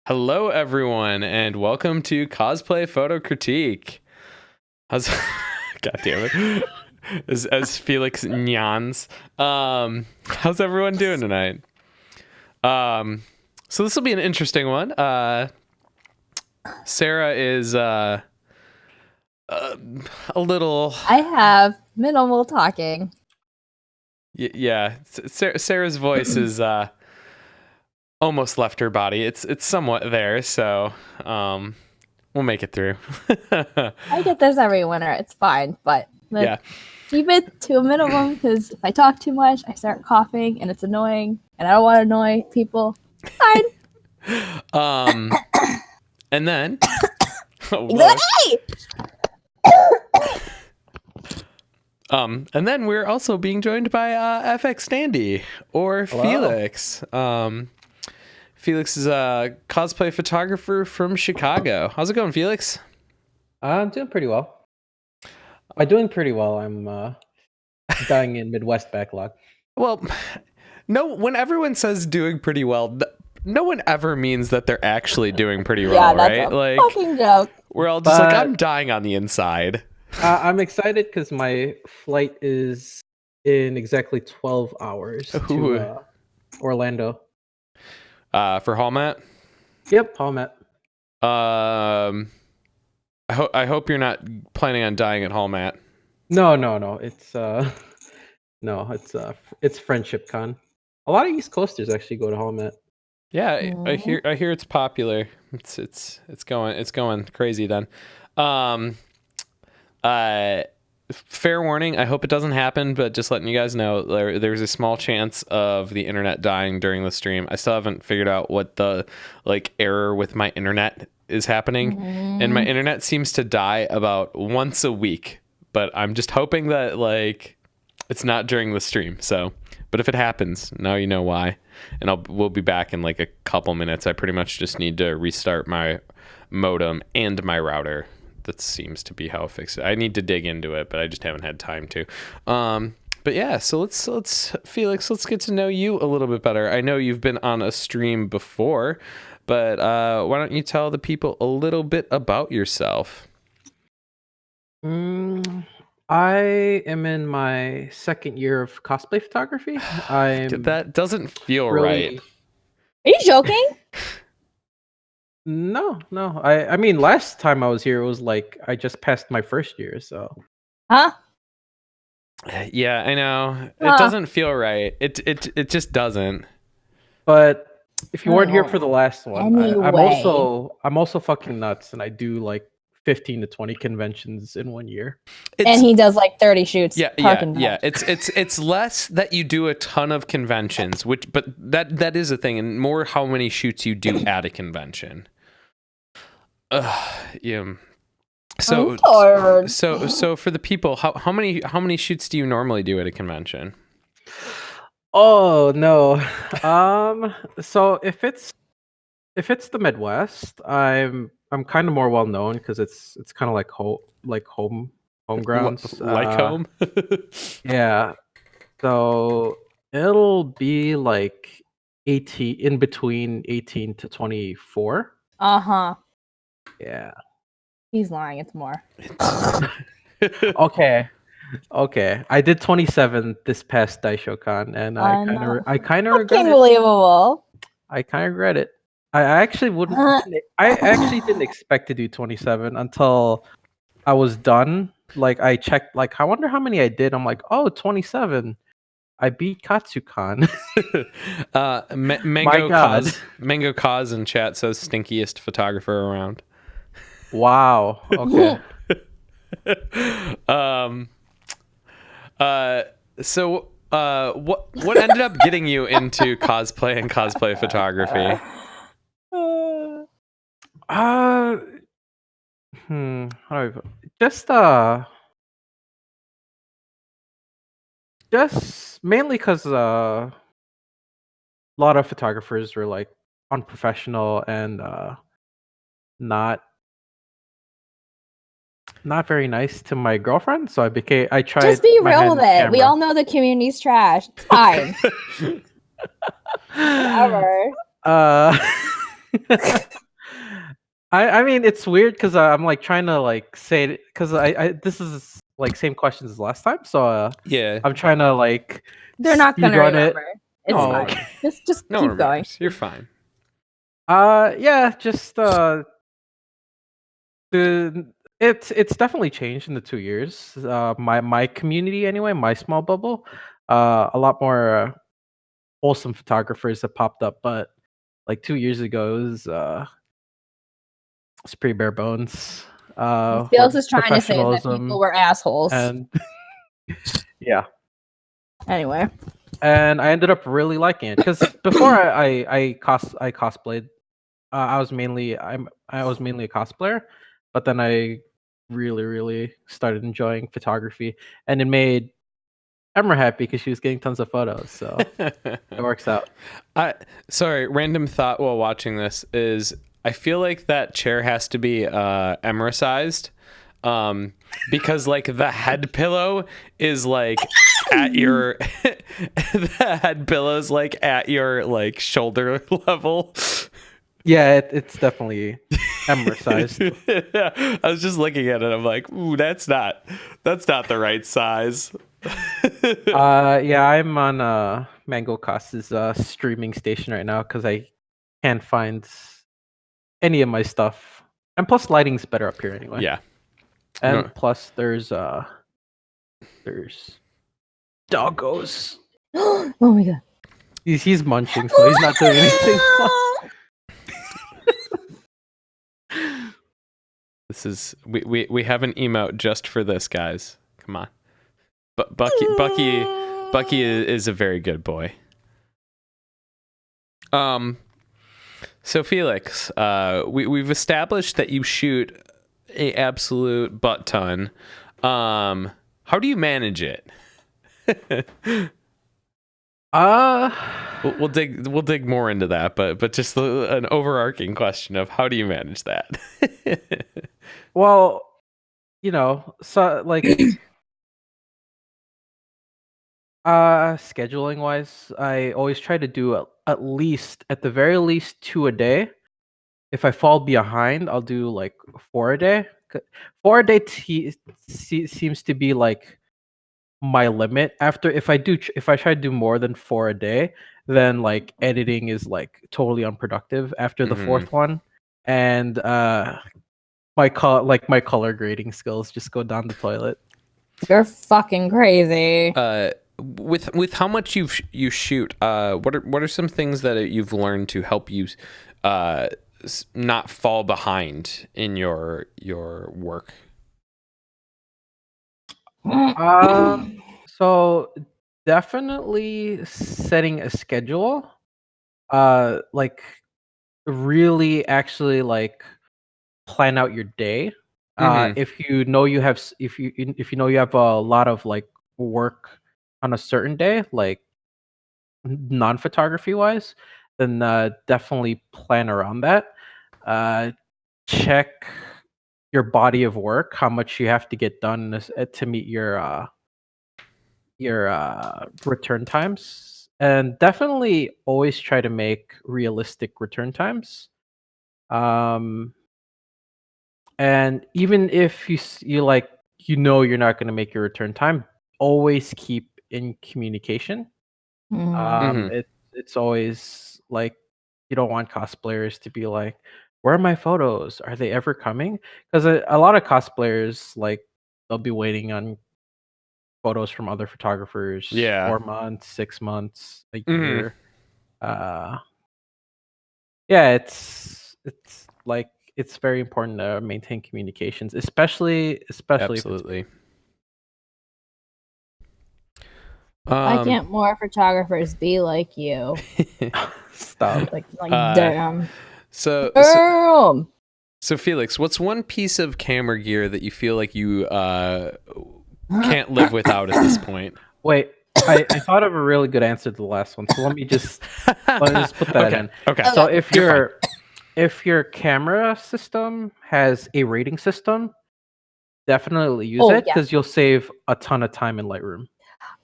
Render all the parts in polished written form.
Hello, everyone, and welcome to Cosplay Photo Critique. How's God damn it? As Felix nyans. How's everyone doing tonight? So this will be an interesting one. Sarah is a little. I have minimal talking. Yeah, Sarah's voice is almost left her body. It's somewhat there, so we'll make it through. I get this every winter. It's fine, but Yeah. keep it to a minimum because if I talk too much, I start coughing and it's annoying, and I don't want to annoy people. Fine. And then. And then we're also being joined by FX Standy or Hello. Felix. Felix is a cosplay photographer from Chicago. How's it going, Felix? I'm doing pretty well. By doing pretty well, I'm dying in Midwest backlog. Well, no. When everyone says doing pretty well, no one ever means that they're actually doing pretty well, that's right? a Like, fucking joke. we're all just like, I'm dying on the inside. I'm excited because my flight is in exactly 12 hours to Orlando. For Hallmat? Yep, Hallmat. I hope you're not planning on dying at Hallmat. No. It's Friendship Con. A lot of East Coasters actually go to Hallmat. Yeah, I hear it's popular. It's going crazy then. Fair warning, I hope it doesn't happen, but just letting you guys know, there's a small chance of the internet dying during the stream. I still haven't figured out what the error with my internet is happening, and my internet seems to die about once a week, but I'm just hoping that it's not during the stream. So, but if it happens, now you know why, and we'll be back in a couple minutes. I pretty much just need to restart my modem and my router. That seems to be how I fix it. I need to dig into it, but I just haven't had time to. But yeah, so let's Felix, let's get to know you a little bit better. I know you've been on a stream before, but why don't you tell the people a little bit about yourself? I am in my second year of cosplay photography. That doesn't feel right. Are you joking? No. I mean, last time I was here, it was I just passed my first year, so. Huh? Yeah, I know. It doesn't feel right. It just doesn't. But if you weren't here for the last one, Anyway. I'm also fucking nuts, and I do 15 to 20 conventions in 1 year. And he does 30 shoots. Yeah. It's less that you do a ton of conventions, but that is a thing, and more how many shoots you do at a convention. Yeah. So for the people, how many shoots do you normally do at a convention? Oh no. So if it's the Midwest, I'm kind of more well known because it's kind of like home grounds. Home. Yeah. So it'll be 18, in between 18 to 24. Yeah. He's lying. It's more. Okay. I did 27 this past DaishoCon, and I kind of regret it. Unbelievable. I kind of regret it. I actually didn't expect to do 27 until I was done. I checked. I wonder how many I did. I'm like, oh, 27. I beat Katsucon. Mango Cause in chat says stinkiest photographer around. Wow. Okay. So what ended up getting you into cosplay and cosplay photography? How do I put just mainly because a lot of photographers were unprofessional and not very nice to my girlfriend, so I tried. Just be real with it. We all know the community's trash. It's fine. Whatever. I mean, it's weird because I'm like trying to like say it because I this is like same questions as last time, so Yeah. I'm trying to like They're not speed gonna run it. remember. It's Oh, fine. okay. Just No one keep going. remembers. You're fine. Yeah, just the it's definitely changed in the 2 years. My community anyway, my small bubble, a lot more wholesome photographers have popped up, but like 2 years ago, it's pretty bare bones. What Where Felix is trying to say is that people professionalism were assholes. and yeah, Anyway. and I ended up really liking it because before I cosplayed, I was mainly a cosplayer, but then I really started enjoying photography, and it made Emma happy because she was getting tons of photos, so it works out. Sorry, random thought while watching this is I feel like that chair has to be emerisized. Because like the head pillow is like at your the head pillow's like at your like shoulder level. Yeah, it's definitely Emma sized. I was just looking at it. I'm like, ooh, that's not the right size. Yeah, I'm on Mango Cost's streaming station right now because I can't find any of my stuff, and plus lighting's better up here anyway. Yeah. And No. plus there's doggos. Oh my god. He's munching, so he's not doing anything. This is we have an emote just for this, guys. Come on. But Bucky is a very good boy. So Felix, we've established that you shoot a absolute butt ton. How do you manage it? We'll dig more into that, but just an overarching question of how do you manage that? Well, so like scheduling wise, I always try to do at the very least 2 a day. If I fall behind, I'll do like 4 a day. 4 a day seems to be like my limit. After if I try to do more than 4 a day, then like editing is like totally unproductive after the fourth one, and my color grading skills just go down the toilet. You're fucking crazy. With how much you shoot, what are some things that you've learned to help you not fall behind in your work? So definitely setting a schedule. Like really actually like plan out your day. If you know you have if you know you have a lot of like work on a certain day, like non-photography wise, then definitely plan around that. Check your body of work, how much you have to get done to meet your return times, and definitely always try to make realistic return times. And even if you're not going to make your return time, always keep in communication. It's always like you don't want cosplayers to be like, where are my photos, are they ever coming? Because a lot of cosplayers, like, they'll be waiting on photos from other photographers 4 months, 6 months, a year. Yeah, it's like it's very important to maintain communications, especially Absolutely. Why can't more photographers be like you? Stop. Like damn. So Felix, what's one piece of camera gear that you feel like you can't live without at this point? Wait, I thought of a really good answer to the last one, so let me just put that in. Okay. So if your camera system has a rating system, definitely use it because you'll save a ton of time in Lightroom.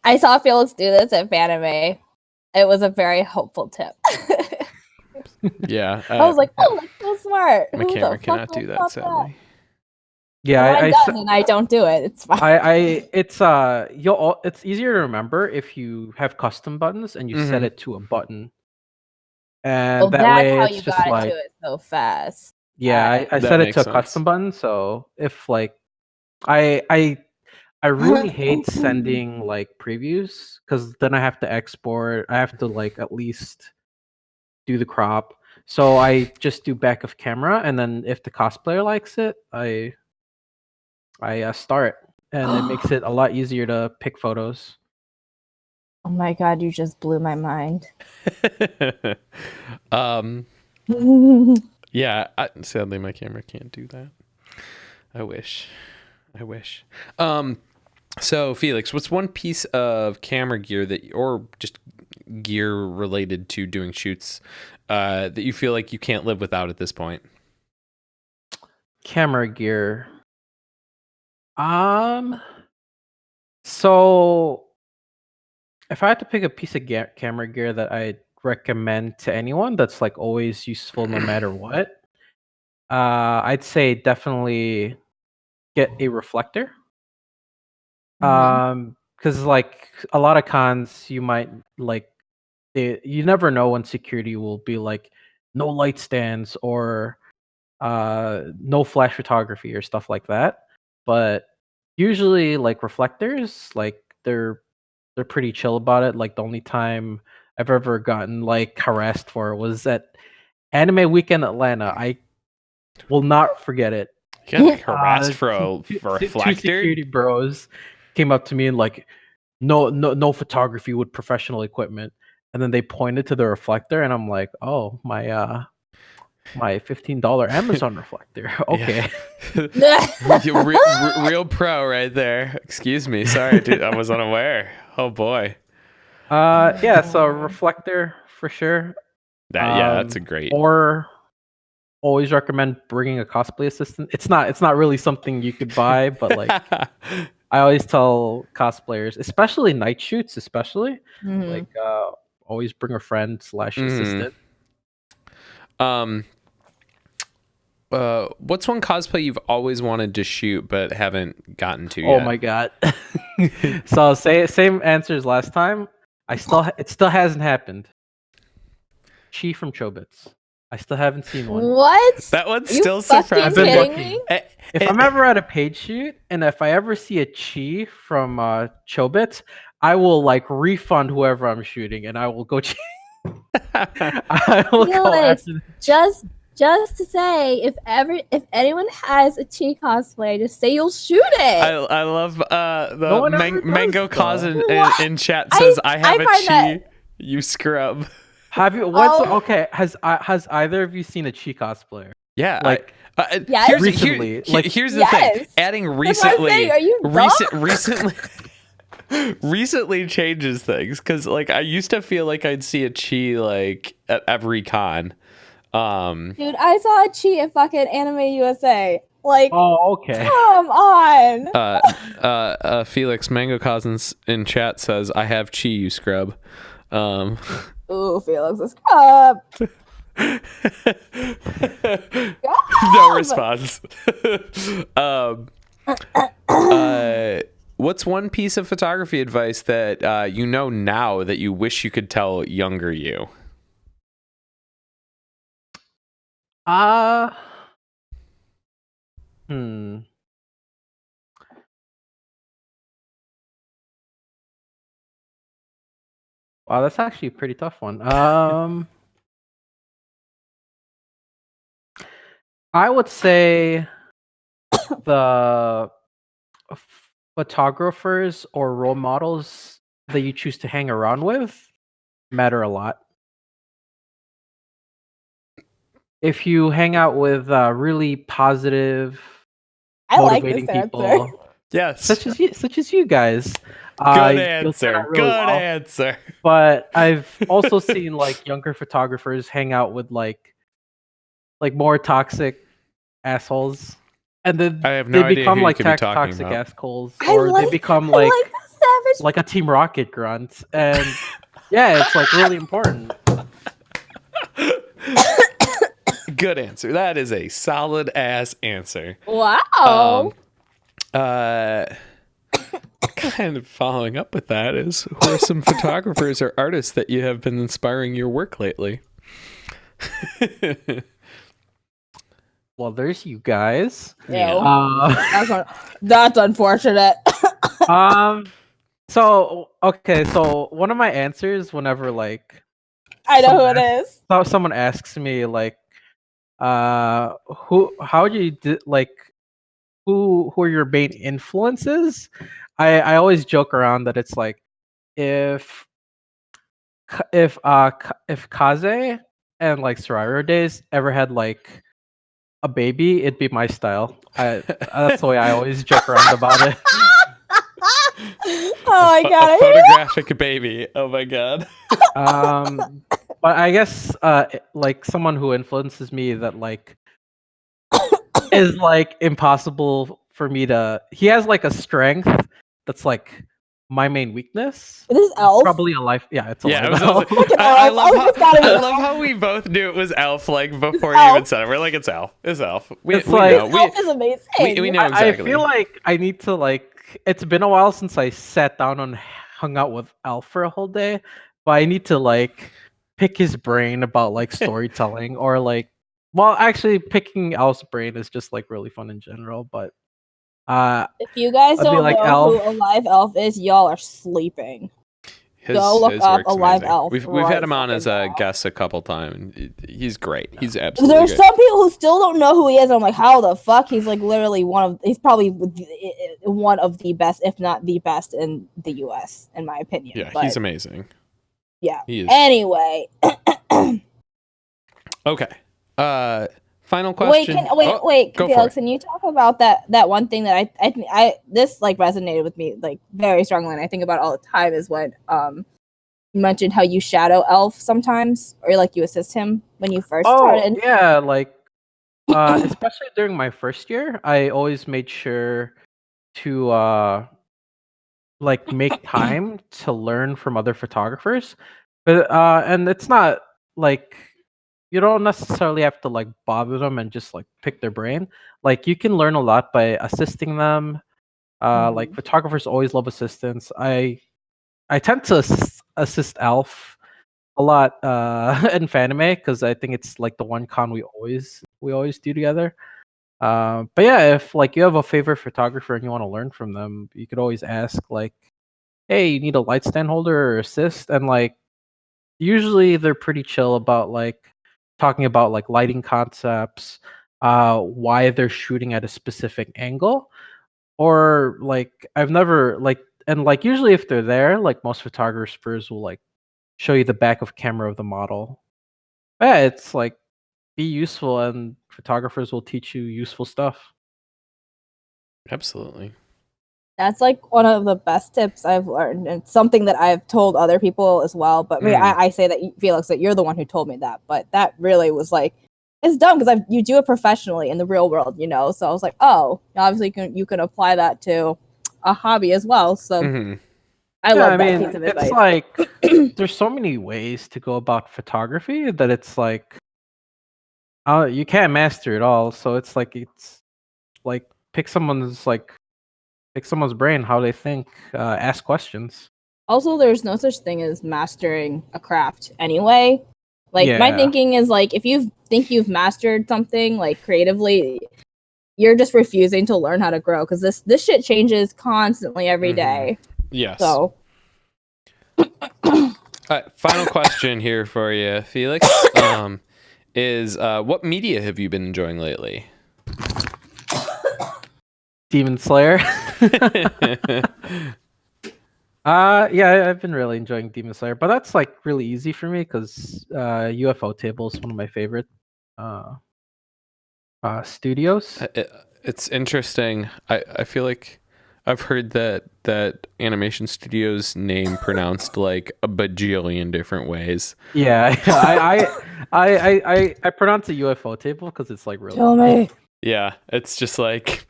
I saw Felix do this at Fanime. It was a very helpful tip. Yeah. I was like, oh, that's so smart. my Who camera the fuck cannot would do have that, thought sadly. Yeah, Mine does, and I don't do it. It's fine. it's easier to remember if you have custom buttons and you set it to a button, and Well, that that's way how it's you just got like into it so fast. yeah, I That set it makes to a sense. custom button. So if like I really hate sending like previews because then I have to export. I have to like at least do the crop. So I just do back of camera, and then if the cosplayer likes it, I start, and it makes it a lot easier to pick photos. Oh my god, you just blew my mind. Yeah, sadly my camera can't do that. I wish. So Felix, what's one piece of camera gear or just gear related to doing shoots that you feel like you can't live without at this point? Camera gear. So if I had to pick a piece of camera gear that I'd recommend to anyone that's like always useful no matter what, I'd say definitely get a reflector. Because like a lot of cons, you might like you never know when security will be like no light stands or no flash photography or stuff like that. But usually like reflectors, like they're pretty chill about it. Like the only time I've ever gotten like harassed for was at Anime Weekend Atlanta. I will not forget it. You got harassed for Two reflector? security bros came up to me and like, no photography with professional equipment. And then they pointed to the reflector, and I'm like, oh, my $15 Amazon reflector. Okay. Real pro right there. Excuse me. Sorry, dude. I was unaware. Oh boy. Yeah, so reflector for sure. That's a great. Or always recommend bringing a cosplay assistant. It's not really something you could buy, but like I always tell cosplayers, especially night shoots, like always bring a friend / assistant. What's one cosplay you've always wanted to shoot but haven't gotten to yet? Oh my god. So same answer as last time. It still hasn't happened. Chi from Chobits. I still haven't seen one. What? That one's Are you still fucking surprising. kidding me? If I'm ever at a paid shoot and if I ever see a Chi from Chobits, I will like refund whoever I'm shooting and I will go. I will go Felix, after. just to say, if anyone has a Chi cosplay, just say you'll shoot it. I love No the one ever does, Mango though. Cause What? in chat says I have a find chi. that- You scrub. Have you? Okay? Has either of you seen a Chi cosplayer? Yeah, Like Yes. recently, here's the thing. Yes. Adding That's what I'm recently, saying. Are you dumb? recently changes things because like I used to feel like I'd see a chi like at every con. Dude, I saw a Chi at fucking Anime USA. Like, Oh, okay. come on. Felix Mango Cousins in chat says I have chi. You scrub. Ooh, Felix is up. No response. What's one piece of photography advice that you know now that you wish you could tell younger you? Wow, that's actually a pretty tough one. I would say the photographers or role models that you choose to hang around with matter a lot. If you hang out with really positive, I like this motivating people, answer. Yes. such as you guys, Good you'll turn answer. out really Good well. answer. But I've also seen like younger photographers hang out with like more toxic assholes, and then I have no they idea become who you like could be talking toxic about. assholes, I or like, they become I like like the savage. a Team Rocket grunt, and yeah, it's like really important. Good answer. That is a solid ass answer. Wow. Kind of following up with that is, who are some photographers or artists that you have been inspiring your work lately? Well, there's you guys. Yeah. That's unfortunate. So okay, so one of my answers whenever like I know who it is. someone asks me like how do you like who are your main influences, I always joke around that it's like if if Kaze and like Sorairo-Days ever had like a baby, it'd be my style. That's the way I always joke around about it. Oh my god. A photographic baby. Oh my god. But I guess like someone who influences me that like is like impossible for me to. He has like a strength that's like my main weakness. It is Elf. Probably a life. Yeah, it's a Yeah, life. I, Look at I Elf. love It's gotta be I Elf. love how we both knew it was Elf like before It's you even Elf. said it. We're like, it's Elf. It's Elf. We It's like- know. Elf is amazing. We know exactly. I feel like I need to like. It's been a while since I sat down and hung out with Alf for a whole day, but I need to like pick his brain about like storytelling or like. Well, actually, picking Alf's brain is just like really fun in general. But If you guys I'd be don't like know Elf. who a live elf is, y'all are sleeping. Go look up work's a live amazing. elf We've right had him on as a fucking now. guest a couple times. He's great. He's absolutely There's great. some people who still don't know who he is. I'm like, how the fuck? He's like literally he's probably one of the best, if not the best, in the U.S. in my opinion. Yeah, But, he's amazing. yeah. He is. Anyway, Okay. Final question. wait, go Felix, for it. can you talk about that one thing that I this like resonated with me like very strongly, and I think about it all the time is when you mentioned how you shadow Elf sometimes, or like you assist him when you first started. Yeah, like especially during my first year, I always made sure to like make time to learn from other photographers. But and it's not like you don't necessarily have to like bother them and just like pick their brain. Like you can learn a lot by assisting them. Like photographers always love assistance. I tend to assist Alf a lot in Fanime because I think it's like the one con we always do together. But yeah, if like you have a favorite photographer and you want to learn from them, you could always ask like, "Hey, you need a light stand holder or assist?" And like usually they're pretty chill about like talking about like lighting concepts, why they're shooting at a specific angle, or like I've never like and like usually if they're there, like most photographers will like show you the back of camera of the model. Yeah, it's like be useful and photographers will teach you useful stuff. Absolutely. That's like one of the best tips I've learned, and it's something that I've told other people as well. But I mean, I say that Felix, that you're the one who told me that, but that really was like, it's dumb because you do it professionally in the real world, you know. So I was like, oh, obviously you can apply that to a hobby as well. So I love that piece of advice. It's like there's so many ways to go about photography that it's like you can't master it all. So it's like pick someone's brain, how they think, ask questions. Also, there's no such thing as mastering a craft anyway. Like my thinking is like if you think you've mastered something like creatively, you're just refusing to learn how to grow because this shit changes constantly every day. Yes. So final question here for you, Felix. Is what media have you been enjoying lately? Demon Slayer. Yeah, I've been really enjoying Demon Slayer, but that's like really easy for me because UFO Table is one of my favorite studios. It's interesting. I feel like I've heard that animation studio's name pronounced like a bajillion different ways. Yeah, I pronounce it UFO Table because it's like really. Tell me. Yeah, it's just like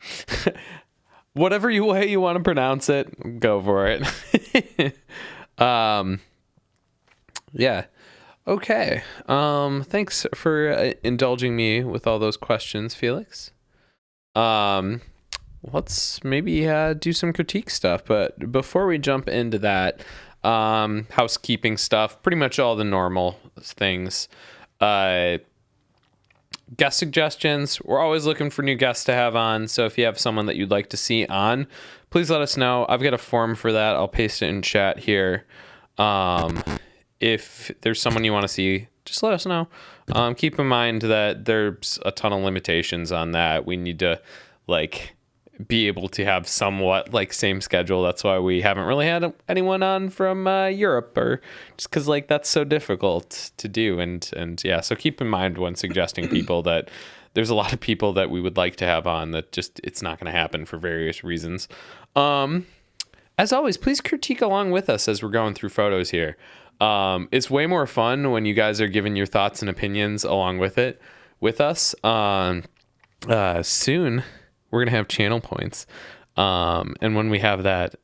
whatever way you want to pronounce it, go for it. Yeah. Okay. Thanks for indulging me with all those questions, Felix. Um, let's maybe do some critique stuff, but before we jump into that, housekeeping stuff, pretty much all the normal things. Guest suggestions. We're always looking for new guests to have on, so if you have someone that you'd like to see on, please let us know. I've got a form for that. I'll paste it in chat here. If there's someone you want to see, just let us know. Keep in mind that there's a ton of limitations on that. We need to like be able to have somewhat like same schedule. That's why we haven't really had anyone on from Europe, or just because like that's so difficult to do. And yeah, so keep in mind when suggesting people that there's a lot of people that we would like to have on that just it's not going to happen for various reasons. As always, please critique along with us as we're going through photos here. It's way more fun when you guys are giving your thoughts and opinions along with it with us. Soon we're going to have channel points. And when we have that,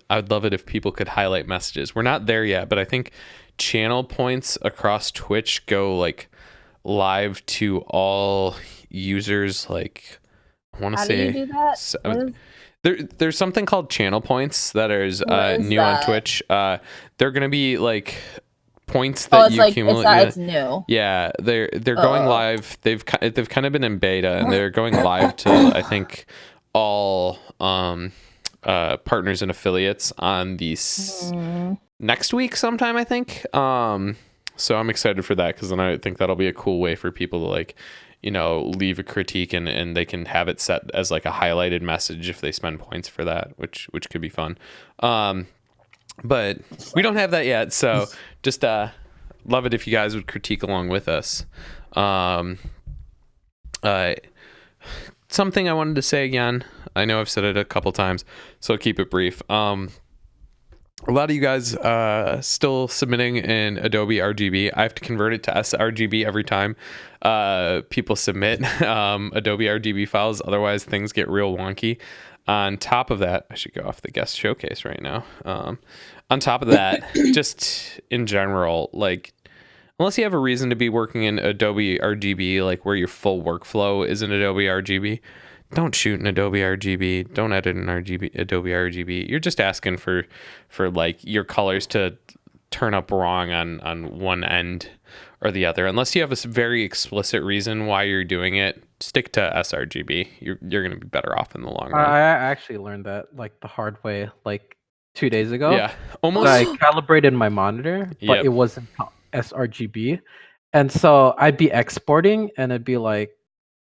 I'd love it if people could highlight messages. We're not there yet, but I think channel points across Twitch go like live to all users. Like I want to say, how do you do that? there's something called channel points that is new that? on Twitch. They're gonna be like points that you accumulate. It's new. Yeah, they're going live. They've kind of been in beta, and they're going live to I think all partners and affiliates on these next week sometime. I think. So I'm excited for that because then I think that'll be a cool way for people to like, leave a critique and they can have it set as like a highlighted message if they spend points for that, which could be fun. But we don't have that yet, so just love it if you guys would critique along with us. Something I wanted to say again. I know I've said it a couple times, so I'll keep it brief. A lot of you guys still submitting in Adobe RGB. I have to convert it to sRGB every time people submit Adobe RGB files. Otherwise, things get real wonky. On top of that, I should go off the guest showcase right now. On top of that, just in general, like, unless you have a reason to be working in Adobe RGB, like where your full workflow is in Adobe RGB, don't shoot in Adobe RGB. Don't edit in Adobe RGB. You're just asking for like your colors to turn up wrong on one end or the other. Unless you have a very explicit reason why you're doing it, stick to sRGB. You're going to be better off in the long run. I actually learned that like the hard way, like 2 days ago. Yeah, almost. I calibrated my monitor, but it wasn't sRGB, and so I'd be exporting, and it'd be like.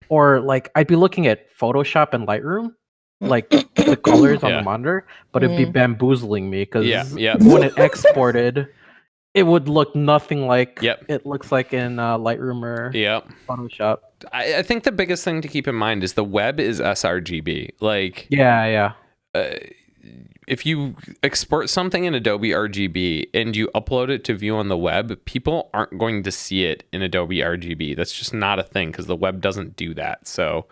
Or like I'd be looking at Photoshop and Lightroom, like the colors on the monitor, but it'd be bamboozling me because when it exported, it would look nothing like it looks like in Lightroom or Photoshop. I think the biggest thing to keep in mind is the web is sRGB. Like if you export something in Adobe RGB and you upload it to view on the web, people aren't going to see it in Adobe RGB. That's just not a thing because the web doesn't do that. So,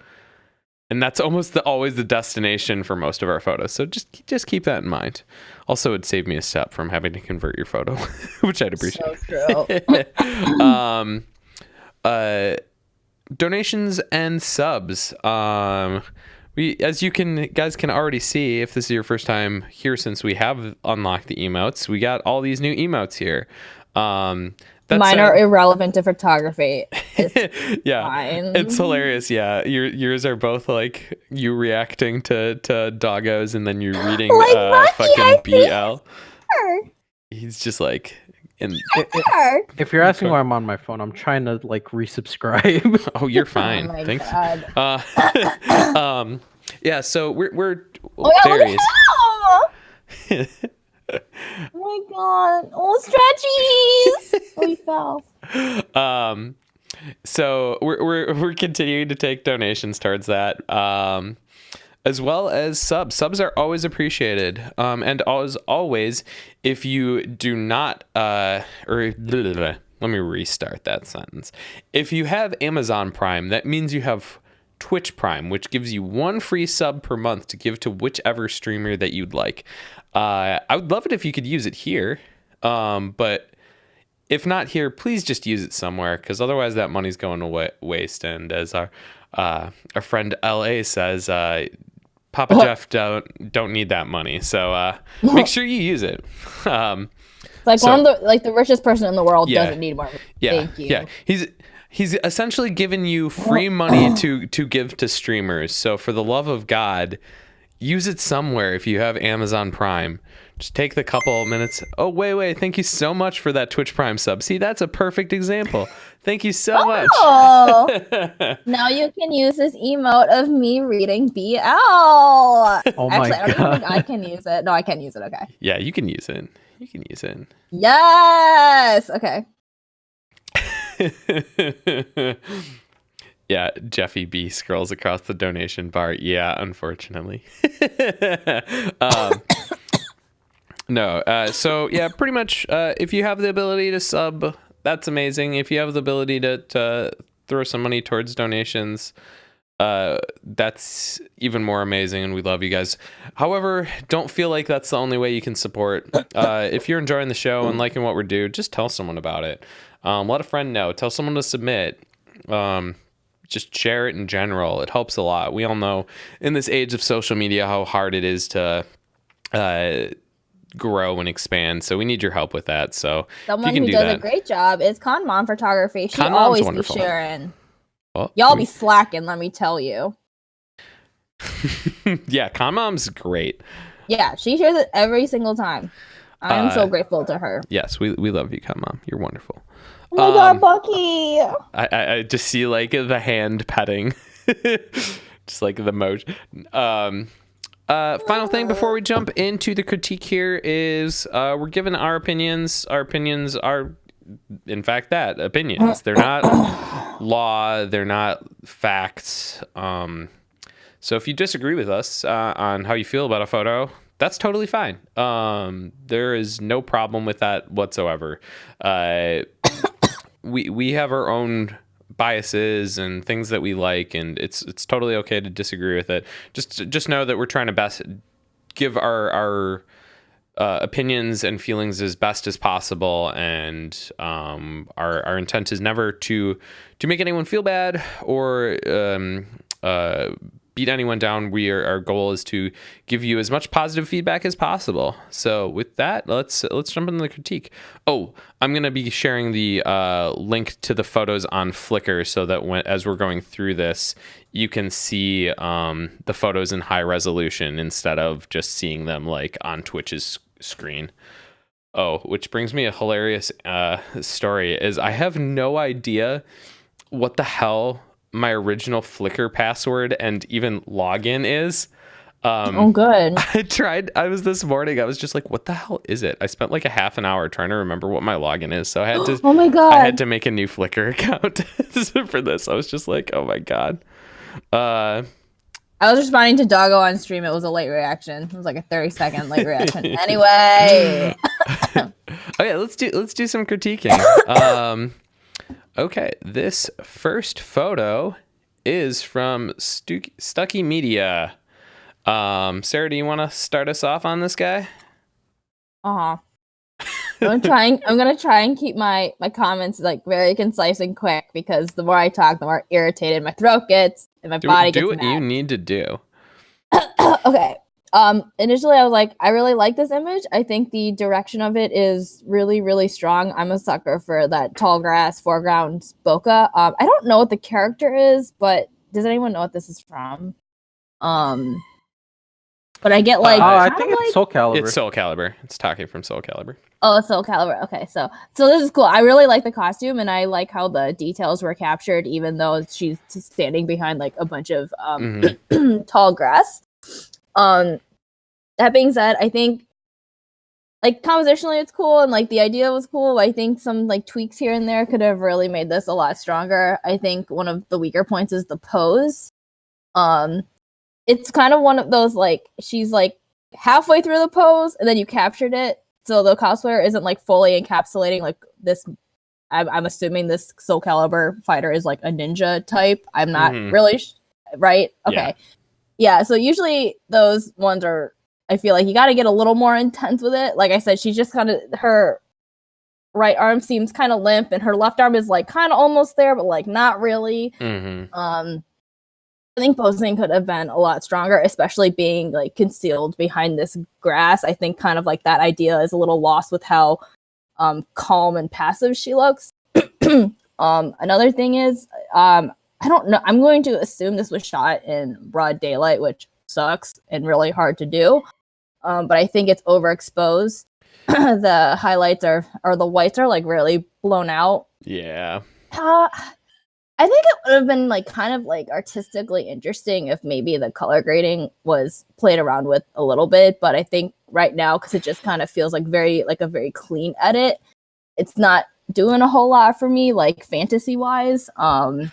and that's almost always the destination for most of our photos. So just keep that in mind. Also, it'd save me a step from having to convert your photo, which I'd appreciate. So true. Donations and subs. As you guys can already see, if this is your first time here since we have unlocked the emotes, we got all these new emotes here. Mine are irrelevant to photography. Fine. It's hilarious. Yeah, yours are both like you reacting to doggos and then you're reading fucking BL. He's just like. If you're asking why I'm on my phone, I'm trying to like resubscribe. Oh, you're fine. Thanks. Yeah, so we're there he is. Oh my god! Oh, stretchies! Oh, he fell. So we're continuing to take donations towards that. As well as subs. Subs are always appreciated. And as always, if you do not, let me restart that sentence. If you have Amazon Prime, that means you have Twitch Prime, which gives you 1 free sub per month to give to whichever streamer that you'd like. I would love it if you could use it here. But if not here, please just use it somewhere, because otherwise that money's going to waste. And as our friend LA says, Papa Jeff don't need that money, so make sure you use it. Like one of the richest person in the world doesn't need more. Yeah, Thank you. Yeah, he's essentially given you free money to give to streamers. So for the love of God, use it somewhere. If you have Amazon Prime, just take the couple minutes. Oh, wait. Thank you so much for that Twitch Prime sub. See, that's a perfect example. Thank you so much. Now you can use this emote of me reading BL. Oh my God. I don't God. think I can use it. No, I can use it. Okay. Yeah, you can use it. You can use it. Yes. Okay. Yeah, Jeffy B scrolls across the donation bar. Yeah, unfortunately. No. So yeah, pretty much. If you have the ability to sub, that's amazing. If you have the ability to throw some money towards donations, that's even more amazing, and we love you guys. However, don't feel like that's the only way you can support. If you're enjoying the show and liking what we do, just tell someone about it. Let a friend know. Tell someone to submit. Just share it in general. It helps a lot. We all know in this age of social media how hard it is to grow and expand. So we need your help with that. So someone who does a great job is Con Mom Photography. She always wonderful. Be sharing. Well, y'all be slacking, let me tell you. Yeah, Con Mom's great. Yeah, she shares it every single time. I'm so grateful to her. Yes, we love you, Con Mom. You're wonderful. Oh my God, Bucky! I just see like the hand petting, just like the motion. Final thing before we jump into the critique here is we're giving our opinions. Our opinions are, in fact, opinions. They're not law. They're not facts. So if you disagree with us on how you feel about a photo, that's totally fine. There is no problem with that whatsoever. We have our own biases and things that we like, and it's totally okay to disagree with it. Just know that we're trying to best give our opinions and feelings as best as possible, and our intent is never to make anyone feel bad or beat anyone down. Our goal is to give you as much positive feedback as possible. So with that, let's jump into the critique. Oh, I'm gonna be sharing the link to the photos on Flickr so that as we're going through this, you can see the photos in high resolution instead of just seeing them like on Twitch's screen. Oh, which brings me a hilarious story. Is I have no idea what the hell my original Flickr password and even login is. Oh, good. I was this morning, I was just like, what the hell is it? I spent like a half an hour trying to remember what my login is. So I had to, oh my God. I had to make a new Flickr account for this. I was just like, oh my God. I was responding to Doggo on stream. It was a late reaction. It was like a 30-second late reaction. Anyway. Okay, let's do some critiquing. Okay, this first photo is from Stucky Media. Sarah, do you want to start us off on this guy? I'm gonna try and keep my comments like very concise and quick, because the more I talk, the more irritated my throat gets and my body gets mad. Do what you need to do. Okay. Initially I was like, I really like this image. I think the direction of it is really, really strong. I'm a sucker for that tall grass foreground bokeh. I don't know what the character is, but does anyone know what this is from? But I get like I think it's Soul Calibur. It's Soul Calibur. It's talking from Soul Calibur. Oh, it's Soul Calibur. Okay, so this is cool. I really like the costume, and I like how the details were captured, even though she's standing behind like a bunch of tall grass. That being said, I think like compositionally it's cool, and like the idea was cool. I think some like tweaks here and there could have really made this a lot stronger. I think one of the weaker points is the pose. It's kind of one of those like she's like halfway through the pose and then you captured it, so the cosplayer isn't like fully encapsulating like this. I'm assuming this Soul Calibur fighter is like a ninja type. I'm not really right. Okay. Yeah, so usually those ones are, I feel like you got to get a little more intense with it. Like I said, she's just kind of, her right arm seems kind of limp, and her left arm is like kind of almost there, but like not really. I think posing could have been a lot stronger, especially being like concealed behind this grass. I think kind of like that idea is a little lost with how calm and passive she looks. Another thing is, I don't know. I'm going to assume this was shot in broad daylight, which sucks and really hard to do. But I think it's overexposed. The highlights or the whites are like really blown out. Yeah. I think it would have been like kind of like artistically interesting if maybe the color grading was played around with a little bit, but I think right now, because it just kind of feels like a very clean edit, it's not doing a whole lot for me, like fantasy wise. So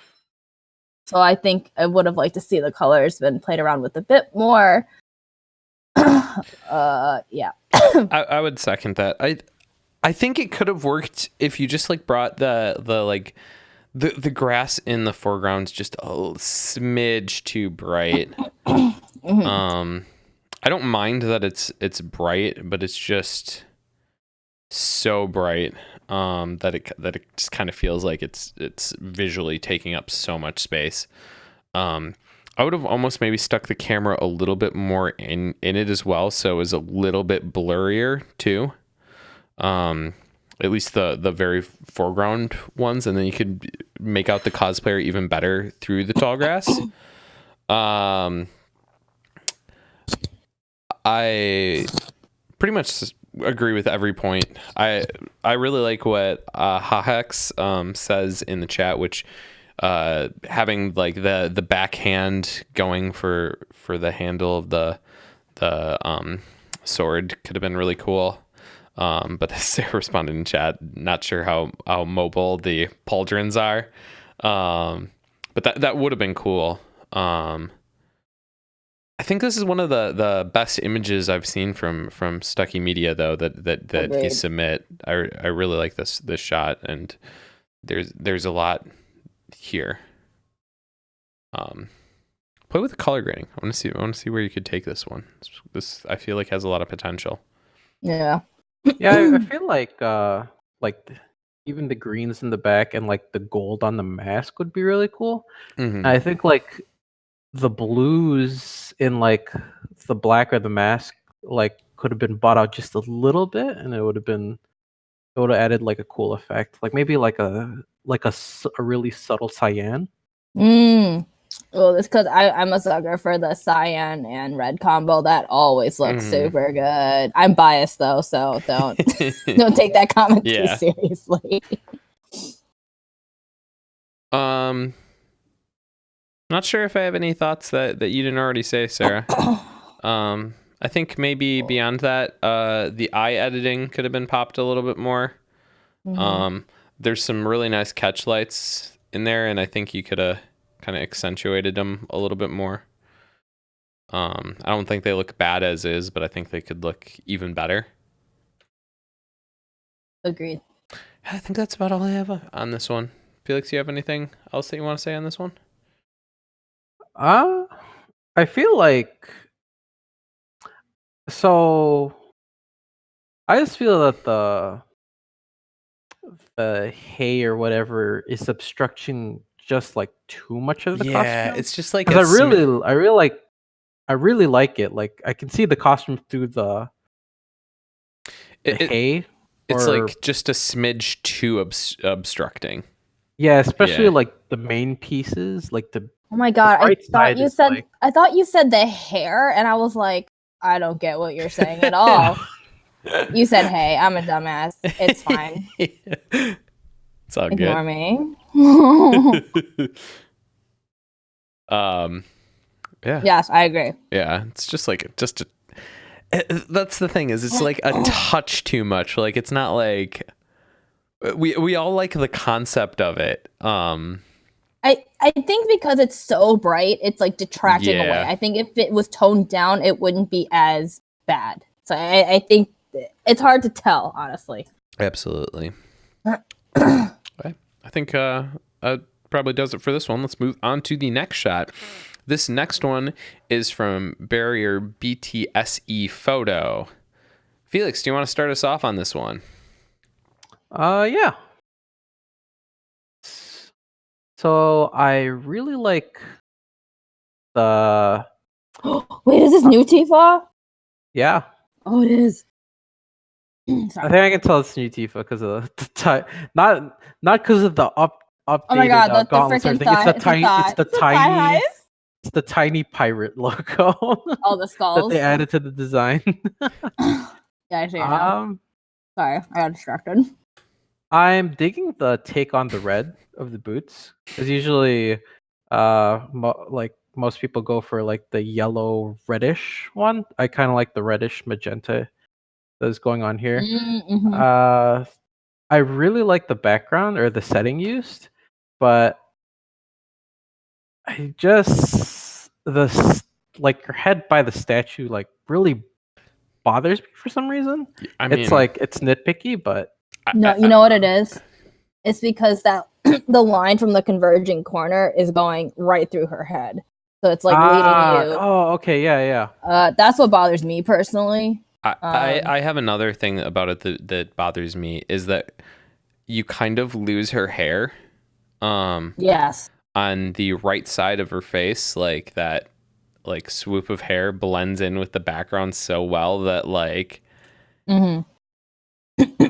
I think I would have liked to see the colors been played around with a bit more. Yeah. I would second that. I think it could have worked if you just like brought the like the grass in the foreground's just a smidge too bright. I don't mind that it's bright, but it's just so bright that it just kind of feels like it's visually taking up so much space. I would have almost maybe stuck the camera a little bit more in it as well, so it was a little bit blurrier too. At least the very foreground ones, and then you could make out the cosplayer even better through the tall grass. I pretty much agree with every point. I really like what Hahex says in the chat, which having like the backhand going for the handle of the sword could have been really cool. But Sarah responded in chat, not sure how mobile the pauldrons are. But that would have been cool. I think this is one of the best images I've seen from Stucky Media though that he submit. I really like this shot, and there's a lot here. Play with the color grading. I want to see where you could take this one. This I feel like has a lot of potential. Yeah. Yeah, I feel like even the greens in the back and like the gold on the mask would be really cool. Mm-hmm. I think like the blues in like the black or the mask like could have been bought out just a little bit, and it would have added like a cool effect, like maybe like a really subtle cyan. Well, it's because I'm a sucker for the cyan and red combo. That always looks super good. I'm biased though, so don't take that comment too seriously. Not sure if I have any thoughts that you didn't already say, Sarah. I think maybe beyond that, the eye editing could have been popped a little bit more. There's some really nice catch lights in there, and I think you could have kind of accentuated them a little bit more. I don't think they look bad as is, but I think they could look even better. Agreed. I think that's about all I have on this one. Felix, you have anything else that you want to say on this one? I feel like I just feel that the hay or whatever is obstructing just like too much of the costume. It's just like I really like it. Like I can see the costume through the hay. It's like just a smidge too obstructing. Yeah, especially like the main pieces, like the. Oh my god! I thought you said the hair, and I was like, I don't get what you're saying at all. You said, "Hey, I'm a dumbass. It's fine. It's all Ignore good. me." Yeah. Yes, I agree. Yeah, it's just that's the thing, is it's like a touch too much. Like it's not like we all like the concept of it. I think because it's so bright, it's like detracting away. I think if it was toned down, it wouldn't be as bad. So I think it's hard to tell, honestly. Absolutely. Okay. I think probably does it for this one. Let's move on to the next shot. This next one is from Barrier BTSE Photo. Felix, do you want to start us off on this one? Yeah. So I really like the Wait, is this new Tifa? yeah. Oh, it is. I Sorry. think I can tell it's new Tifa because of the not because of the Oh my updated god, the gauntlets or freaking anything. It's thigh. the It's the tiny. It's thigh. the It's the thigh tiny. highs. It's the tiny pirate logo Oh, the that they skulls. added to the design. Yeah, I see it now. um, Sorry, I got distracted. I'm digging the take on the red of the boots because usually, like most people go for like the yellow reddish one. I kind of like the reddish magenta that's going on here. Mm-hmm. I really like the background or the setting used, but I just like her head by the statue like really bothers me for some reason. I It's mean, like it's nitpicky, but No, you know what it is? It's because that the line from the converging corner is going right through her head. So it's like leading you. oh, okay, yeah. That's what bothers me personally. I have another thing about it that bothers me is that you kind of lose her hair Yes. on the right side of her face, like that like swoop of hair blends in with the background so well that like Mm-hmm.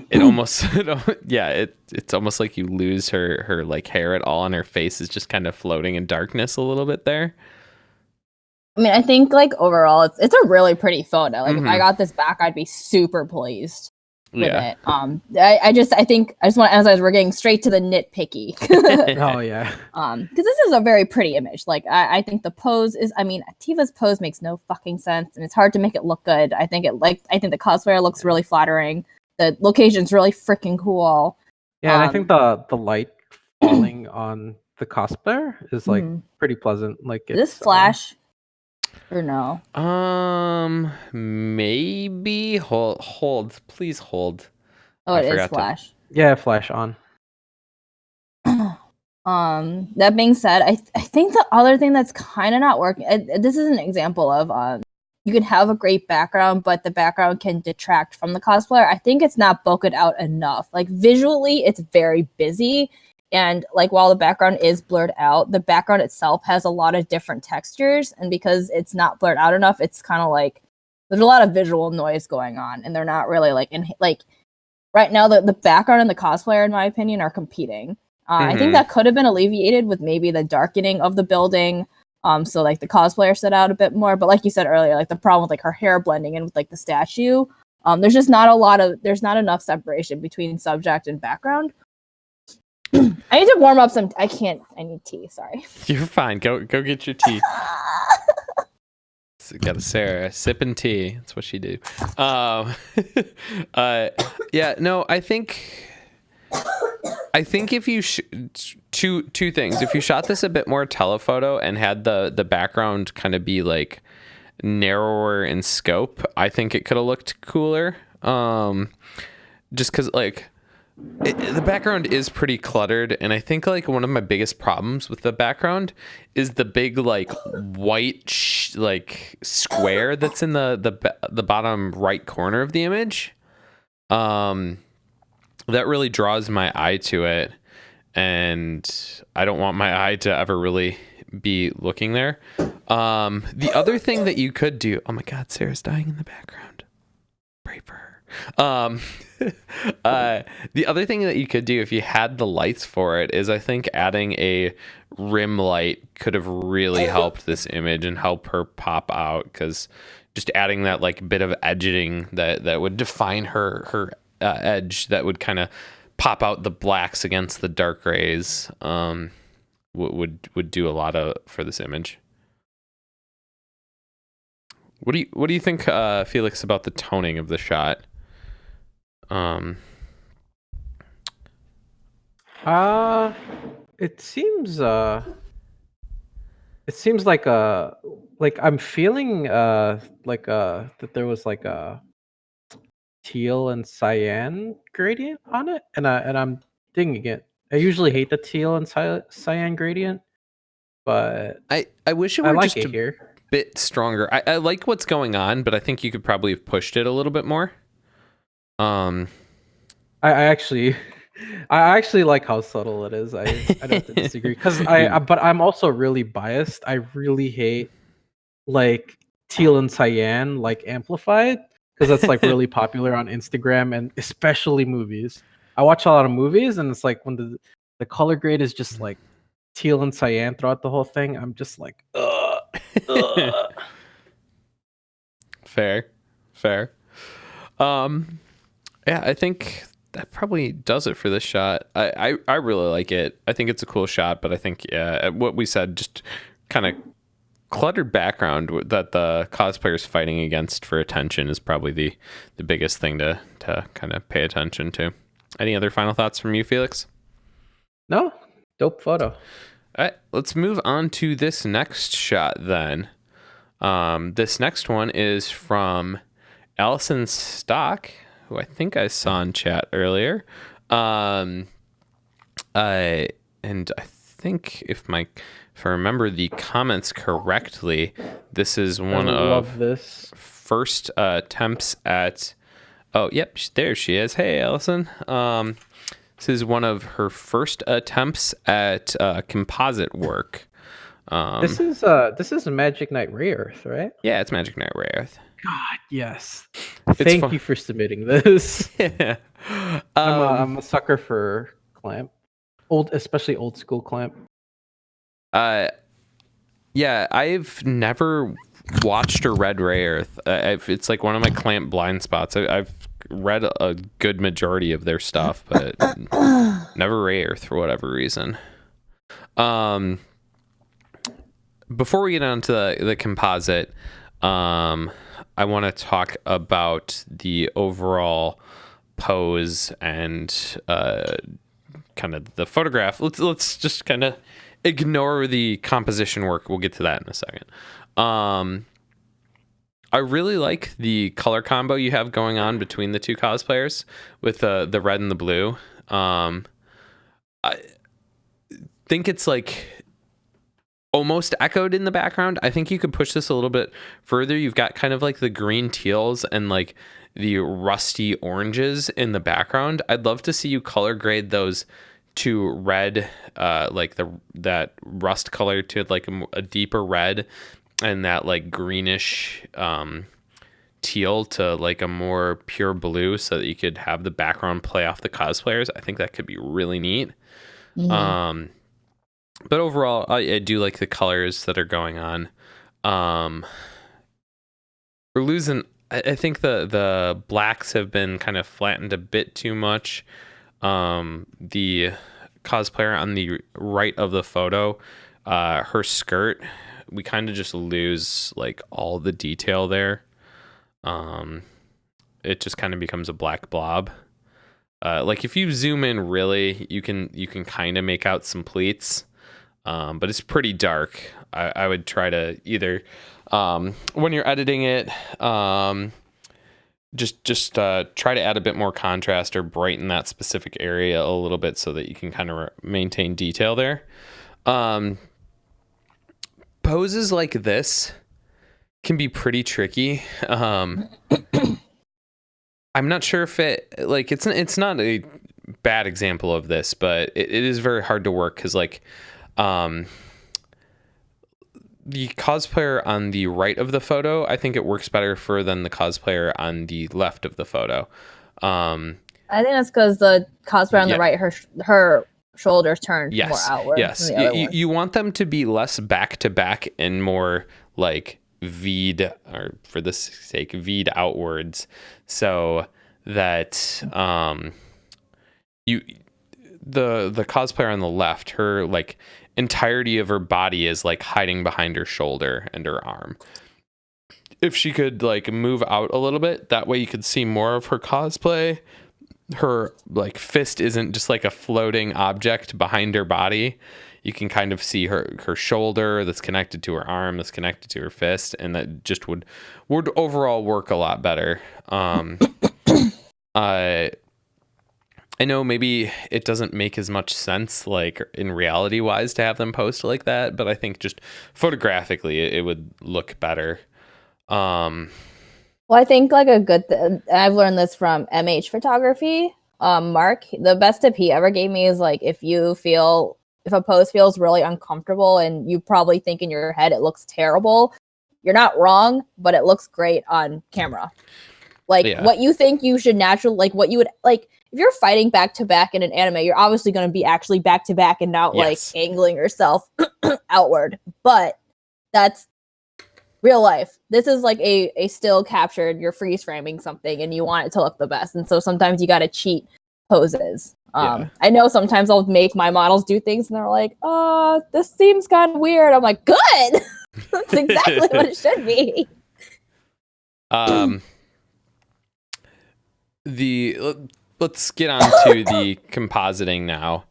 it almost it's almost like you lose her like hair at all, and her face is just kind of floating in darkness a little bit there. I mean, I think like overall, it's a really pretty photo. Like if I Mhm. got this back, I'd be super pleased with Yeah. it. I just want to emphasize we're getting straight to the nitpicky. Oh yeah. Because this is a very pretty image. Like I think the pose is. I mean, Tifa's pose makes no fucking sense, and it's hard to make it look good. I think the cosplayer looks really flattering. The location's really freaking cool. Yeah, and I think the light falling on the cosplayer is like Mhm. pretty pleasant. Like Is this it's Flash or no? Maybe hold, please hold. Oh, I it is forgot to. Flash. yeah, flash on. That being said, I think the other thing that's kind of not working. This is an example of you can have a great background, but the background can detract from the cosplayer. I think it's not bokeh out enough. Like visually, it's very busy, and like while the background is blurred out, the background itself has a lot of different textures, and because it's not blurred out enough, it's kind of like there's a lot of visual noise going on, and they're not really like in like right now the background and the cosplayer, in my opinion, are competing. I think that could have been alleviated with maybe the darkening of the building. So like the cosplayer stood out a bit more. But like you said earlier, like the problem with like her hair blending in with like the statue, there's not enough separation between subject and background. I need to warm up some. I need tea. Sorry. You're fine. Go get your tea. Got a Sarah sipping tea. That's what she do. Yeah. No, I think if you two things. If you shot this a bit more telephoto and had the background kind of be like narrower in scope, I think it could have looked cooler. Just because like the background is pretty cluttered, and I think like one of my biggest problems with the background is the big like white like square that's in the bottom right corner of the image. That really draws my eye to it, and I don't want my eye to ever really be looking there. The other thing that you could do, oh my god, Sarah's dying in the background, pray for her. The other thing that you could do if you had the lights for it is I think adding a rim light could have really helped this image and help her pop out, because just adding that like bit of edging that would define her edge, that would kind of pop out the blacks against the dark grays, would do a lot for this image. What do you think, Felix, about the toning of the shot? It seems like I'm feeling that there was like a teal and cyan gradient on it, and I'm digging it. I usually hate the teal and cyan gradient, but I wish it I were like just it a here. bit stronger. I like what's going on, but I think you could probably have pushed it a little bit more. I actually, I actually like how subtle it is. I don't have to disagree because but I'm also really biased. I really hate like teal and cyan like amplified because that's like really popular on Instagram and especially movies. I watch a lot of movies and it's like when the color grade is just like teal and cyan throughout the whole thing. I'm just like, ugh, ugh. Fair. Yeah, I think that probably does it for this shot. I really like it. I think it's a cool shot, but I think what we said, just kind of cluttered background that the cosplayer's fighting against for attention is probably the biggest thing to kind of pay attention to. Any other final thoughts from you, Felix? No, dope photo. All right, let's move on to this next shot then. This next one is from Allison Stock, who I think I saw in chat earlier. And I think if I remember the comments correctly, this is one of this first attempts at. Oh, yep, there she is. Hey, Allison. This is one of her first attempts at composite work. This is a Magic Knight Ray Earth, right? Yeah, it's Magic Knight Ray Earth. God, yes. Thank you for submitting this. Yeah. I'm a sucker for clamp, especially old school clamp. Yeah, I've never watched or read Ray Earth. It's like one of my clamp blind spots. I've read a good majority of their stuff, but never Ray Earth for whatever reason. Before we get on to the composite, I want to talk about the overall pose and kind of the photograph. Let's just kind of ignore the composition work. We'll get to that in a second. I really like the color combo you have going on between the two cosplayers with the red and the blue. I think it's like almost echoed in the background. I think you could push this a little bit further. You've got kind of like the green teals and like the rusty oranges in the background. I'd love to see you color grade those to red, like that rust color to like a deeper red, and that like greenish teal to like a more pure blue, so that you could have the background play off the cosplayers. I think that could be really neat. Mm-hmm. But overall, I do like the colors that are going on. We're losing. I think the blacks have been kind of flattened a bit too much. The cosplayer on the right of the photo, her skirt, we kind of just lose like all the detail there. It just kind of becomes a black blob. Like if you zoom in really, you can kind of make out some pleats. But it's pretty dark. I would try to either, when you're editing it, just try to add a bit more contrast or brighten that specific area a little bit so that you can kind of maintain detail there. Poses like this can be pretty tricky. I'm not sure if it's not a bad example of this, but it is very hard to work because like, the cosplayer on the right of the photo, I think it works better than the cosplayer on the left of the photo. I think that's because the cosplayer on the right, her shoulders turned more outward. Yes, you want them to be less back to back and more like V'd, or for this sake, V'd outwards, so that the cosplayer on the left, her like entirety of her body is like hiding behind her shoulder and her arm. If she could like move out a little bit, that way you could see more of her cosplay. Her like fist isn't just like a floating object behind her body. You can kind of see her shoulder that's connected to her arm, that's connected to her fist, and that just would overall work a lot better. I know maybe it doesn't make as much sense, like in reality wise, to have them post like that, but I think just photographically it would look better. Well, I think like a good I've learned this from MH photography. Mark, the best tip he ever gave me is like if a pose feels really uncomfortable and you probably think in your head it looks terrible, you're not wrong, but it looks great on camera. Like what you think you should naturally, like what you would like if you're fighting back to back in an anime, you're obviously going to be actually back to back and not like angling yourself outward. But that's real life. This is like a still captured, you're freeze framing something and you want it to look the best. And so sometimes you got to cheat poses. I know sometimes I'll make my models do things and they're like, oh, this seems kind of weird. I'm like, good. That's exactly what it should be. Let's get on to the compositing now.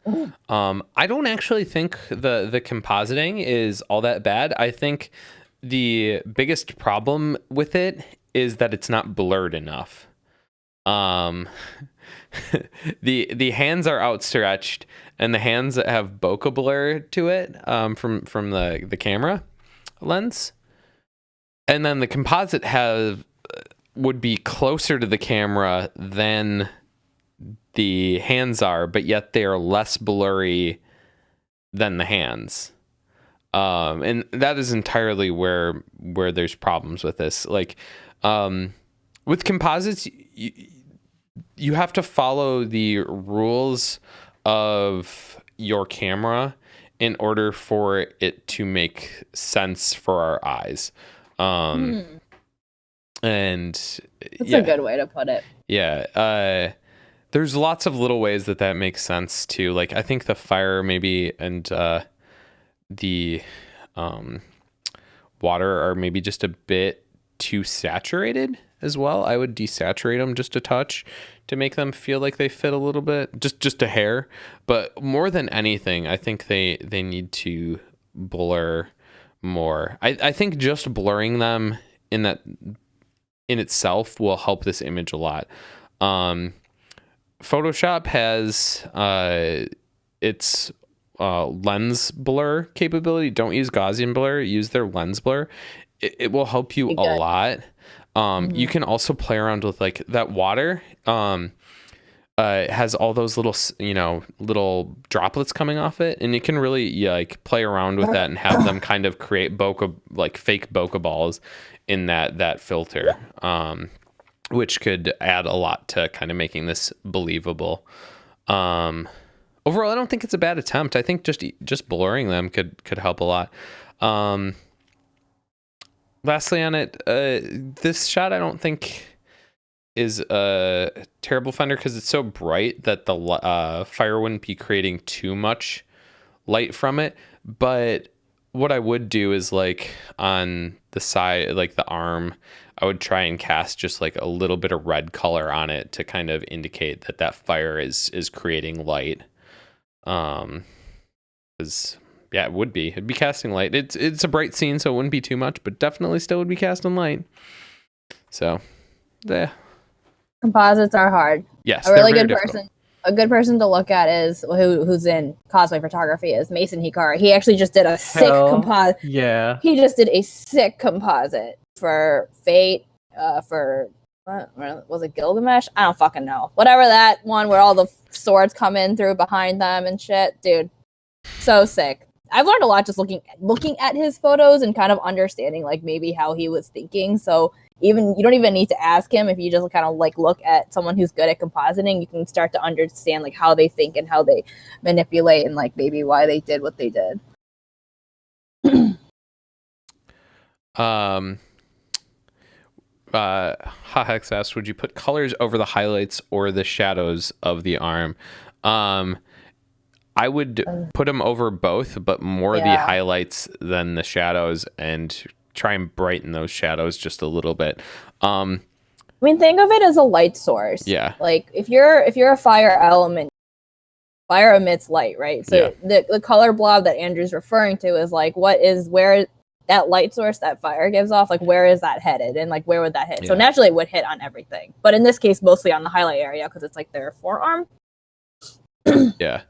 I don't actually think the compositing is all that bad. I think the biggest problem with it is that it's not blurred enough. The hands are outstretched, and the hands have bokeh blur to it from the camera lens, and then the composite would be closer to the camera than the hands are, but yet they are less blurry than the hands. And that is entirely where there's problems with this. Like, with composites, you have to follow the rules of your camera in order for it to make sense for our eyes. And that's a good way to put it. Yeah. There's lots of little ways that makes sense too. Like, I think the fire maybe and the water are maybe just a bit too saturated as well. I would desaturate them just a touch to make them feel like they fit a little bit, just a hair. But more than anything, I think they need to blur more. I think just blurring them in itself will help this image a lot. Photoshop has its lens blur capability. Don't use Gaussian blur, use their lens blur. It will help you a lot. You can also play around with like that water. Has all those little droplets coming off it, and you can really like play around with that and have them kind of create fake bokeh balls in that filter, which could add a lot to kind of making this believable. Overall, I don't think it's a bad attempt. I think just blurring them could help a lot. Lastly on it, this shot I don't think is a terrible fender because it's so bright that the fire wouldn't be creating too much light from it. But what I would do is like on the side, like the arm, I would try and cast just like a little bit of red color on it to kind of indicate that fire is creating light. Because yeah, it'd be casting light. It's a bright scene, so it wouldn't be too much, but definitely still would be casting light. So yeah. Composites are hard. Yes, a really good person. A good person to look at is who's in cosplay photography is Mason Hikari. He actually just did a sick composite. Yeah. He just did a sick composite for Fate. For what was it, Gilgamesh? I don't fucking know. Whatever that one where all the swords come in through behind them and shit, dude. So sick. I've learned a lot just looking at his photos and kind of understanding like maybe how he was thinking. So you don't even need to ask him. If you just kind of like look at someone who's good at compositing, you can start to understand like how they think and how they manipulate and like maybe why they did what they did. Hahex asked, would you put colors over the highlights or the shadows of the arm? I would put them over both, but more the highlights than the shadows, and try and brighten those shadows just a little bit. I mean, think of it as a light source. Yeah. Like if you're a fire element, fire emits light, right? So the color blob that Andrew's referring to is like where that light source that fire gives off, like where is that headed, and like where would that hit? Yeah. So naturally it would hit on everything, but in this case mostly on the highlight area because it's like their forearm. Yeah.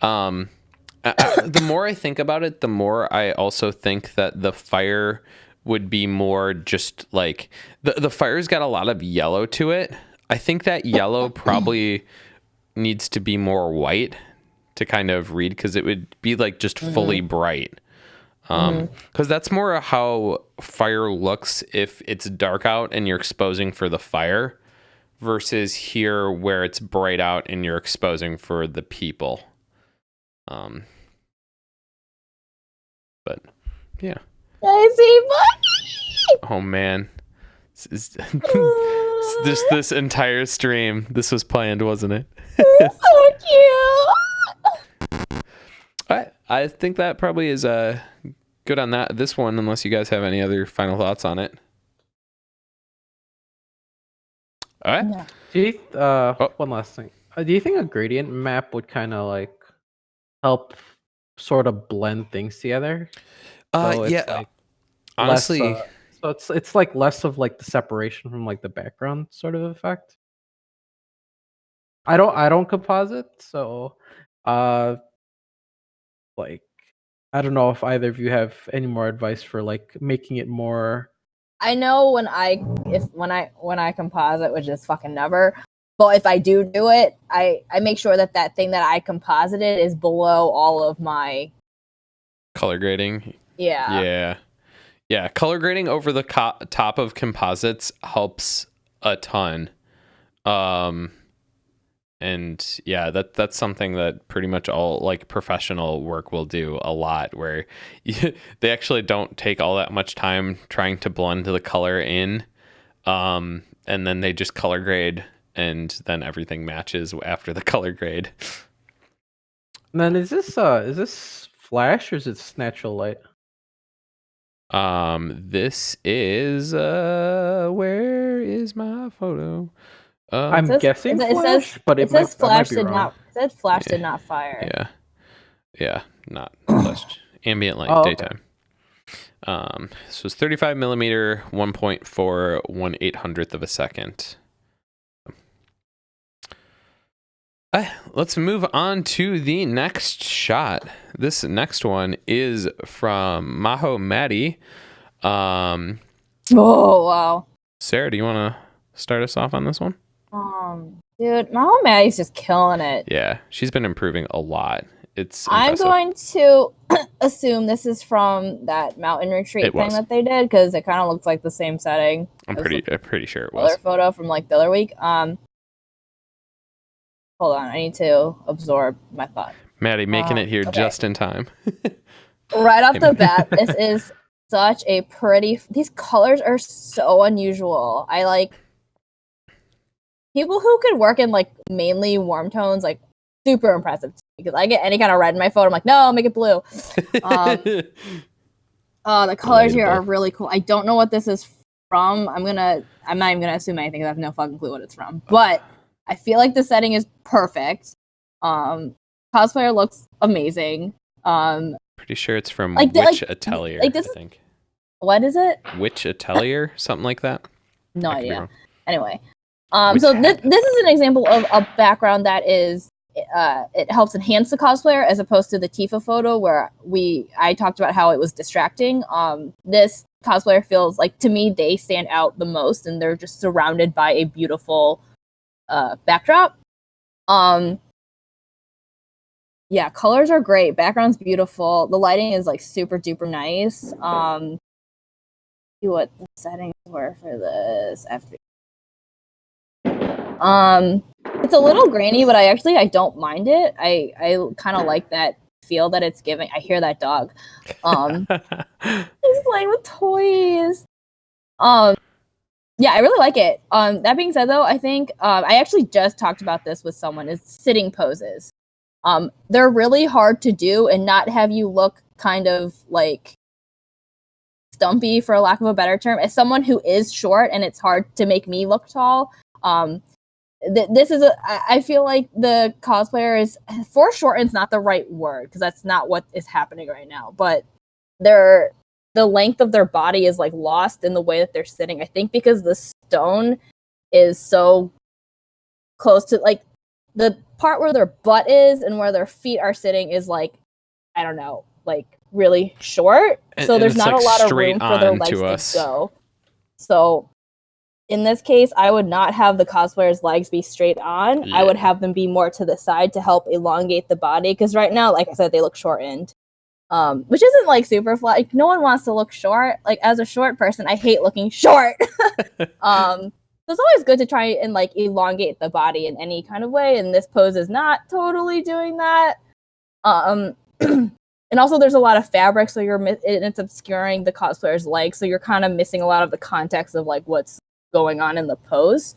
The more I think about it, the more I also think that the fire would be more just like the fire's got a lot of yellow to it. I think that yellow probably needs to be more white to kind of read, because it would be like just fully bright. Because that's more how fire looks if it's dark out and you're exposing for the fire, versus here where it's bright out and you're exposing for the people. But yeah. I see Bucky. Oh man, this entire stream, this was planned, wasn't it? So cute. I think that probably is good on this one, unless you guys have any other final thoughts on it. All right. Yeah. Do you, one last thing. Do you think a gradient map would kind of like help sort of blend things together? So it's Yeah. like Honestly, less, so it's like less of like the separation from like the background sort of effect. I don't composite, so like I don't know if either of you have any more advice for like making it more. I know when I composite, which is fucking never. But if I do it, I make sure that thing that I composited is below all of my color grading. Yeah. Yeah. Color grading over the top of composites helps a ton. And yeah, that's something that pretty much all like professional work will do a lot, where they actually don't take all that much time trying to blend the color in, and then they just color grade, and then everything matches after the color grade. And then is this flash or is it natural light? This is where is my photo? I'm guessing flash, but it says flash might be wrong. It said flash did not fire. Yeah, not flash. Ambient light, daytime. Okay. So it's 35 millimeter, 1.4 1/800th of a second. Let's move on to the next shot. This next one is from Maho Maddie. Oh wow. Sarah, do you want to start us off on this one? Dude, my whole Maddie's just killing it. Yeah, she's been improving a lot. It's I'm impressive. going to assume this is from that mountain retreat thing that they did, because it kind of looks like the same setting. I'm pretty sure it was. Other photo from like the other week. Hold on, I need to absorb my thought. Maddie making it here just in time. Right off the bat, this is such a pretty. These colors are so unusual. I like people who could work in like mainly warm tones, like super impressive, because I get any kind of red in my photo, I'm like, no, make it blue. The colors here are really cool. I don't know what this is from. I'm not even gonna assume anything because I have no fucking clue what it's from. But I feel like the setting is perfect. Cosplayer looks amazing. Pretty sure it's from Witch Atelier, I think. What is it? Witch Atelier, something like that. No idea. Anyway. So this is an example of a background that is it helps enhance the cosplayer, as opposed to the Tifa photo where I talked about how it was distracting. This cosplayer feels like, to me, they stand out the most, and they're just surrounded by a beautiful backdrop. Yeah, colors are great. Background's beautiful. The lighting is like super duper nice. See what the settings were for this. It's a little grainy, but I don't mind it. I kind of like that feel that it's giving. I hear that dog. He's playing with toys. Yeah, I really like it. That being said, though, I think I actually just talked about this with someone, is sitting poses. They're really hard to do and not have you look kind of like stumpy, for lack of a better term. As someone who is short, and it's hard to make me look tall, this is I feel like the cosplayer is, foreshortened's not the right word, because that's not what is happening right now, but the length of their body is like lost in the way that they're sitting. I think because the stone is so close to, like, the part where their butt is and where their feet are sitting is like, I don't know, like really short. So there's not a lot of room for their legs to go. So in this case, I would not have the cosplayer's legs be straight on. Yeah. I would have them be more to the side to help elongate the body. Because right now, like I said, they look shortened. Which isn't like super flat. Like, no one wants to look short. Like, as a short person, I hate looking short. So it's always good to try and like elongate the body in any kind of way. And this pose is not totally doing that. And also, there's a lot of fabric, so it's obscuring the cosplayer's legs, so you're kind of missing a lot of the context of like what's going on in the pose.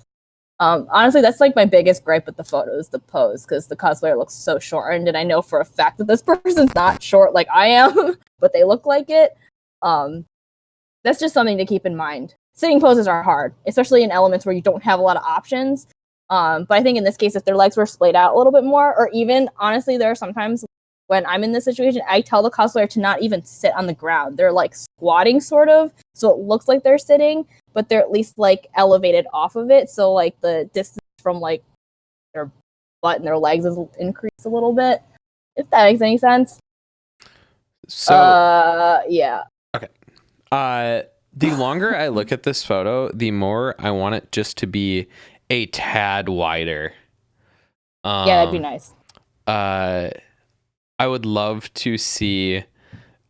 Honestly, that's like my biggest gripe with the photo is the pose, because the cosplayer looks so shortened, and I know for a fact that this person's not short like I am, but they look like it. That's just something to keep in mind. Sitting poses are hard, especially in elements where you don't have a lot of options. But I think in this case, if their legs were splayed out a little bit more, or even honestly, there are sometimes when I'm in this situation, I tell the cosplayer to not even sit on the ground. They're like squatting sort of, so it looks like they're sitting, but they're at least like elevated off of it. So like the distance from like their butt and their legs is increased a little bit, if that makes any sense. So yeah. Okay. The longer I look at this photo, the more I want it just to be a tad wider. Yeah, that'd be nice. I would love to see,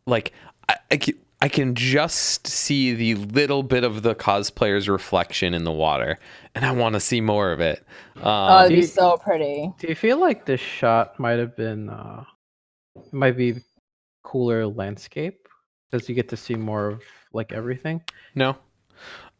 like, I can just see the little bit of the cosplayer's reflection in the water, and I want to see more of it. It'd be so pretty. Do you feel like this shot might have been, might be cooler landscape? Because you get to see more of like everything? No.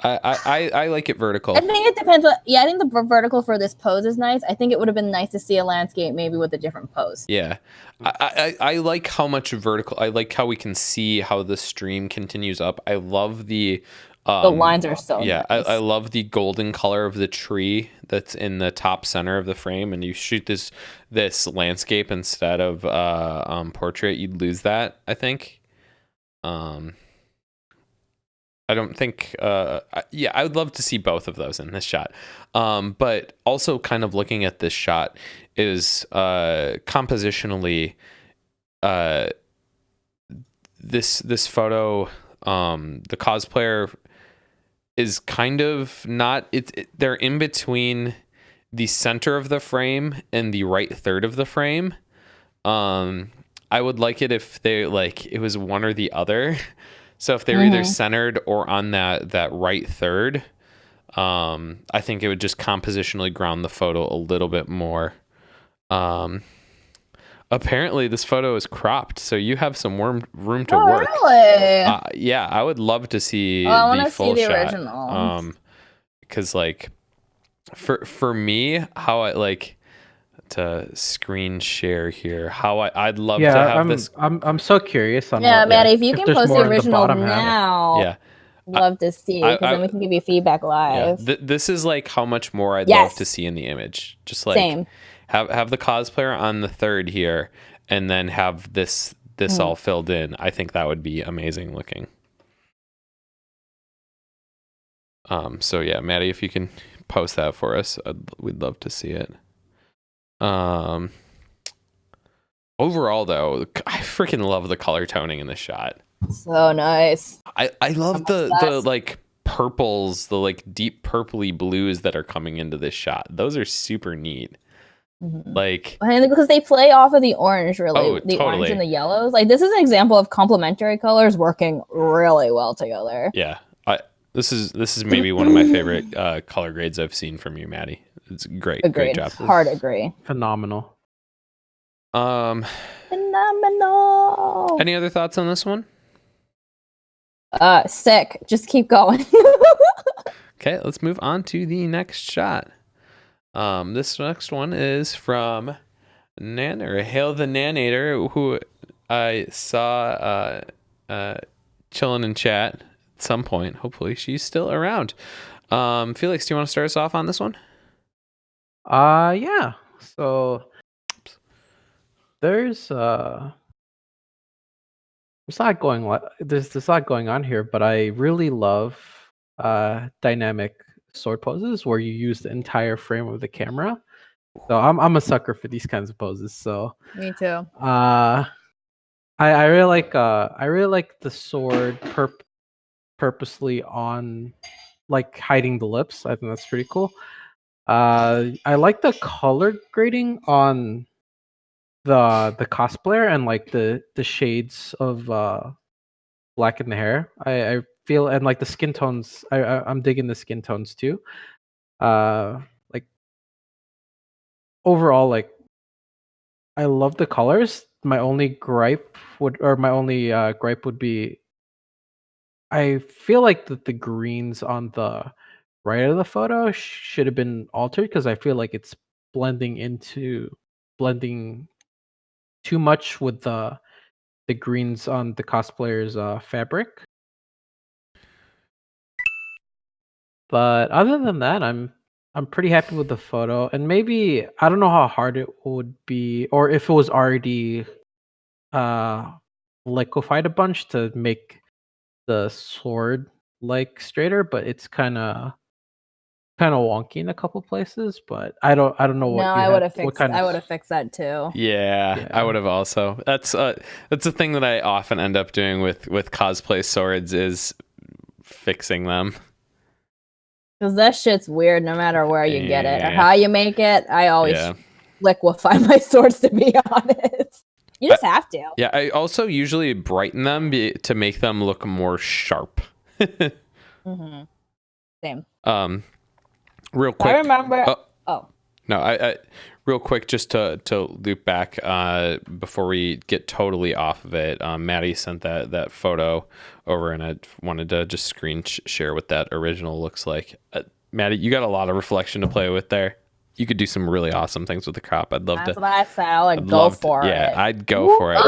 I like it vertical. I think it depends. I think the vertical for this pose is nice. I think it would have been nice to see a landscape maybe with a different pose. Yeah. I like how much vertical. I like how we can see how the stream continues up. I love the lines are so nice. I love the golden color of the tree that's in the top center of the frame, and you shoot this landscape instead of portrait, you'd lose that, I think. I don't think I would love to see both of those in this shot. But also kind of looking at this shot is compositionally this photo, the cosplayer is kind of not they're in between the center of the frame and the right third of the frame. I would like it if they like it was one or the other. So if they were either centered or on that right third, I think it would just compositionally ground the photo a little bit more. Apparently this photo is cropped, so you have some room to work. Really? Yeah, I would love to see the full shot. Original. Because like for me, how I like to screen share here, how I'd love to have this. I'm so curious on Maddie, if you can post the original the now, yeah. Love to see, because then we can give you feedback live. Yeah. This is like how much more I'd love to see in the image. Just like same. Have the cosplayer on the third here, and then have this all filled in. I think that would be amazing looking. So yeah, Maddie, if you can post that for us, we'd love to see it. Overall though, I freaking love the color toning in this shot. So nice. I love the like purples, the like deep purpley blues that are coming into this shot. Those are super neat. Like, and because they play off of the orange, really. Totally. Orange and the yellows. Like, this is an example of complementary colors working really well together. Yeah. This is maybe one of my favorite color grades I've seen from you, Maddie. It's great. Agreed. Great job. Hard agree. Phenomenal. Phenomenal. Any other thoughts on this one? Sick. Just keep going. Okay, let's move on to the next shot. This next one is from Hail the Nanator, who I saw chilling in chat at some point. Hopefully she's still around. Felix, do you want to start us off on this one? Yeah. So there's a lot going on here, but I really love dynamic sword poses where you use the entire frame of the camera. So I'm a sucker for these kinds of poses. So me too. I really like the sword purposely on like hiding the lips. I think that's pretty cool. I like the color grading on the cosplayer and like the shades of black in the hair. I feel, and like the skin tones. I'm digging the skin tones too. Like overall, like I love the colors. My only gripe would be I feel like the greens on the right of the photo should have been altered because I feel like it's blending too much with the greens on the cosplayer's fabric. But other than that, I'm pretty happy with the photo. And maybe I don't know how hard it would be, or if it was already uh liquefied a bunch to make the sword like straighter, but it's kind of wonky in a couple places. But I don't know No, what you I had. would have What fixed. kind I of would have fixed that too. Yeah, I Yeah. would have also. That's a thing that I often end up doing with cosplay swords is fixing them. Because that shit's weird no matter where you get it or Yeah. how you make it. I always Yeah. liquefy my swords, to be honest. You just have to. Yeah, I also usually brighten them to make them look more sharp. Mm-hmm. Same. Real quick. I remember. Oh. No, I real quick, just to loop back before we get totally off of it. Maddie sent that photo over, and I wanted to just screen share what that original looks like. Maddie, you got a lot of reflection to play with there. You could do some really awesome things with the crop. I'd love That's to. what I said. I'd go for it. Yeah, I'd go for it.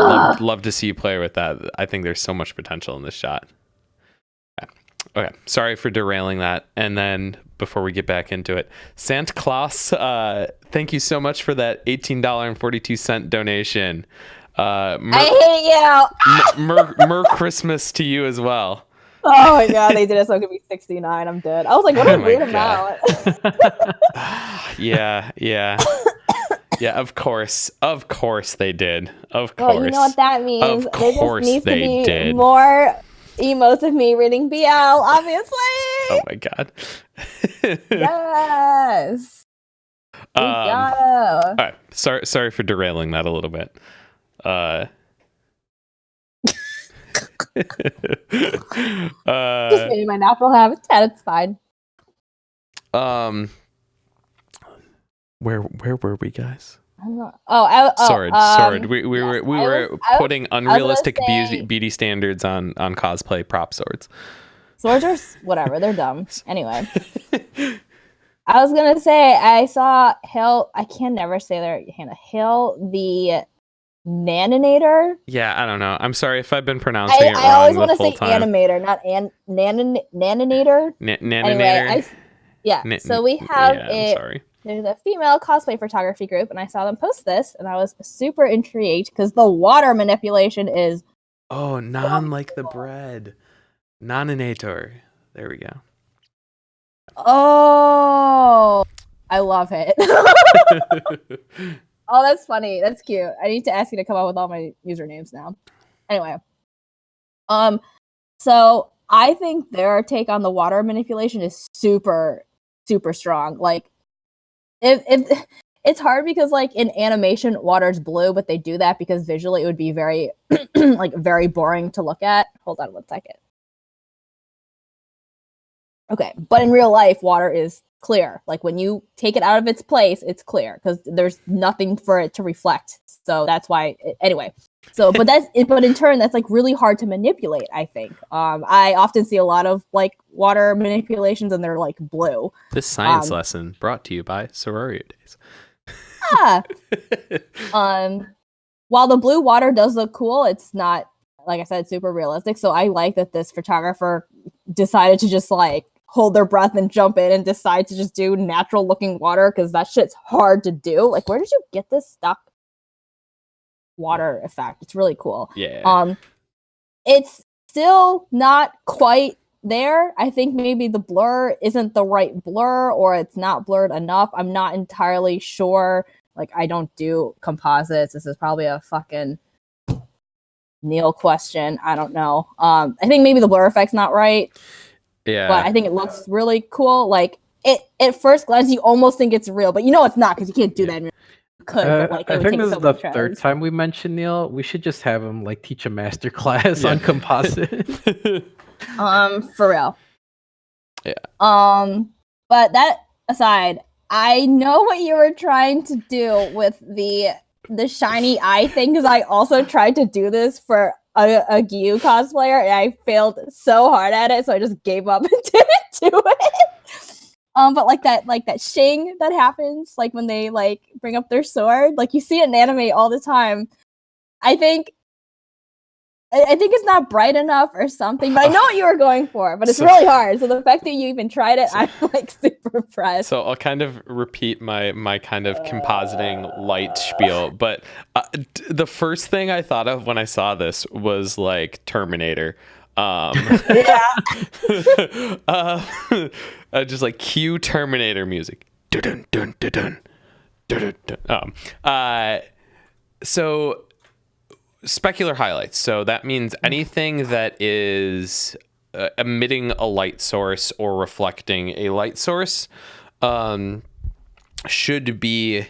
Love to see you play with that. I think there's so much potential in this shot. Okay, sorry for derailing that. And then before we get back into it, Santa Claus, thank you so much for that $18.42 donation. I hate you. Mer Christmas to you as well. Oh my god, they did it so it could be 69. I'm dead. I was like, what a weird amount. Yeah. Of course they did. Of course. Well, you know what that means. Of course there just needs to be did. more emotes of me reading BL, obviously. Oh my god. Yes. We gotta. All right. Sorry for derailing that a little bit. Just maybe my natural habitat. It's fine. Where were we, guys? Sword. We yes, were putting unrealistic beauty standards on cosplay prop swords. Swords are whatever. They're dumb. Anyway. I was gonna say I saw Hill. I can never say their Hannah Hill the Naninator. Yeah, I don't know. I'm sorry if I've been pronouncing it wrong. I always want to say time. animator, not Naninator. Naninator. Anyway, so we have there's a female cosplay photography group, and I saw them post this, and I was super intrigued because the water manipulation is like the bread. Naninator. There we go. Oh, I love it. Oh, that's funny. That's cute. I need to ask you to come up with all my usernames now. Anyway, so I think their take on the water manipulation is super, super strong. Like, if it's hard because like in animation, water's blue, but they do that because visually it would be very, very boring to look at. Hold on 1 second. Okay, but in real life, water is clear. Like when you take it out of its place, it's clear because there's nothing for it to reflect. So that's why. Anyway, but in turn, that's like really hard to manipulate. I think. I often see a lot of like water manipulations, and they're like blue. This science lesson brought to you by Sorairo-Days. While the blue water does look cool, it's not, like I said, super realistic. So I like that this photographer decided to just like hold their breath and jump in and decide to just do natural looking water because that shit's hard to do. Like, where did you get this stuck water effect? It's really cool. Yeah. It's still not quite there. I think maybe the blur isn't the right blur, or it's not blurred enough. I'm not entirely sure. Like, I don't do composites. This is probably a fucking Neil question. I don't know. I think maybe the blur effect's not right. but I think it looks really cool. Like it at first glance, you almost think it's real, but you know it's not because you can't do that in real. You could, but like I think this is the third time we mentioned Neil. We should just have him like teach a master class on composite. For real. Yeah. But that aside, I know what you were trying to do with the shiny eye thing, because I also tried to do this for a Gyu cosplayer and I failed so hard at it, so I just gave up and didn't do it. But like that shing that happens, like when they like bring up their sword, like you see it in anime all the time. I think it's not bright enough or something, but I know what you were going for, but it's really hard. So the fact that you even tried it, I'm like super impressed. So I'll kind of repeat my kind of compositing light spiel, but the first thing I thought of when I saw this was like Terminator. Just like cue Terminator music. Dun, dun, dun, dun, dun, dun, dun. So specular highlights. So that means anything that is emitting a light source or reflecting a light source should be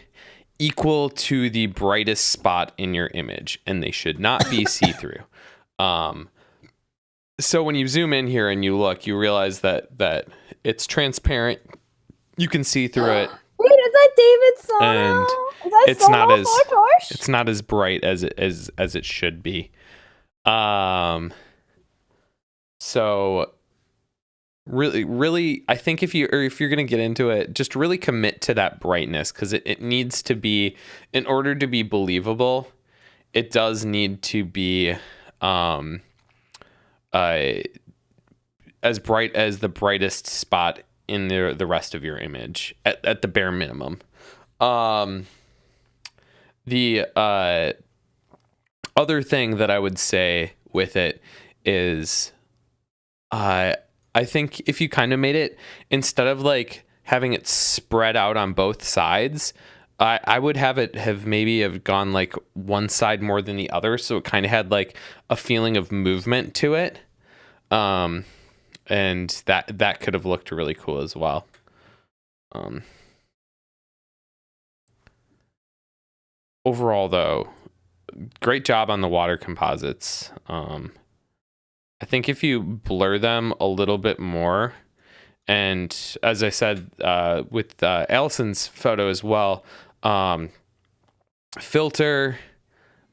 equal to the brightest spot in your image, and they should not be see-through. So when you zoom in here and you look, you realize that it's transparent. You can see through it. Wait, is that David Sono? And is that it's not as Fortosh? it's not as bright as it should be. So really, I think if you're gonna get into it, just really commit to that brightness, because it needs to be, in order to be believable, it does need to be as bright as the brightest spot in the rest of your image at the bare minimum. The other thing that I would say with it is, I think if you kind of made it, instead of like having it spread out on both sides, I would have maybe gone like one side more than the other, so it kind of had like a feeling of movement to it, and that could have looked really cool as well. Overall, though, great job on the water composites. I think if you blur them a little bit more, and as I said with Allison's photo as well, filter,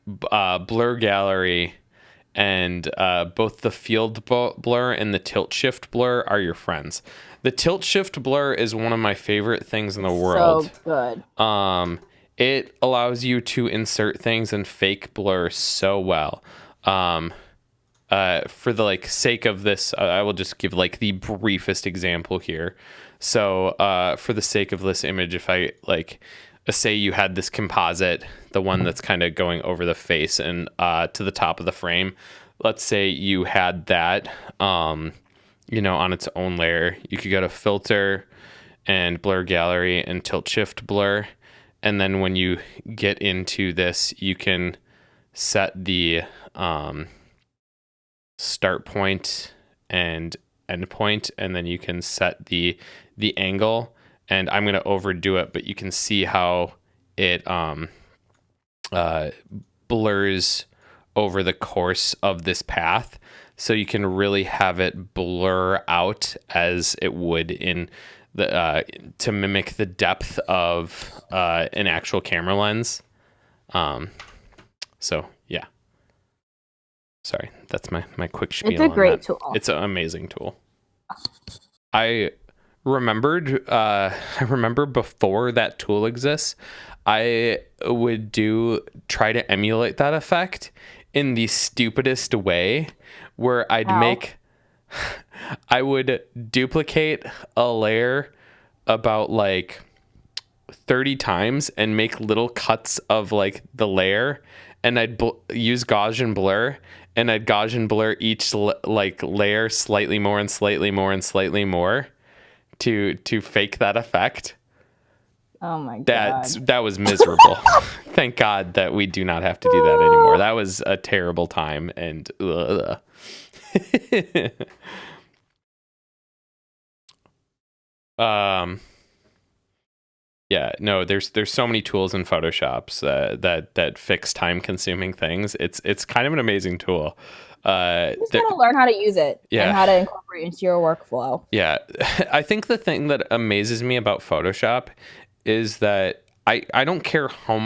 blur gallery, and both the field blur and the tilt shift blur are your friends. The tilt shift blur is one of my favorite things in the world. So good. It allows you to insert things and fake blur so well. For the like sake of this, I will just give like the briefest example here. So for the sake of this image, if I like say you had this composite, the one that's kind of going over the face and to the top of the frame, let's say you had that on its own layer, you could go to filter and blur gallery and tilt shift blur, and then when you get into this, you can set the start point and end point, and then you can set the angle, and I'm going to overdo it, but you can see how it blurs over the course of this path, so you can really have it blur out as it would in the to mimic the depth of an actual camera lens. So yeah. Sorry, that's my quick spiel. It's a great tool. It's an amazing tool. I remember before that tool exists, I would try to emulate that effect in the stupidest way, where I would duplicate a layer about like 30 times and make little cuts of like the layer, and I'd use Gaussian blur, and I'd Gaussian blur each like layer slightly more and slightly more and slightly more to fake that effect. Oh my god. That was miserable. Thank God that we do not have to do that anymore. That was a terrible time, and Um, yeah, no, there's so many tools in Photoshops that fix time consuming things. It's kind of an amazing tool. You just gotta learn how to use it and how to incorporate into your workflow. Yeah, I think the thing that amazes me about Photoshop is that I don't care how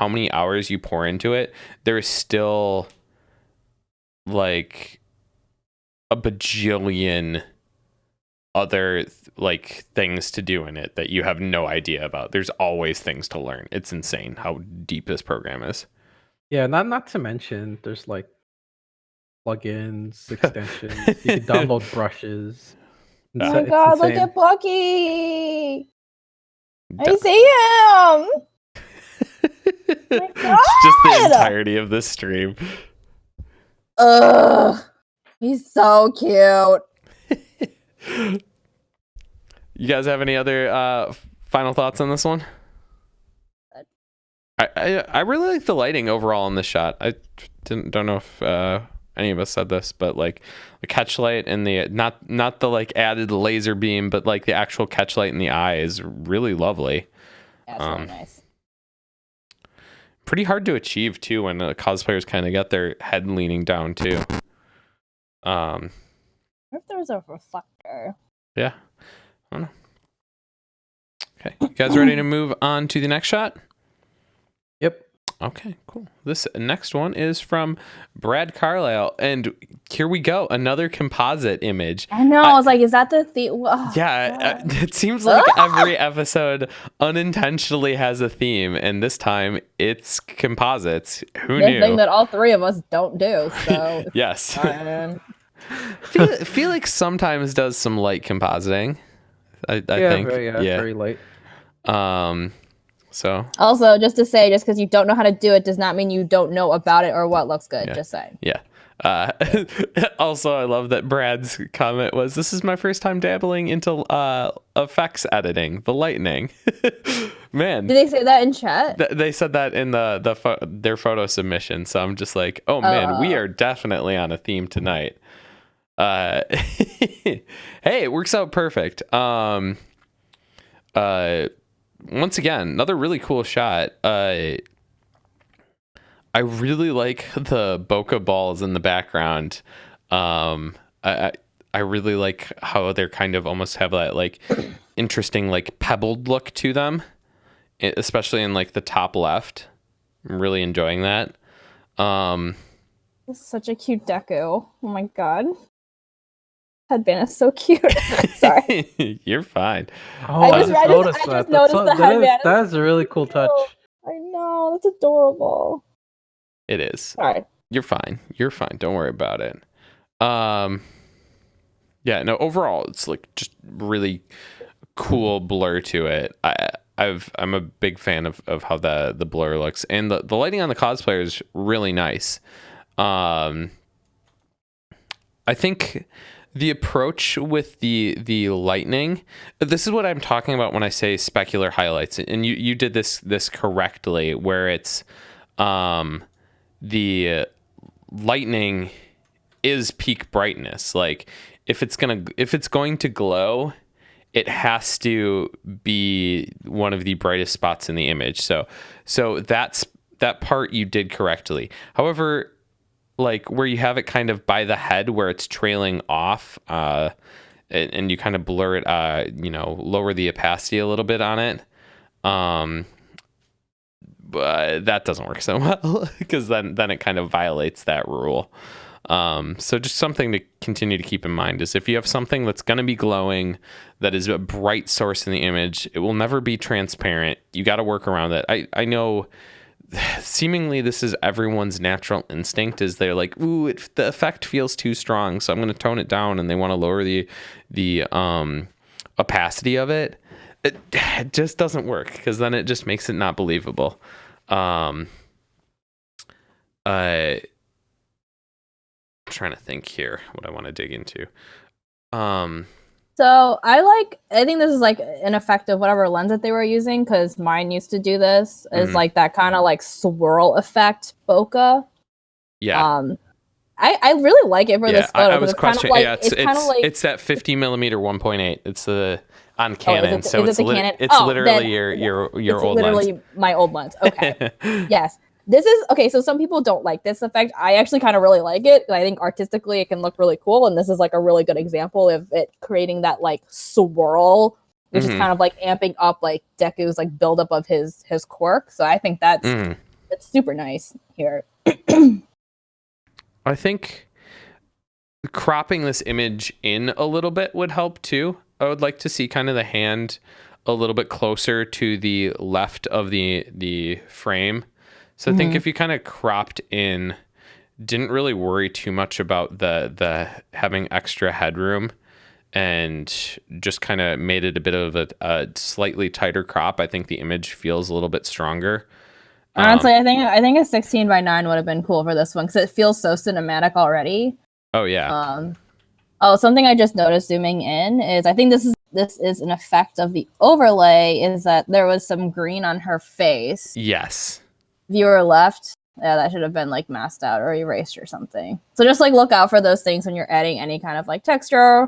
many hours you pour into it, there is still like a bajillion other like things to do in it that you have no idea about. There's always things to learn. It's insane how deep this program is. Yeah, not to mention there's like plugins, extensions. You can download brushes. Oh my god, look at Bucky! I see him! My god! It's just the entirety of this stream. Ugh, he's so cute. You guys have any other final thoughts on this one? I really like the lighting overall in this shot. I don't know if any of us said this, but like the catch light and the not the like added laser beam, but like the actual catch light in the eye is really lovely. Yeah, it's really nice. Pretty hard to achieve too when the cosplayers kind of got their head leaning down too. What if there was a reflector? Yeah, I don't know. Okay, you guys ready to move on to the next shot? Yep. Okay, cool. This next one is from Brad Carlisle, and here we go, another composite image. I know. I was like, is that the theme? Oh, yeah, it seems like every episode unintentionally has a theme, and this time it's composites. Who knew? Thing that all three of us don't do. So yes. Felix sometimes does some light compositing. I think. Very light. So also, just to say, just because you don't know how to do it does not mean you don't know about it or what looks good. Just saying. Yeah. Also, I love that Brad's comment was, "This is my first time dabbling into effects editing, the lightning." Man, did they say that in chat? They said that in their photo submission. So I'm just like, oh man, we are definitely on a theme tonight. Hey, it works out perfect. Once again, another really cool shot. I really like the bokeh balls in the background. I really like how they're kind of almost have that like interesting like pebbled look to them, especially in like the top left. I'm really enjoying that. This is such a cute deco. Oh my god. Headband is so cute. Sorry. You're fine. Oh, I just noticed the headband. That's a really cool touch. I know. That's adorable. It is. Sorry. You're fine. You're fine. Don't worry about it. Yeah, no, overall it's like just really cool blur to it. I'm a big fan of how the blur looks, and the lighting on the cosplayer is really nice. I think the approach with the lightning, this is what I'm talking about when I say specular highlights, and you did this correctly, where it's the lightning is peak brightness. Like if it's going to glow, it has to be one of the brightest spots in the image. So that part you did correctly. However, like where you have it kind of by the head where it's trailing off, and you kind of blur it, lower the opacity a little bit on it. But that doesn't work so well because then it kind of violates that rule. So just something to continue to keep in mind is if you have something that's going to be glowing, that is a bright source in the image, it will never be transparent. You got to work around that. I know seemingly this is everyone's natural instinct is they're like, ooh, the effect feels too strong, so I'm going to tone it down, and they want to lower the opacity of it. It just doesn't work because then it just makes it not believable. I'm trying to think here what I want to dig into. So I think this is like an effect of whatever lens that they were using, because mine used to do this, is like that kind of like swirl effect bokeh. Yeah. I really like it for this photo. I was questioning. Kind of like, it's that 50mm 1.8. It's the on Canon. Is So it the Canon? it's literally your it's old lens. literally my old lens. Okay. Yes. This is okay. So some people don't like this effect. I actually kind of really like it. I think artistically it can look really cool, and this is like a really good example of it creating that like swirl, which is kind of like amping up like Deku's like buildup of his quirk. So I think that's super nice here. I think cropping this image in a little bit would help too. I would like to see kind of the hand a little bit closer to the left of the frame. So I think if you kind of cropped in, didn't really worry too much about the having extra headroom, and just kind of made it a bit of a slightly tighter crop, I think the image feels a little bit stronger. Honestly, I think a 16:9 would have been cool for this one because it feels so cinematic already. Oh yeah. Something I just noticed zooming in is I think this is an effect of the overlay is that there was some green on her face. Yes. Viewer left. Yeah, that should have been like masked out or erased or something. So just like look out for those things when you're adding any kind of like texture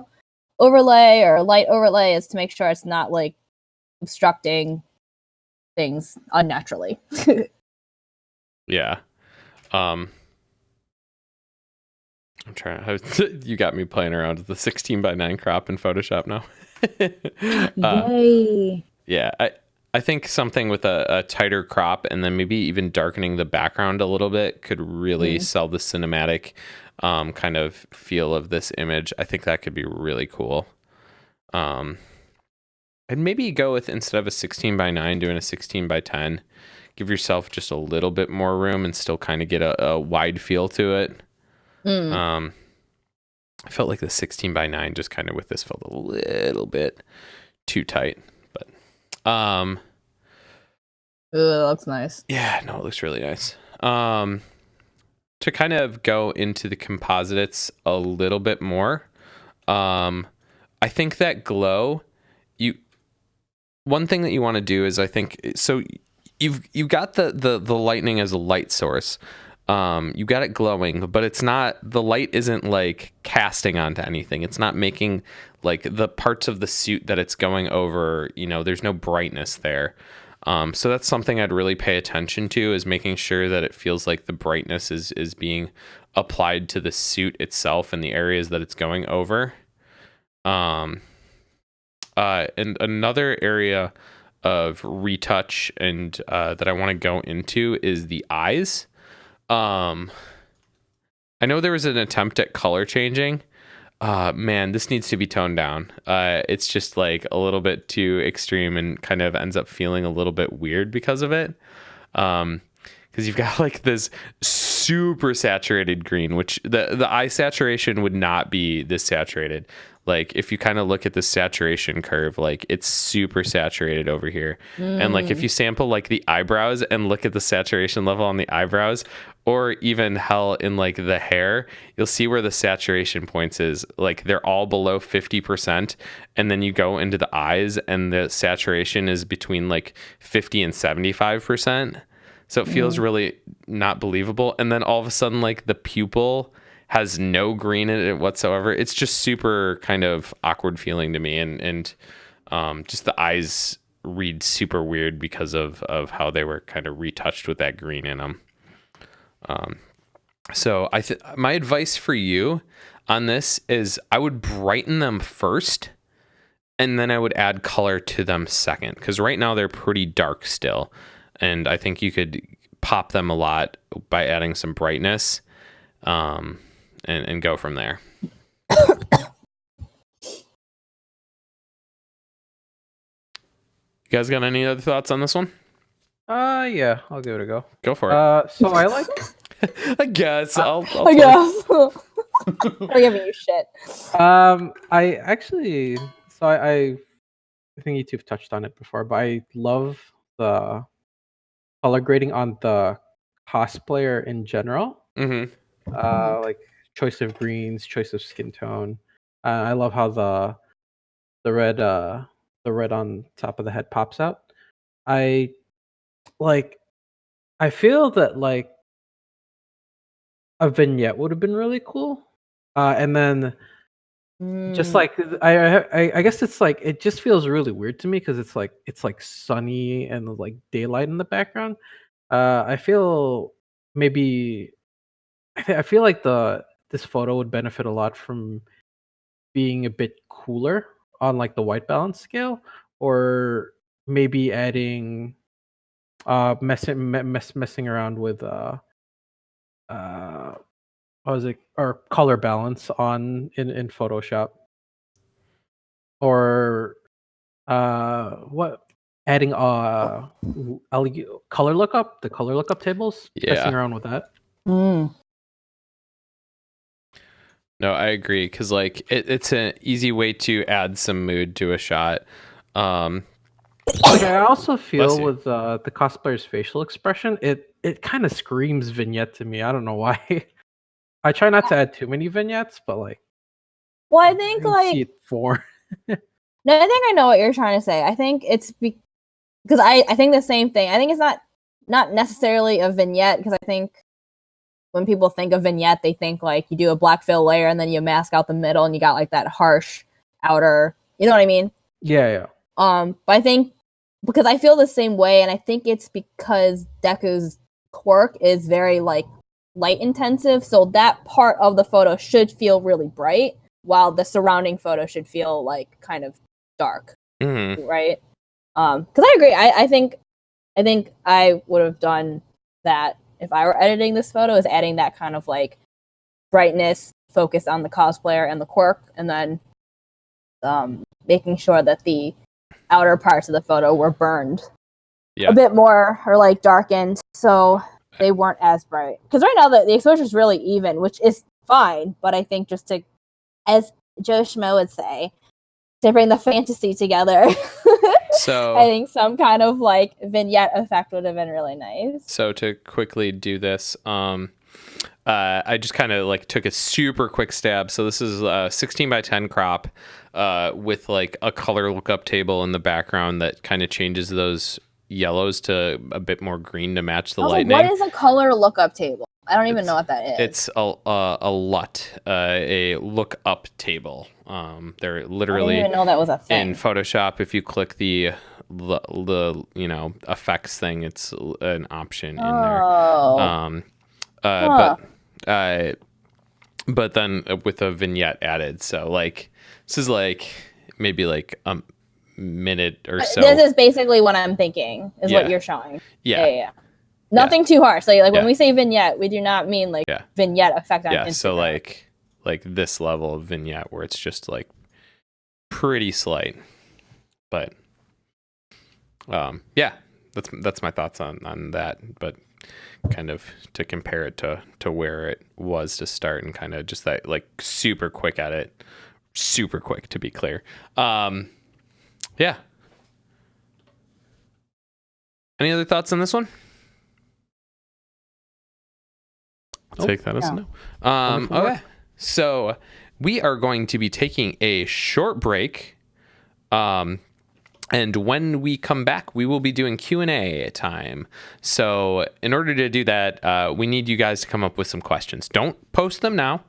overlay or light overlay, is to make sure it's not like obstructing things unnaturally. Yeah. I'm trying. You got me playing around with the 16:9 crop in Photoshop now. Yay! Yeah, I think something with a tighter crop and then maybe even darkening the background a little bit could really sell the cinematic kind of feel of this image. I think that could be really cool. And maybe go with, instead of a 16:9, doing a 16:10. Give yourself just a little bit more room and still kind of get a wide feel to it. I felt like the 16:9 just kind of with this felt a little bit too tight, but Ooh, that looks nice. yeah, no, it looks really nice. To kind of go into the composites a little bit more, I think that glow, one thing that you want to do is, I think, so you've got the lightning as a light source. You got it glowing, but it's not, the light isn't like casting onto anything. It's not making like the parts of the suit that it's going over, there's no brightness there. So that's something I'd really pay attention to, is making sure that it feels like the brightness is being applied to the suit itself and the areas that it's going over. And another area of retouch and that I want to go into is the eyes. I know there was an attempt at color changing. Man, this needs to be toned down. It's just like a little bit too extreme and kind of ends up feeling a little bit weird because of it. Because you've got like this super saturated green, which the eye saturation would not be this saturated. Like if you kind of look at the saturation curve, like it's super saturated over here. And like if you sample like the eyebrows and look at the saturation level on the eyebrows, or even hell in like the hair, you'll see where the saturation points is. Like they're all below 50%. And then you go into the eyes and the saturation is between like 50 and 75%. So it feels really not believable. And then all of a sudden, like the pupil has no green in it whatsoever. It's just super kind of awkward feeling to me. And just the eyes read super weird because of how they were kind of retouched with that green in them. So my advice for you on this is I would brighten them first, and then I would add color to them second. Because right now they're pretty dark still. And I think you could pop them a lot by adding some brightness. And go from there. You guys got any other thoughts on this one? Yeah, I'll give it a go. Go for it. So I like. I guess I'll I guess. I'm giving you shit. I actually. So I think you two have touched on it before, but I love the color grading on the cosplayer in general. Like choice of greens, choice of skin tone. I love how the red on top of the head pops out. I feel that like a vignette would have been really cool. And then Just like I guess it's like it just feels really weird to me because it's like sunny and like daylight in the background. I feel maybe I feel like this photo would benefit a lot from being a bit cooler on like the white balance scale, or maybe adding messing around with uh what was it, or color balance on in Photoshop, or what adding color lookup, the color lookup tables, messing Yeah. around with that. No, I agree because like it's an easy way to add some mood to a shot. Like I also Bless feel you. with the cosplayer's facial expression, it kind of screams vignette to me. I don't know why. I try not to add too many vignettes, but like, Well, I I think can see it for. no, I think I know what you're trying to say. I think it's because I think the same thing. I think it's not necessarily a vignette, because I think when people think of vignette, they think like you do a black fill layer and then you mask out the middle and you got like that harsh outer. You know what I mean? Yeah. But I think because I feel the same way, and I think it's because Deku's quirk is very like light intensive, so that part of the photo should feel really bright, while the surrounding photo should feel like kind of dark, right? Because I agree. I think I would have done that if I were editing this photo, is adding that kind of like brightness, focus on the cosplayer and the quirk, and then making sure that the outer parts of the photo were burned a bit more, or like darkened, so they weren't as bright. Because right now the exposure is really even, which is fine, but I think just to, as Joe Schmo would say, to bring the fantasy together. So I think some kind of like vignette effect would have been really nice. So to quickly do this, I just kind of like took a super quick stab. So this is a 16 by 10 crop with like a color lookup table in the background that kind of changes those yellows to a bit more green to match the lightning. What is a color lookup table? I don't even know what that is. It's a LUT, a lookup table. They're literally, I didn't even know that was a thing. in Photoshop. If you click the effects thing, it's an option in there. But then with a vignette added, so like this is like maybe like a minute or so. This is basically what I'm thinking is what you're showing. Yeah. Nothing too harsh. So like when we say vignette, we do not mean like vignette effect on Instagram. So like this level of vignette where it's just like pretty slight, but that's my thoughts on that. But kind of to compare it to where it was to start, and kind of just that like super quick at it, super quick to be clear. Yeah. Any other thoughts on this one? I'll take that as a no. Okay. So we are going to be taking a short break. And when we come back, we will be doing Q&A time. So in order to do that, we need you guys to come up with some questions. Don't post them now.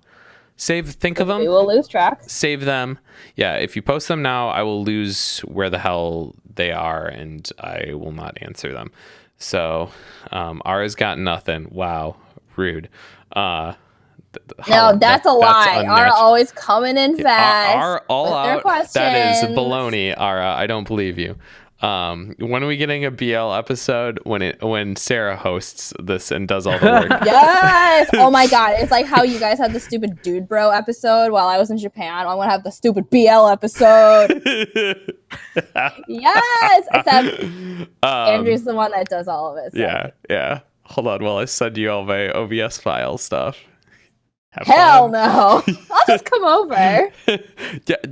Think of them. We will lose track. Save them. Yeah, if you post them now, I will lose where the hell they are, and I will not answer them. So Ara's got nothing. Wow, rude. No, that's a lie. Ara always coming in fast. Ara all out. That is baloney, Ara. I don't believe you. When are we getting a BL episode? When Sarah hosts this and does all the work? Yes. Oh my god, it's like how you guys had the stupid Dude Bro episode while I was in Japan. I want to have the stupid BL episode. Yes. Except Andrew's the one that does all of it. So. Yeah. Hold on while I send you all my OBS file stuff. Hell no. I'll just come over.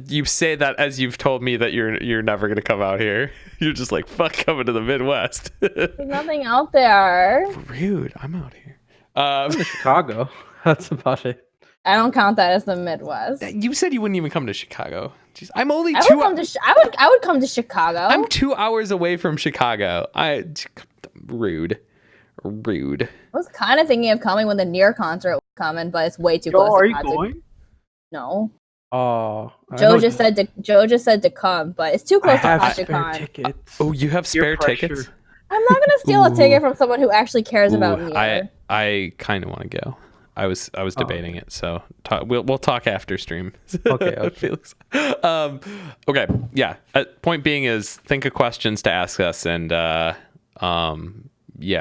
You say that as you've told me that you're never gonna come out here. You're just like, fuck coming to the Midwest. There's nothing out there. Rude. I'm out here. I'm in Chicago. That's about it. I don't count that as the Midwest. You said you wouldn't even come to Chicago. Jeez, I'm only I would come to Chicago. I'm 2 hours away from Chicago. Rude. I was kind of thinking of coming when the Near concert was coming, but it's way too close. Are you going? No. Oh, Joe just said to come, but it's too I close to have spare PodgaCon. tickets. Oh, you have Peer spare pressure. tickets? I'm not gonna steal a ticket Ooh. from someone who actually cares about Nier. I kind of want to go. I was debating it, so we'll talk after stream. Okay. Felix. Okay, yeah. Point being is think of questions to ask us, and yeah,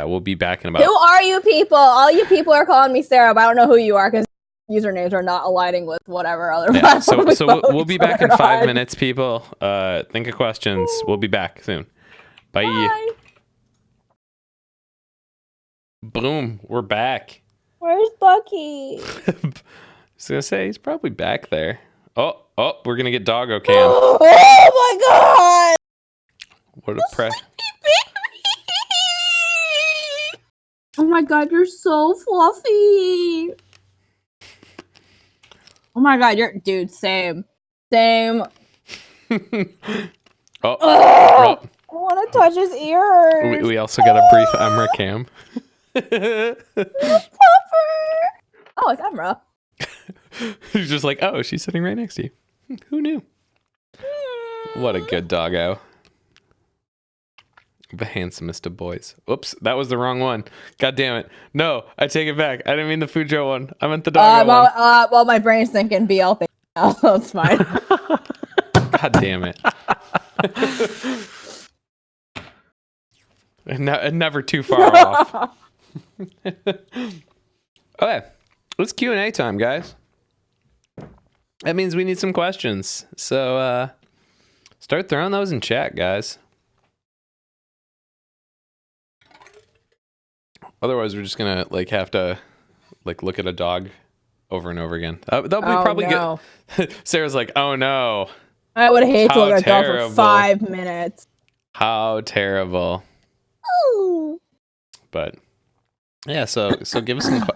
we'll be back in about. Who are you people? All you people are calling me Sarah, but I don't know who you are because usernames are not aligning with whatever other. Yeah, so we'll be back in 5 minutes, people. Think of questions. We'll be back soon. Bye. Boom, we're back. Where's Bucky? I was gonna say he's probably back there. Oh, we're gonna get doggo cam. Oh my god! What a press. Oh my god, you're so fluffy. Oh my god, dude, same. Oh, I want to touch his ears. we also got a brief Emra cam. Oh, it's Emra. He's just like, oh, she's sitting right next to you. Who knew? What a good doggo. The handsomest of boys. Oops, that was the wrong one. God damn it. No, I take it back. I didn't mean the Fujo one. I meant the doggo one. Well, my brain's thinking BL thing. Oh, that's fine. God damn it. Never too far off. Okay, it's Q&A time, guys. That means we need some questions. So start throwing those in chat, guys. Otherwise, we're just gonna have to look at a dog over and over again. That'll be probably good. Sarah's like, oh no. I would hate to look at a dog for 5 minutes. How terrible. Ooh. But yeah, so give us some.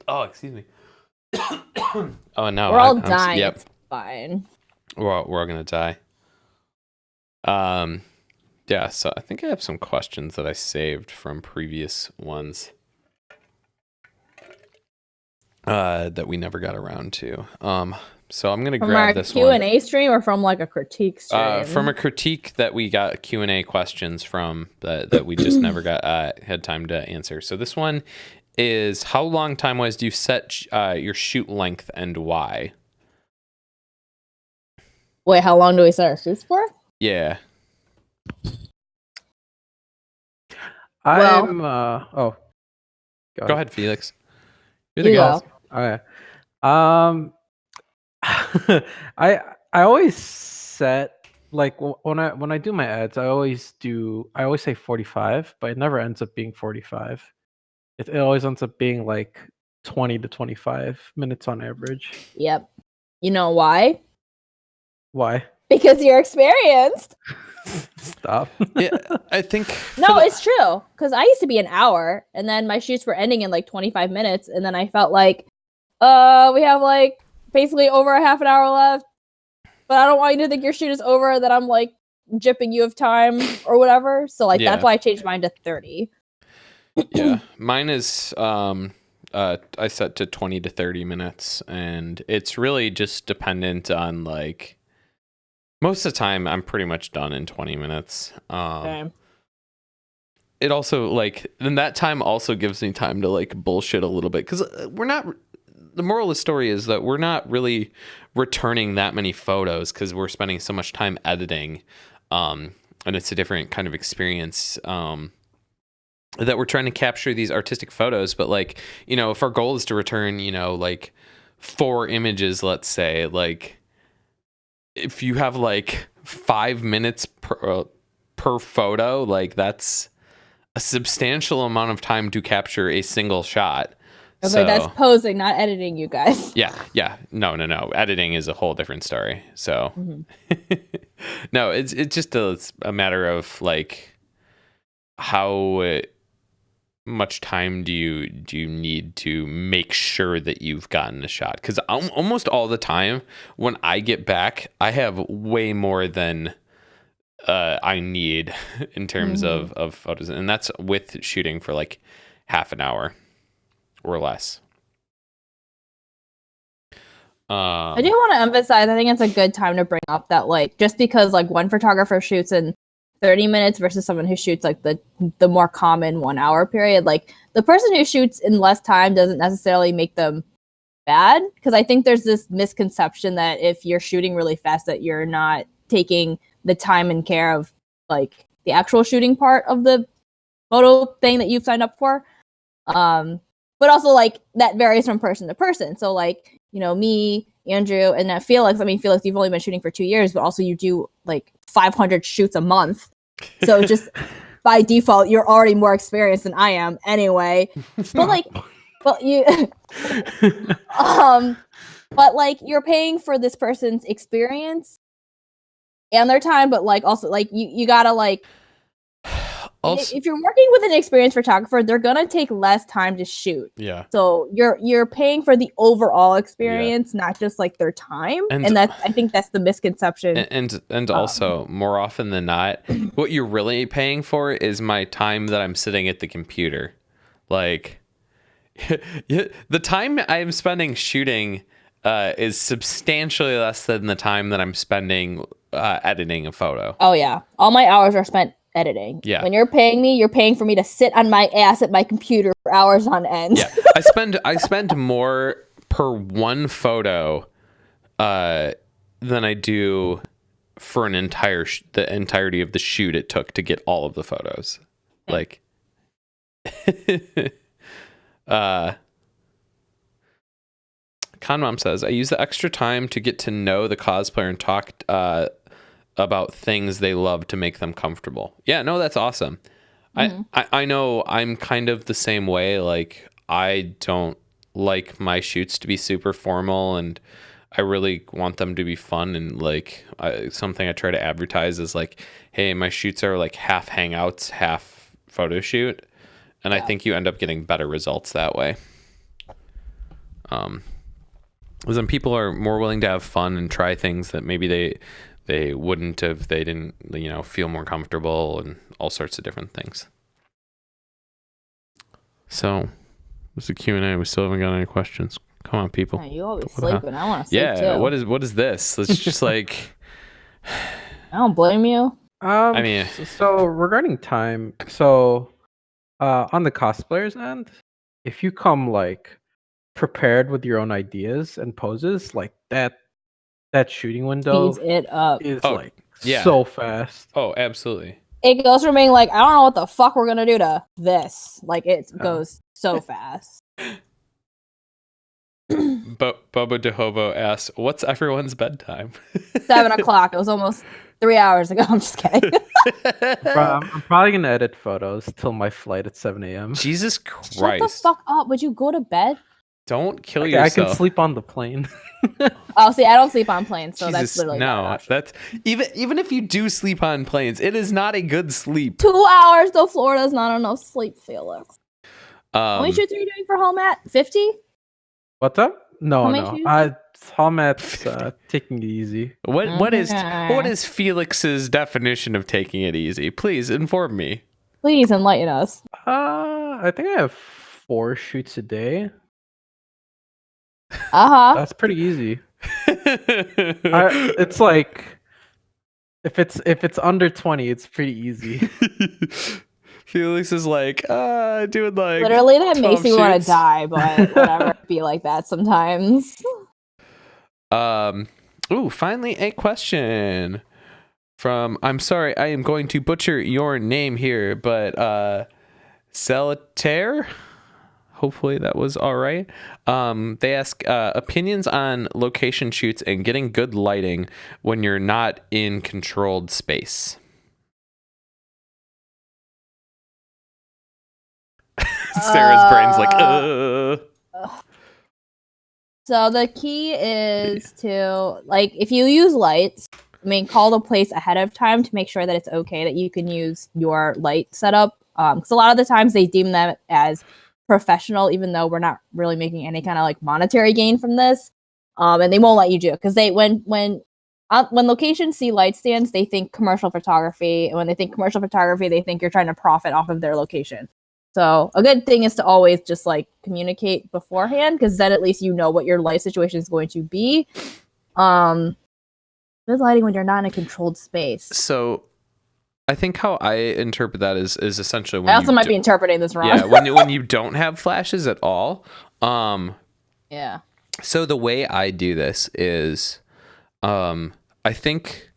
Oh, excuse me. Oh no, we're all dying. Yep, it's fine. We're all gonna die. Yeah, so I think I have some questions that I saved from previous ones that we never got around to. So I'm gonna grab this one. From our Q&A stream or from a critique stream? From a critique that we got Q&A questions from that we just never had time to answer. So this one is, how long time-wise do you set your shoot length and why? Wait, how long do we set our shoots for? Yeah. Go ahead, Felix. You're the guy. Okay. I always set when I do my ads, I always say 45, but it never ends up being 45. It always ends up being 20 to 25 minutes on average. Yep. You know why? Why? Because you're experienced. Stop. Yeah, I think. No, it's true. Because I used to be an hour, and then my shoots were ending in 25 minutes, and then I felt like, we have basically over a half an hour left, but I don't want you to think your shoot is over, that I'm jipping you of time or whatever. So that's why I changed mine to 30. Yeah, mine is I set to 20 to 30 minutes, and it's really just dependent on most of the time I'm pretty much done in 20 minutes. Okay. It also then that time also gives me time to bullshit a little bit, because we're not. The moral of the story is that we're not really returning that many photos because we're spending so much time editing, and it's a different kind of experience. That we're trying to capture these artistic photos, but if our goal is to return 4 images, let's say, if you have 5 minutes per photo, that's a substantial amount of time to capture a single shot. Okay, so, that's posing, not editing, you guys. Yeah. No. Editing is a whole different story. So no, it's just a matter of how much time do you need to make sure that you've gotten a shot? Because almost all the time when I get back, I have way more than I need in terms of photos, and that's with shooting for half an hour or less. I do want to emphasize, I think it's a good time to bring up that, like, just because, like, one photographer shoots in 30 minutes versus someone who shoots, like, the more common 1 hour period, like, the person who shoots in less time doesn't necessarily make them bad, because I think there's this misconception that if you're shooting really fast that you're not taking the time and care of, like, the actual shooting part of the photo thing that you've signed up for. But also, like, that varies from person to person. So, like, you know, me, Andrew, and Felix. I mean, Felix, you've only been shooting for 2 years, but also you do like 500 shoots a month. So just by default, you're already more experienced than I am anyway. But like you're paying for this person's experience and their time, but like also like you gotta like. Also, if you're working with an experienced photographer, they're gonna take less time to shoot. Yeah. So you're paying for the overall experience, not just like their time. And that, I think that's the misconception. And also, more often than not, what you're really paying for is my time that I'm sitting at the computer. Like, the time I'm spending shooting is substantially less than the time that I'm spending editing a photo. Oh yeah, all my hours are spent editing. Yeah. When you're paying for me to sit on my ass at my computer for hours on end. Yeah. I spend more per one photo than I do for an the entirety of the shoot it took to get all of the photos. Like Conmom says, I use the extra time to get to know the cosplayer and talk about things they love to make them comfortable. Yeah, no, that's awesome. Mm-hmm. I know I'm kind of the same way. Like, I don't like my shoots to be super formal, and I really want them to be fun. And like something I try to advertise is like, hey, my shoots are like half hangouts, half photo shoot. And I think you end up getting better results that way. Because then people are more willing to have fun and try things that maybe they wouldn't if they didn't, feel more comfortable and all sorts of different things. So, this is a Q&A. We still haven't got any questions. Come on, people. Yeah, you always sleep, and I want to sleep too. Yeah, what is this? It's just like... I don't blame you. I mean... So, regarding time, on the cosplayers end, if you come, like, prepared with your own ideas and poses, like, that shooting window speeds it up. Is so fast. Oh, absolutely. It goes from being like, I don't know what the fuck we're gonna do to this. Like, it goes so fast. Bobo de Hobo asks, what's everyone's bedtime? 7 o'clock. It was almost 3 hours ago. I'm just kidding. I'm probably gonna edit photos till my flight at 7 a.m. Jesus Christ. Shut the fuck up. Would you go to bed? Don't kill yourself. I can sleep on the plane. Oh, see, I don't sleep on planes, so Jesus, that's literally that's even if you do sleep on planes, it is not a good sleep. 2 hours though. Florida's not enough sleep, Felix. How many shoots are you doing for home at 50? What's up? No. Home at taking it easy. What is Felix's definition of taking it easy? Please inform me. Please enlighten us. I think I have 4 shoots a day. That's pretty easy. It's like if it's under 20, it's pretty easy. Felix is like, doing like literally that makes me want shoots. to die, but whatever. Be like that sometimes. Finally a question from, I'm sorry, I am going to butcher your name here, but Solitaire. Hopefully that was all right. They ask opinions on location shoots and getting good lighting when you're not in controlled space. Sarah's brain's like, So the key is to, like, if you use lights, call the place ahead of time to make sure that it's okay that you can use your light setup. Because a lot of the times they deem them as professional, even though we're not really making any kind of like monetary gain from this, and they won't let you do it because they when locations see light stands, they think commercial photography, and when they think commercial photography, they think you're trying to profit off of their location. So a good thing is to always just like communicate beforehand, because then at least you know what your light situation is going to be. Good lighting when you're not in a controlled space. So I think how I interpret that is essentially when I also might be interpreting this wrong. Yeah, when you don't have flashes at all. Yeah. So the way I do this is, I think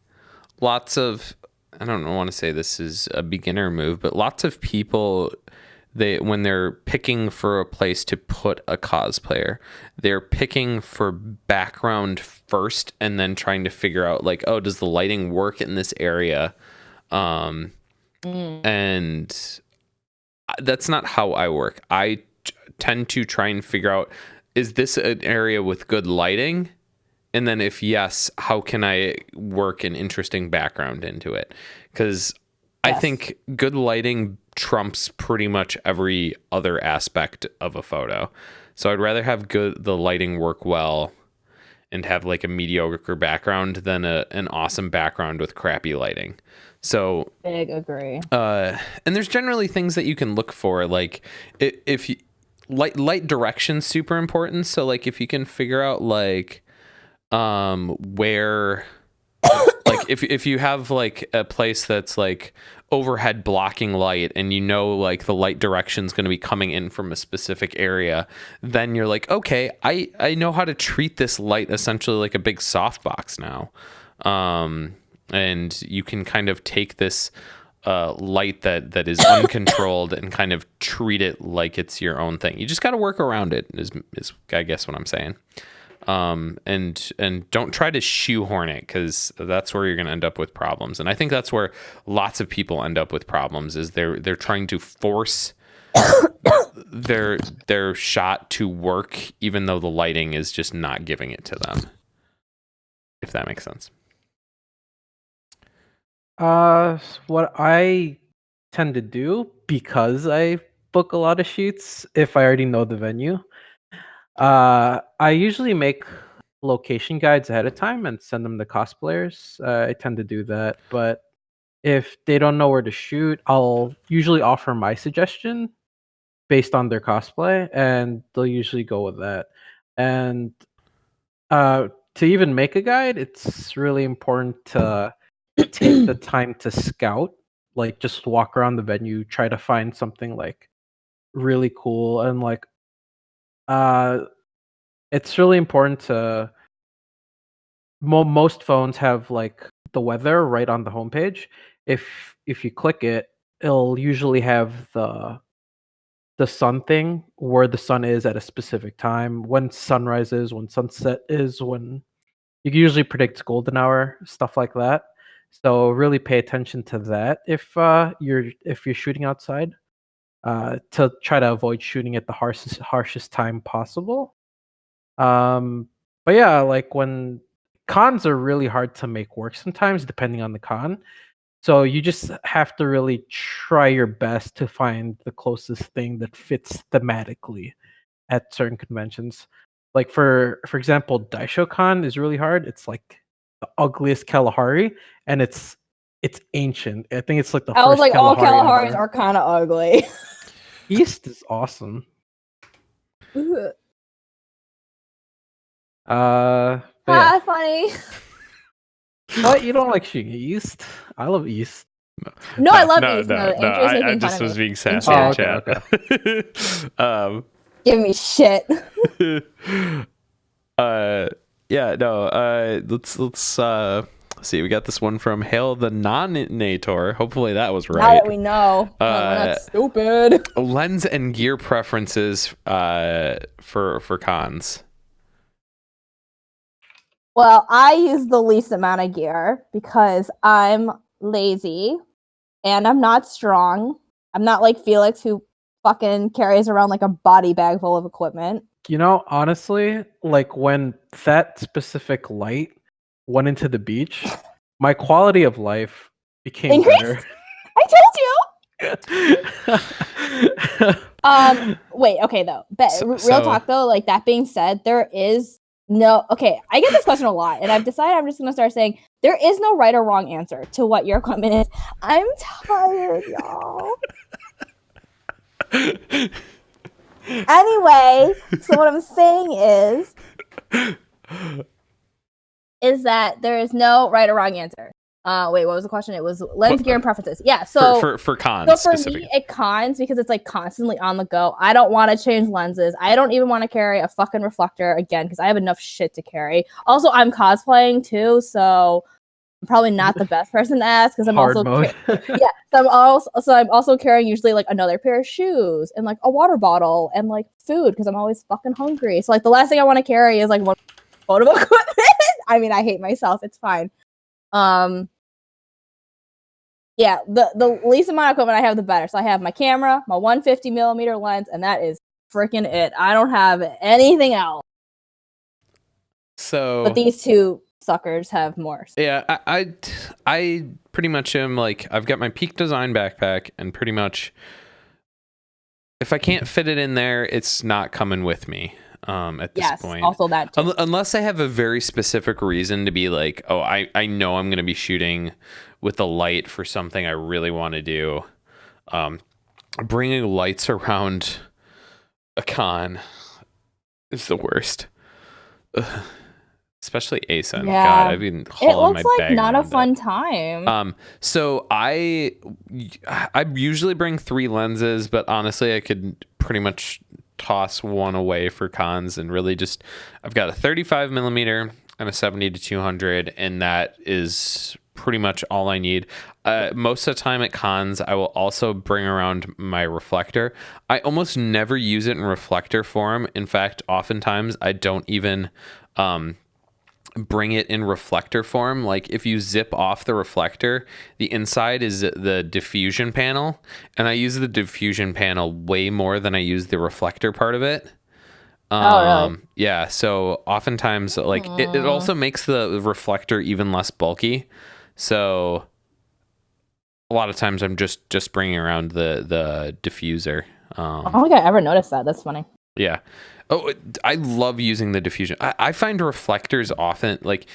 lots of, I don't want to say this is a beginner move, but lots of people, when they're picking for a place to put a cosplayer, they're picking for background first and then trying to figure out like, oh, does the lighting work in this area? And that's not how I work. I tend to try and figure out, is this an area with good lighting? And then if yes, how can I work an interesting background into it? Because I think good lighting trumps pretty much every other aspect of a photo. So I'd rather have the lighting work well and have like a mediocre background than an awesome background with crappy lighting. So big agree. And there's generally things that you can look for, like if you, light direction's super important. So like if you can figure out like where like if you have like a place that's like overhead blocking light and you know like the light direction's going to be coming in from a specific area, then you're like, okay, I know how to treat this light essentially like a big softbox now. And you can kind of take this light that is uncontrolled and kind of treat it like it's your own thing. You just got to work around it is I guess what I'm saying. And don't try to shoehorn it, because that's where you're going to end up with problems. And I think that's where lots of people end up with problems, is they're trying to force their shot to work, even though the lighting is just not giving it to them. If that makes sense. What I tend to do, because I book a lot of shoots, if I already know the venue, I usually make location guides ahead of time and send them to cosplayers. I tend to do that, but if they don't know where to shoot, I'll usually offer my suggestion based on their cosplay, and they'll usually go with that. And to even make a guide, it's really important to take the time to scout, like just walk around the venue, try to find something like really cool, and like it's really important to most phones have like the weather right on the homepage. If you click it, it'll usually have the sun thing, where the sun is at a specific time, when sunrise is, when sunset is, when you can usually predict golden hour, stuff like that. So really pay attention to that if you're shooting outside, to try to avoid shooting at the harshest time possible. But yeah, like when cons are really hard to make work sometimes, depending on the con. So you just have to really try your best to find the closest thing that fits thematically at certain conventions. Like for example, Daishokan is really hard. It's like the ugliest Kalahari, and it's ancient. I think it's like the I was first like, all Kalahari Kalaharis ever. are kind of ugly. East is awesome. But Funny. what, you don't like shooting East? I love East. No, I love East. I just was being sassy in chat. Okay. Give me shit. Yeah, no. Let's see. We got this one from Hail the Non-Nator. Hopefully that was right. Now that we know, we're not stupid. Lens and gear preferences for cons. Well, I use the least amount of gear because I'm lazy and I'm not strong. I'm not like Felix, who fucking carries around like a body bag full of equipment. You know, honestly, like when that specific light went into the beach, my quality of life became better. I told you. Wait, okay though. Real talk though, like that being said, there is no, okay, I get this question a lot, and I've decided I'm just going to start saying there is no right or wrong answer to what your equipment is. I'm tired, y'all. Anyway, so what I'm saying is that there is no right or wrong answer. Wait, what was the question? It was lens gear and preferences. Yeah, so for cons. So for me, it cons because it's like constantly on the go. I don't want to change lenses. I don't even want to carry a fucking reflector again because I have enough shit to carry. Also, I'm cosplaying too, so I'm probably not the best person to ask because I'm also I'm also carrying usually like another pair of shoes and like a water bottle and like food because I'm always fucking hungry. So like the last thing I want to carry is like one photo equipment. I mean, I hate myself. It's fine. Yeah, the least amount of equipment I have, the better. So I have my camera, my 150 millimeter lens, and that is freaking it. I don't have anything else. So, but these two suckers have more. Yeah, I pretty much am like, I've got my Peak Design backpack, and pretty much if I can't fit it in there, it's not coming with me. At this point, also that too. Unless I have a very specific reason to be like, oh, I know I'm going to be shooting with a light for something I really want to do. Bringing lights around a con is the worst. Ugh. Especially ASIN. Yeah. God, I've been hauling my bag. It looks like not a fun time. So I usually bring 3 lenses, but honestly, I could pretty much toss one away for cons and really just, I've got a 35 millimeter and a 70-200, and that is pretty much all I need. Most of the time at cons, I will also bring around my reflector. I almost never use it in reflector form. In fact, oftentimes I don't even bring it in reflector form. Like if you zip off the reflector, the inside is the diffusion panel, and I use the diffusion panel way more than I use the reflector part of it. Really? Yeah, so oftentimes like it also makes the reflector even less bulky. So a lot of times I'm just bringing around the diffuser. I don't think I ever noticed that. That's funny. Yeah. Oh, I love using the diffusion. I find reflectors often, like,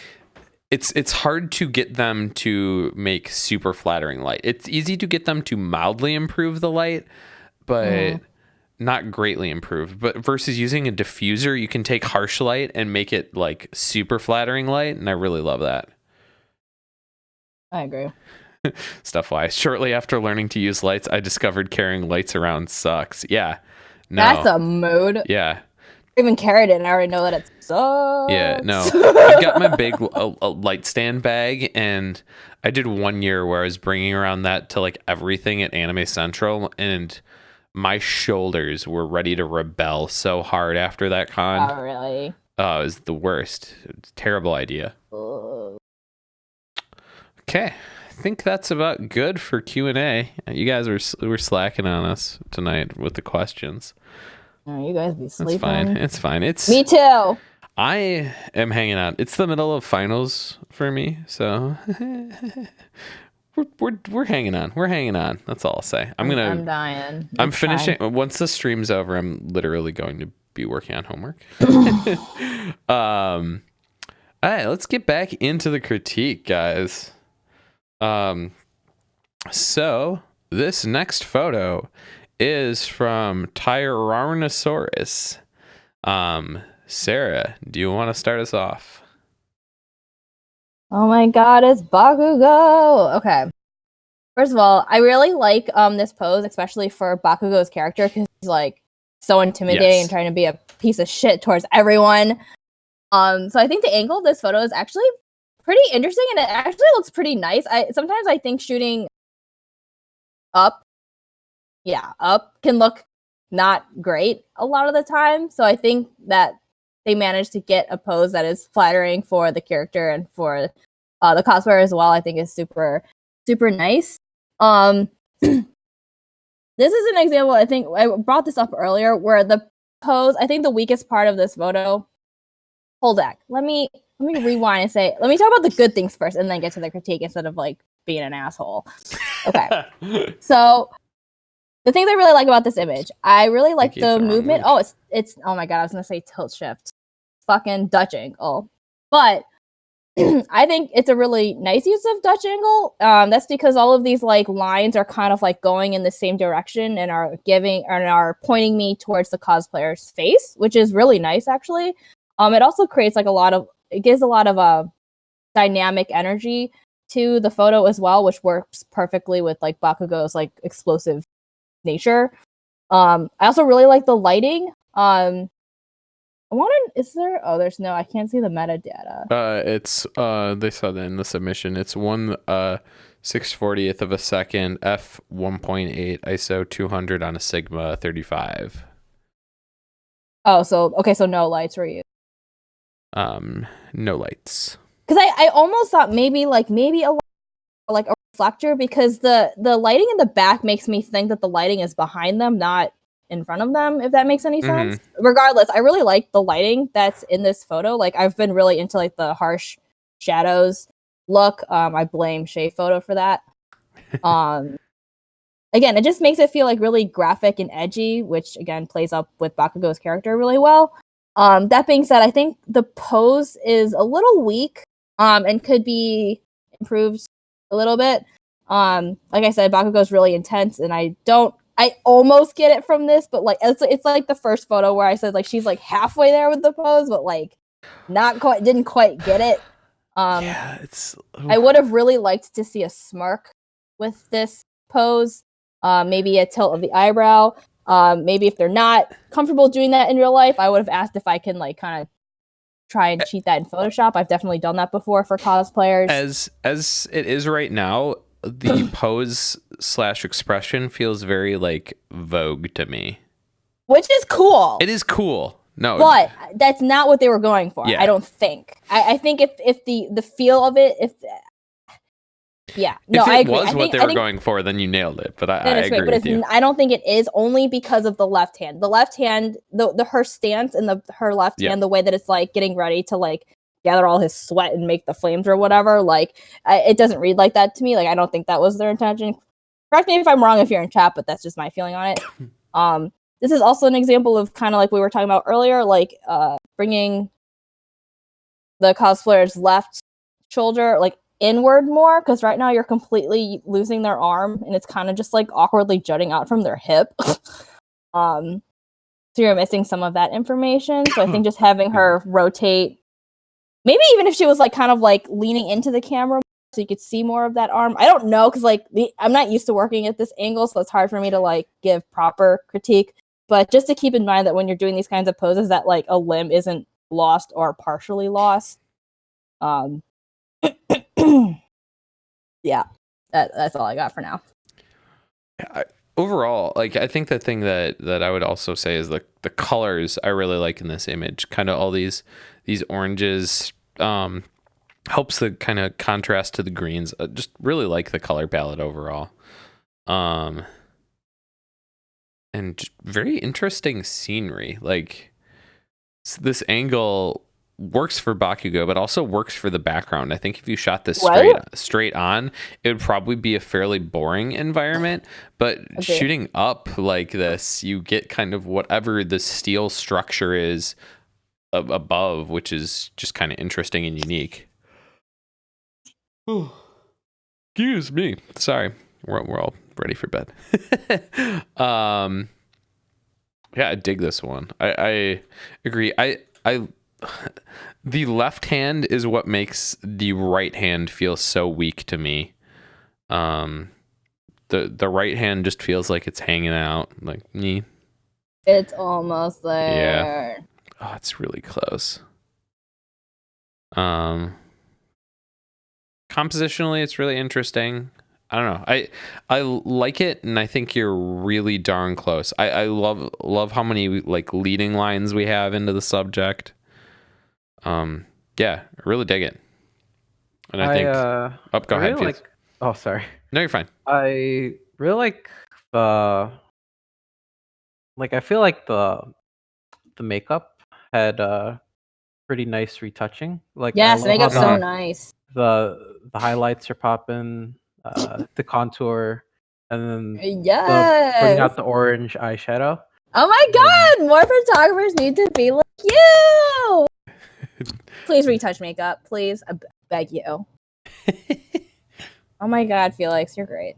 it's hard to get them to make super flattering light. It's easy to get them to mildly improve the light, but not greatly improve. But versus using a diffuser, you can take harsh light and make it like super flattering light, and I really love that. I agree. Stuff-wise, shortly after learning to use lights, I discovered carrying lights around sucks. Yeah. No. That's a mood. Yeah. I even carried it and I already know that it sucks. Yeah, no. I've got my big light stand bag, and I did 1 year where I was bringing around that to like everything at Anime Central, and my shoulders were ready to rebel so hard after that con. Oh, really? Oh, it was the worst. It was a terrible idea. Okay. I think that's about good for Q&A. You guys were slacking on us tonight with the questions. Oh, you guys be sleeping. It's fine. It's me too. I am hanging out. It's the middle of finals for me, so we're hanging on. We're hanging on. That's all I'll say. I'm dying. I'm finishing once the stream's over. I'm literally going to be working on homework. All right, let's get back into the critique, guys. So this next photo is from Tyrannosaurus. Sarah, do you want to start us off? Oh my god, it's Bakugo! Okay. First of all, I really like this pose, especially for Bakugo's character, because he's like so intimidating and trying to be a piece of shit towards everyone. So I think the angle of this photo is actually pretty interesting, and it actually looks pretty nice. Sometimes I think shooting up can look not great a lot of the time. So I think that they managed to get a pose that is flattering for the character and for the cosplayer as well. I think is super, super nice. This is an example. I think I brought this up earlier where the pose, I think the weakest part of this photo. Hold back. Let me rewind and say, let me talk about the good things first and then get to the critique instead of like being an asshole. Okay. So the things I really like about this image, I really like the movement. Oh, it's oh my god, I was gonna say tilt shift. Fucking Dutch angle. But I think it's a really nice use of Dutch angle. That's because all of these like lines are kind of like going in the same direction and are pointing me towards the cosplayer's face, which is really nice actually. It also creates like it gives a lot of dynamic energy to the photo as well, which works perfectly with like Bakugo's like explosive nature. I also really like the lighting. There's no, I can't see the metadata. It's they saw that in the submission. It's 1/640th of a second, f 1.8 ISO 200 on a Sigma 35. Oh, so no lights were used. No lights. Because I almost thought maybe a reflector, because the lighting in the back makes me think that the lighting is behind them, not in front of them, if that makes any sense. Regardless, I really like the lighting that's in this photo. Like, I've been really into like the harsh shadows look. I blame Shea Photo for that. Again, it just makes it feel like really graphic and edgy, which again plays up with Bakugo's character really well. That being said, I think the pose is a little weak and could be improved a little bit. Like I said, Bakugo's really intense, and I almost get it from this, but like it's like the first photo where I said like she's like halfway there with the pose, but like didn't quite get it. I would have really liked to see a smirk with this pose, maybe a tilt of the eyebrow. Maybe if they're not comfortable doing that in real life, I would have asked if I can like kind of try and cheat that in Photoshop. I've definitely done that before for cosplayers. As it is right now, the pose / expression feels very like Vogue to me, which is cool. It is cool. No, but that's not what they were going for. Yeah. I don't think. I think if the feel of it, I agree. Was what they were going for, then you nailed it. But I agree with you. I don't think it is, only because of the left hand. The left hand, her stance and her left hand, the way that it's like getting ready to like gather all his sweat and make the flames or whatever. Like, it doesn't read like that to me. Like, I don't think that was their intention. Correct me if I'm wrong if you're in chat, but that's just my feeling on it. This is also an example of kind of like we were talking about earlier, like bringing the cosplayer's left shoulder like inward more, because right now you're completely losing their arm and it's kind of just like awkwardly jutting out from their hip. So you're missing some of that information. So I think just having her rotate, maybe even if she was like kind of like leaning into the camera so you could see more of that arm. I don't know, because like I'm not used to working at this angle, so it's hard for me to like give proper critique. But just to keep in mind that when you're doing these kinds of poses, that like a limb isn't lost or partially lost. Yeah, that's all I got for now. Overall, like, I think the thing that I would also say is the colors I really like in this image. Kind of all these oranges helps the kind of contrast to the greens. Just really like the color palette overall. And just very interesting scenery. Like, this angle works for Bakugo, but also works for the background. I think if you shot this straight on, it would probably be a fairly boring environment. But shooting up like this, you get kind of whatever the steel structure is above, which is just kind of interesting and unique. Excuse me. Sorry. We're all ready for bed. Yeah, I dig this one. I agree. I the left hand is what makes the right hand feel so weak to me. The right hand just feels like it's hanging out, like me. It's almost there. Yeah. Oh, it's really close. Compositionally, it's really interesting. I don't know. I like it, and I think you're really darn close. I love how many like leading lines we have into the subject. Yeah, I really dig it. And I think go ahead. Really oh, sorry. No, you're fine. I really like the I feel like the makeup had pretty nice retouching. Like, yes, makeup's so nice. The highlights are popping, the contour, and then bring out the orange eyeshadow. Oh my god, more photographers need to be like you. Please retouch makeup, please. beg you. Oh my god, Felix, you're great.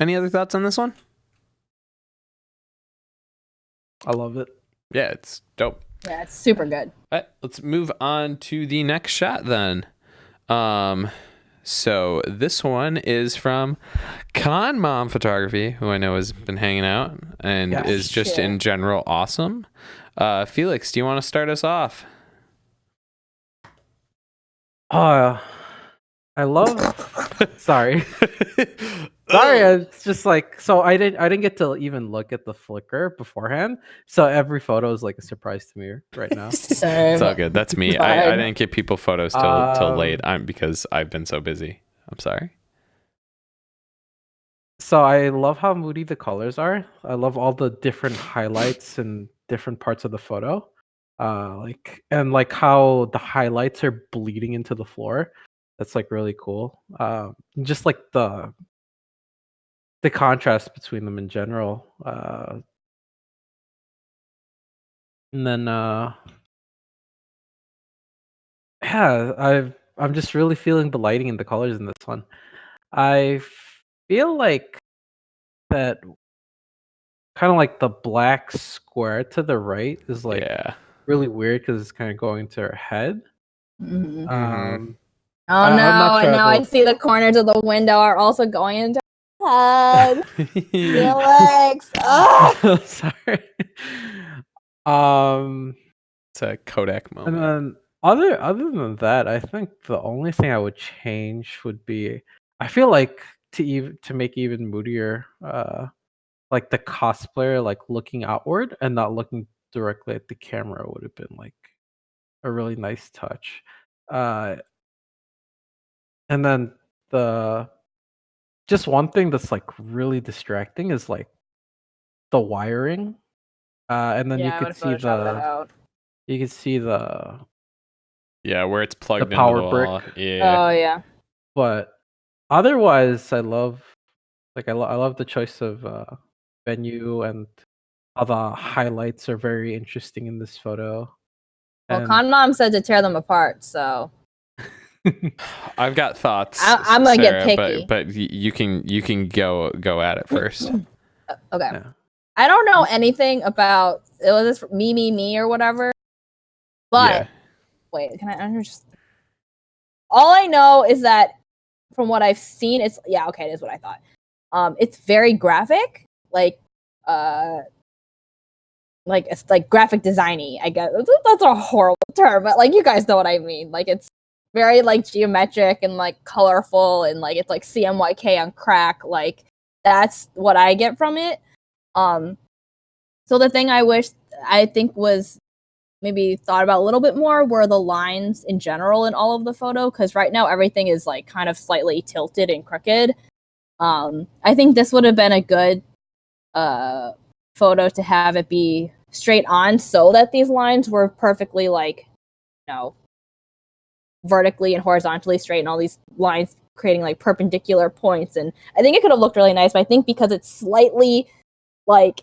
Any other thoughts on this one? I love it. Yeah, it's dope. Yeah, it's super good. All right, let's move on to the next shot then. So this one is from Con Mom Photography, who I know has been hanging out and is just in general awesome. Felix, do you want to start us off? I love. Sorry. Sorry, it's just like so. I didn't get to even look at the Flickr beforehand, so every photo is like a surprise to me right now. It's all good. That's me. I didn't give people photos till late. Because I've been so busy. I'm sorry. So I love how moody the colors are. I love all the different highlights and different parts of the photo. Like how the highlights are bleeding into the floor. That's like really cool. Just like the contrast between them in general. And then I'm just really feeling the lighting and the colors in this one. I feel like that kind of like the black square to the right is like really weird because it's kind of going to her head. Mm-hmm. Oh no! Now I see the corners of the window are also going into her head. Felix, sorry. It's a Kodak moment. And then other than that, I think the only thing I would change would be I feel like to make even moodier, like the cosplayer like looking outward and not looking directly at the camera would have been like a really nice touch. And then just one thing that's like really distracting is like the wiring. And then you could see the where it's plugged into power the wall. brick. Yeah. Oh yeah. But otherwise, I love the choice of venue and how the highlights are very interesting in this photo. Well, Con Mom said to tear them apart, so I've got thoughts. I'm gonna get picky, but you can go at it first. Okay. Yeah. I don't know anything about it. Was this me or whatever? But wait, can I just? All I know is that from what I've seen, it is what I thought. It's very graphic, it's like graphic designy. I guess that's a horrible term, but like you guys know what I mean. Like it's very like geometric and like colorful and like it's like CMYK on crack. Like that's what I get from it. So the thing I think was maybe thought about a little bit more were the lines in general in all of the photo, because right now everything is like kind of slightly tilted and crooked. I think this would have been a good photo to have it be straight on so that these lines were perfectly like, vertically and horizontally straight, and all these lines creating like perpendicular points. And I think it could have looked really nice, but I think because it's slightly like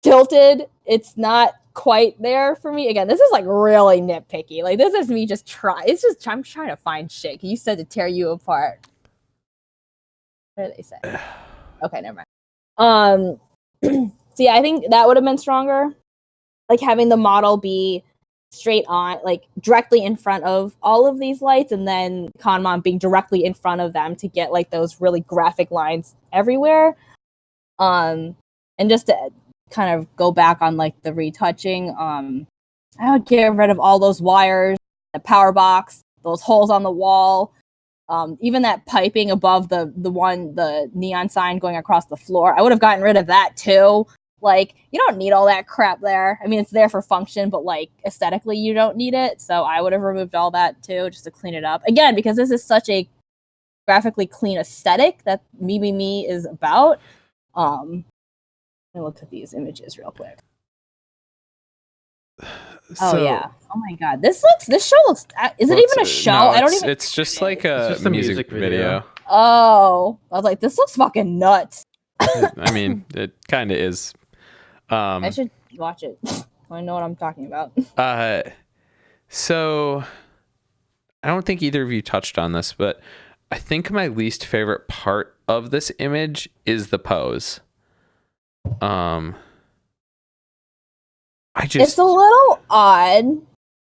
tilted, it's not quite there for me. Again, this is like really nitpicky. Like this is me just I'm trying to find shit. You said to tear you apart. What did they say? Okay, never mind. So yeah, I think that would have been stronger. Like having the model be straight on, like directly in front of all of these lights, and then Con Mom being directly in front of them to get like those really graphic lines everywhere. And just to kind of go back on like the retouching, I would get rid of all those wires, the power box, those holes on the wall, even that piping above the neon sign going across the floor. I would have gotten rid of that too. Like, you don't need all that crap there. I mean, it's there for function, but like aesthetically, you don't need it. So I would have removed all that too, just to clean it up. Again, because this is such a graphically clean aesthetic that Me is about. Let me look at these images real quick. Oh yeah! Oh my god! This show looks. Is it even a show? No, I don't even. It's just like a music video. Oh, I was like, this looks fucking nuts. I mean, it kind of is. I should watch it. I know what I'm talking about. So I don't think either of you touched on this, but I think my least favorite part of this image is the pose. It's a little odd,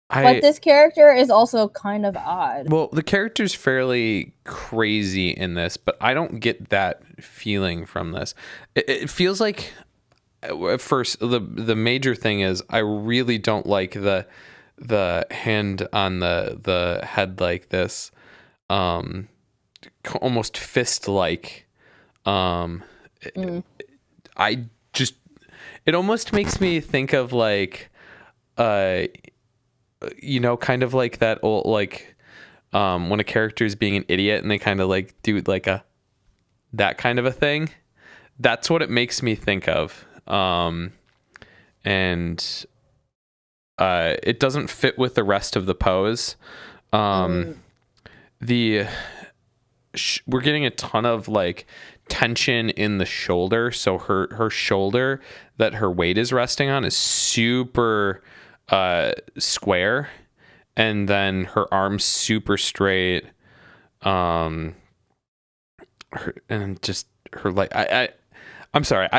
but this character is also kind of odd. Well, the character's fairly crazy in this, but I don't get that feeling from this. It feels like, at first, the major thing is I really don't like the hand on the head like this, almost fist like. I just, it almost makes me think of like, you know, kind of like that old, like, when a character is being an idiot and they kind of like do like that kind of a thing. That's what it makes me think of. And it doesn't fit with the rest of the pose. We're getting a ton of like tension in the shoulder, so her shoulder that her weight is resting on is super square, and then her arms super straight, and just her, like, I'm sorry,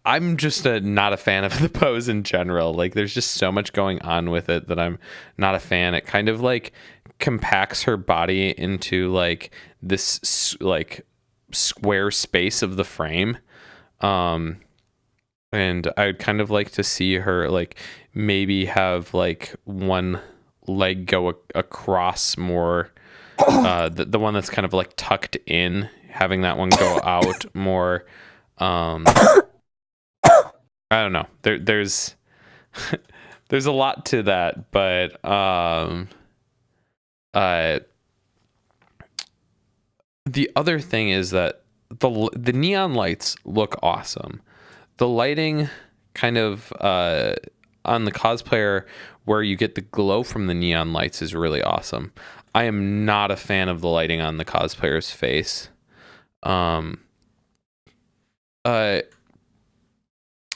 I'm just not a fan of the pose in general. Like, there's just so much going on with it that I'm not a fan. It kind of like compacts her body into like this like square space of the frame, and I'd kind of like to see her like maybe have like one leg go across more, the one that's kind of like tucked in, having that one go out more. I don't know, there's there's a lot to that, but the other thing is that the neon lights look awesome. The lighting kind of on the cosplayer where you get the glow from the neon lights is really awesome. I am not a fan of the lighting on the cosplayer's face. I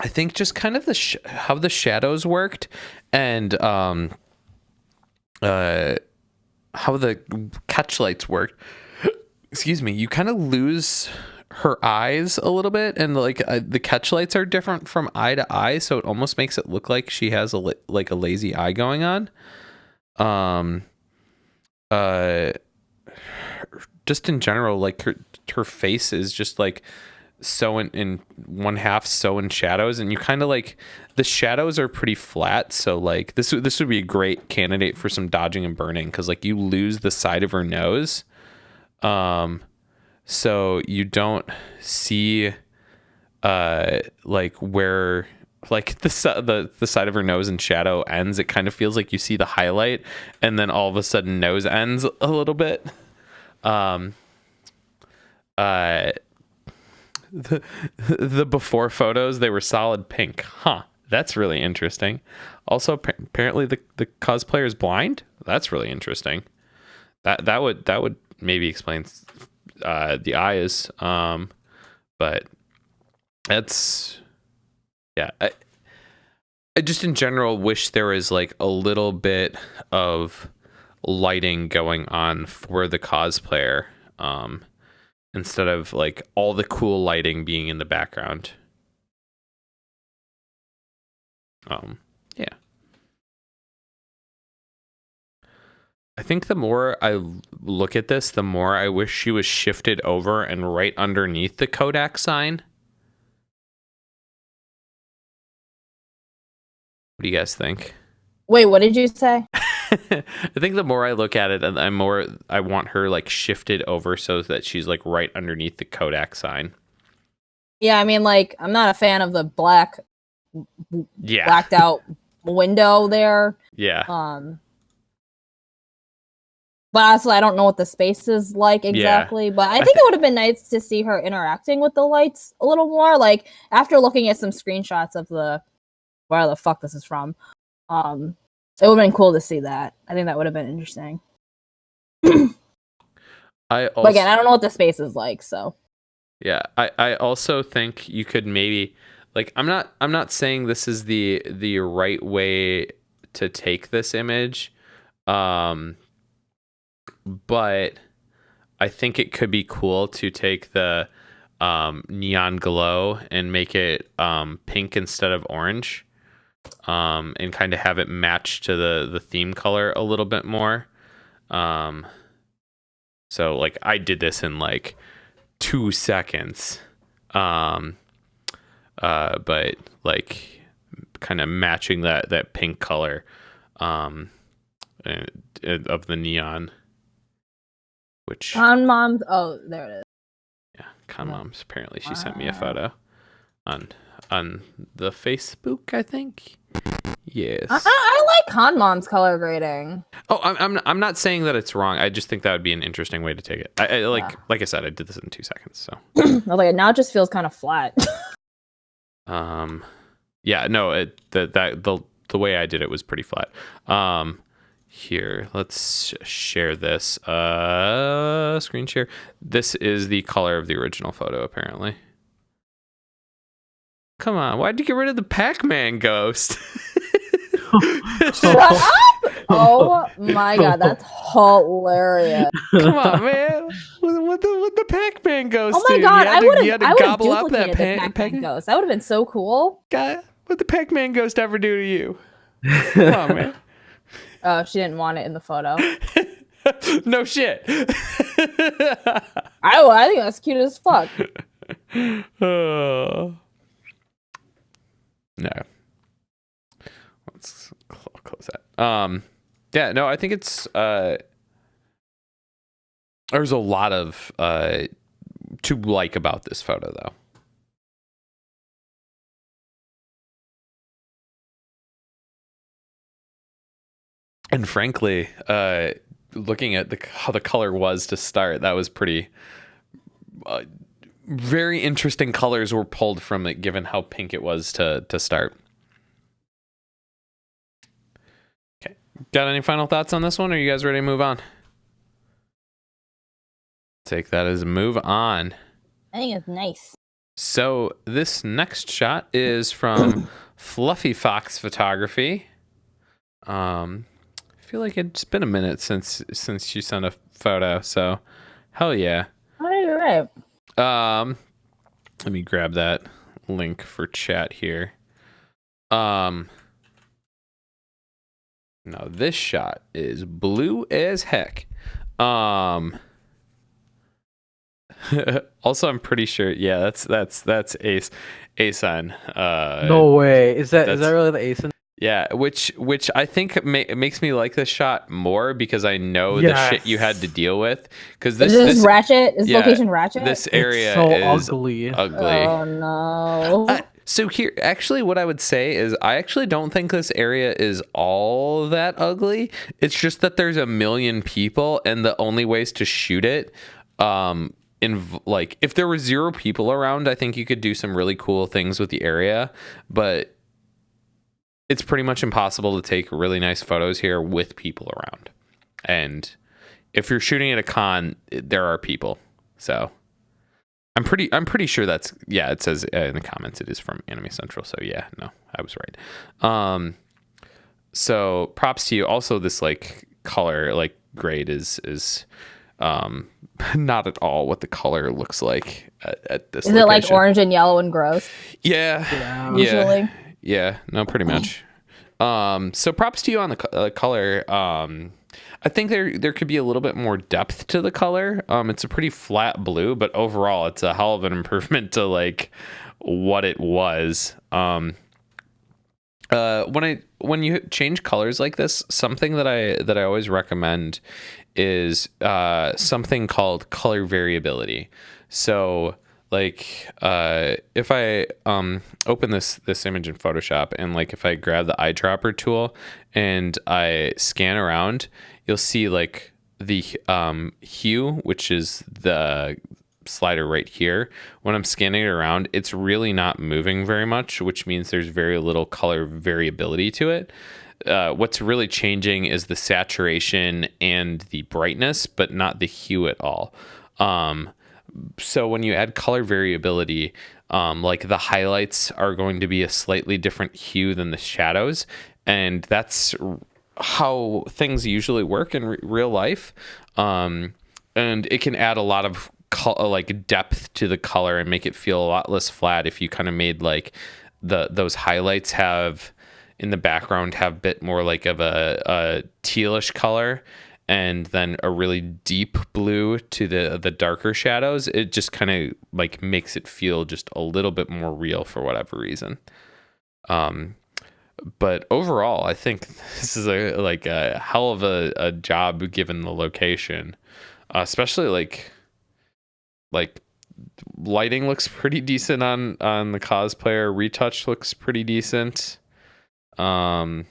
think just kind of how the shadows worked, and how the catch lights worked. Excuse me. You kind of lose her eyes a little bit, and like the catch lights are different from eye to eye, so it almost makes it look like she has like a lazy eye going on. Just in general, like her face is just like so in one half, so in shadows, and you kind of like the shadows are pretty flat, so like this would be a great candidate for some dodging and burning, because like you lose the side of her nose, so you don't see like where like the side of her nose in shadow ends. It kind of feels like you see the highlight, and then all of a sudden nose ends a little bit. The before photos, they were solid pink. Huh. That's really interesting. Also, apparently the cosplayer is blind. That's really interesting. That would maybe explain the eyes. But that's, yeah. I just in general wish there was like a little bit of lighting going on for the cosplayer, instead of like all the cool lighting being in the background. Yeah. I think the more I look at this, the more I wish she was shifted over and right underneath the Kodak sign. What do you guys think? Wait, what did you say? I think the more I look at it, I want her like shifted over so that she's like right underneath the Kodak sign. Yeah, I mean, like, I'm not a fan of the blacked out window there. Yeah. But also, I don't know what the space is like exactly. Yeah. But I think it would have been nice to see her interacting with the lights a little more. Like, after looking at some screenshots of where the fuck this is from, it would have been cool to see that. I think that would have been interesting. But again, I don't know what the space is like, so. Yeah, I also think you could maybe like I'm not saying this is the right way to take this image, but I think it could be cool to take the neon glow and make it pink instead of orange, and kind of have it match to the theme color a little bit more. So like I did this in like 2 seconds, but like kind of matching that pink color of the neon, which Con Mom's. Oh, there it is. yeah, Con Mom's. Apparently, she sent me a photo on the Facebook, I think. Yes. I like Con Mom's color grading. Oh, I'm not saying that it's wrong. I just think that would be an interesting way to take it. I like I said, I did this in 2 seconds. So I was like, now it just feels kind of flat. yeah, no, the way I did it was pretty flat. Here, let's share this. Screen share. This is the color of the original photo, apparently. Come on, why'd you get rid of the Pac-Man ghost? Shut up! Oh my god, that's hilarious. Come on, man. What the Pac-Man ghost? Oh my do? god, I would have gobble up that duplicated the Pac-Man ghost. That would have been so cool. God, what'd the Pac-Man ghost ever do to you? Come on, man. Oh, she didn't want it in the photo. No shit. I think that's cute as fuck. No. Let's close that. Yeah, no, I think it's there's a lot of to like about this photo though. And frankly, looking at how the color was to start, that was pretty very interesting colors were pulled from it given how pink it was to start. Okay. Got any final thoughts on this one? Or are you guys ready to move on? Take that as a move on. I think it's nice. So this next shot is from Fluffy Fox Photography. I feel like it's been a minute since you sent a photo, so hell yeah. Oh, you're right. Let me grab that link for chat here. Now this shot is blue as heck. Also, I'm pretty sure. Yeah, that's ASIN. No way. Is that really the ASIN? Yeah, which I think makes me like this shot more because I know the shit you had to deal with. Because this Ratchet is location Ratchet. This area is is ugly. Oh no. So here, actually, what I would say is I actually don't think this area is all that ugly. It's just that there's a million people, and the only ways to shoot it, like if there were 0 people around, I think you could do some really cool things with the area, but it's pretty much impossible to take really nice photos here with people around. And if you're shooting at a con, there are people. So I'm pretty sure that's, yeah, it says in the comments it is from Anime Central. So yeah, no, I was right. So props to you. Also, this like color like grade is not at all what the color looks like at this. Is it like orange and yellow and gross? Yeah. Usually. Yeah, no, pretty much. So props to you on the color. I think there could be a little bit more depth to the color. It's a pretty flat blue, but overall it's a hell of an improvement to like what it was. When you change colors like this, something that I always recommend is something called color variability. So like if I open this image in Photoshop and like if I grab the eyedropper tool and I scan around, you'll see like the hue, which is the slider right here. When I'm scanning it around, it's really not moving very much, which means there's very little color variability to it. What's really changing is the saturation and the brightness, but not the hue at all. So when you add color variability, like the highlights are going to be a slightly different hue than the shadows, and that's how things usually work in real life. And it can add a lot of like depth to the color and make it feel a lot less flat if you kind of made like those highlights have in the background have a bit more like of a tealish color, and then a really deep blue to the darker shadows. It just kind of like makes it feel just a little bit more real for whatever reason. But overall, I think this is a hell of a job given the location, especially like lighting looks pretty decent on the cosplayer. Retouch looks pretty decent. I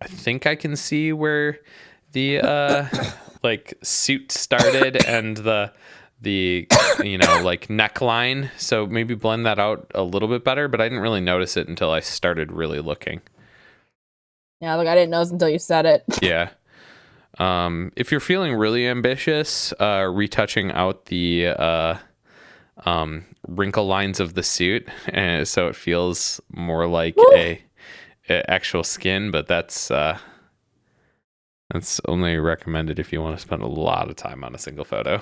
think I can see where the like suit started and the like neckline, so maybe blend that out a little bit better, but I didn't really notice it until I started really looking. Yeah, like I didn't notice until you said it. Yeah. If you're feeling really ambitious, retouching out the wrinkle lines of the suit, so it feels more like a actual skin, but that's only recommended if you want to spend a lot of time on a single photo.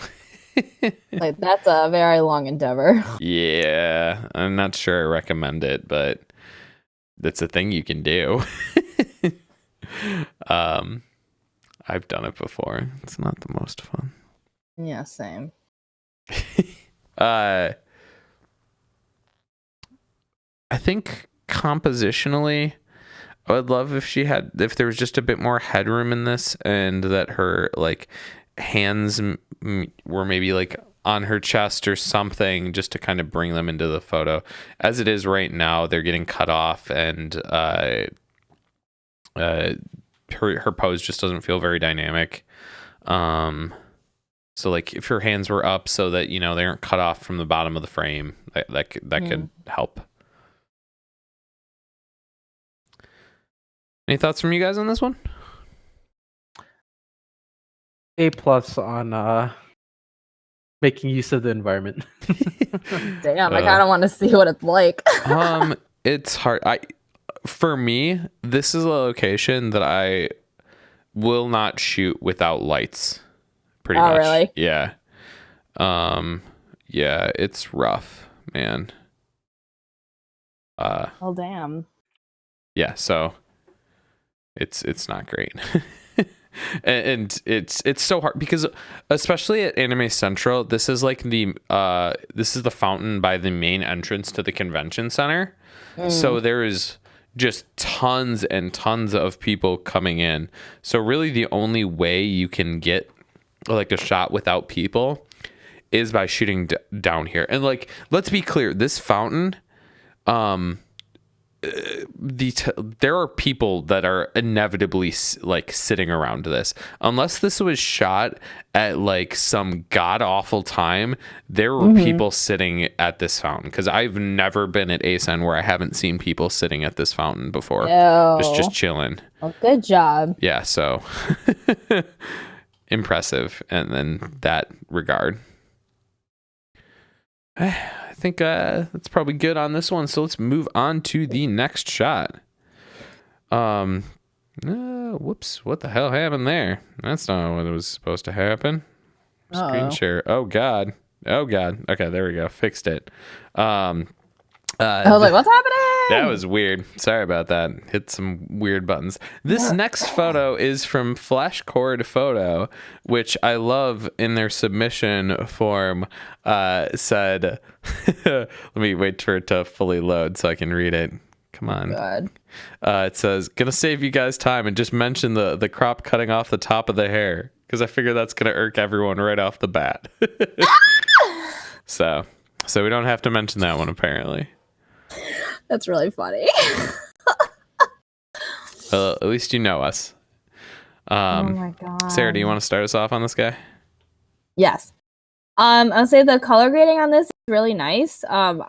Like that's a very long endeavor. Yeah, I'm not sure I recommend it, but that's a thing you can do. I've done it before. It's not the most fun. Yeah, same. I think compositionally, I would love if there was just a bit more headroom in this, and that her like hands were maybe like on her chest or something, just to kind of bring them into the photo. As it is right now, they're getting cut off, and her pose just doesn't feel very dynamic. So like if her hands were up so that they aren't cut off from the bottom of the frame, that could help. Any thoughts from you guys on this one? A+ on making use of the environment. Damn, I kind of want to see what it's like. It's hard. For me, this is a location that I will not shoot without lights. Pretty much. Really? Yeah. Yeah, it's rough, man. Oh damn. Yeah, so it's not great. And it's so hard because especially at Anime Central, this is like this is the fountain by the main entrance to the convention center. So there is just tons and tons of people coming in. So really the only way you can get like a shot without people is by shooting down here. And like, let's be clear, this fountain, there are people that are inevitably like sitting around this. Unless this was shot at like some god awful time, there were people sitting at this fountain, because I've never been at ASEN where I haven't seen people sitting at this fountain before. Just chilling. Well, good job. Yeah, so impressive in that regard. I think that's probably good on this one. So let's move on to the next shot. Whoops, what the hell happened there? That's not what was supposed to happen. Screen share. Oh god. Okay, there we go. Fixed it. I was like, what's happening? That was weird. Sorry about that. Hit some weird buttons. This next photo is from Flashcord Photo, which I love. In their submission form, said, let me wait for it to fully load so I can read it. Come on. God. It says, gonna save you guys time and just mention the crop cutting off the top of the hair, because I figure that's gonna irk everyone right off the bat. So we don't have to mention that one, apparently. That's really funny. At least you know us. Oh my god. Sarah, do you want to start us off on this guy? Yes. I'll say the color grading on this is really nice. I'm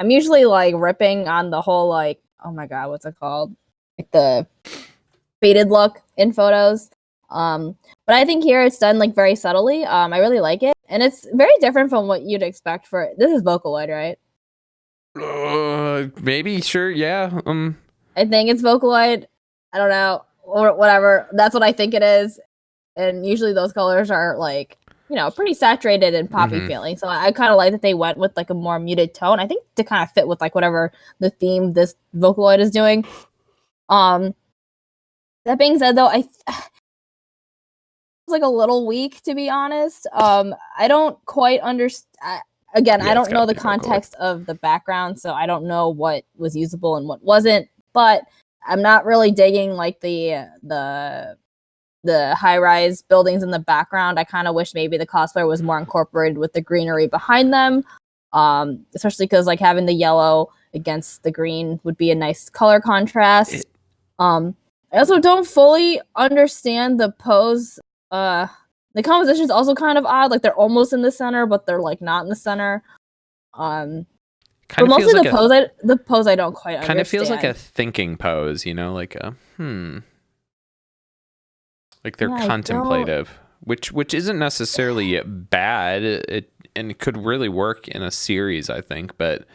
usually like ripping on the whole like, oh my god, what's it called? Like the faded look in photos. But I think here it's done like very subtly. I really like it. and it's very different from what you'd expect for this is Vocaloid, right? Maybe, sure, yeah. I think it's Vocaloid. I don't know, or whatever. That's what I think it is. And usually those colors are like, pretty saturated and poppy feeling. So I kind of like that they went with like a more muted tone. I think to kind of fit with like whatever the theme this Vocaloid is doing. That being said, though, it's like a little weak, to be honest. I don't quite understand. Again, I don't know the context of the background, so I don't know what was usable and what wasn't. But I'm not really digging like the high-rise buildings in the background. I kind of wish maybe the cosplayer was more incorporated with the greenery behind them, especially because like having the yellow against the green would be a nice color contrast. I also don't fully understand the pose. The composition is also kind of odd. Like they're almost in the center, but they're like not in the center. But mostly the pose I don't quite understand. Kind of feels like a thinking pose, like a like they're contemplative, which isn't necessarily bad. And it could really work in a series, I think, but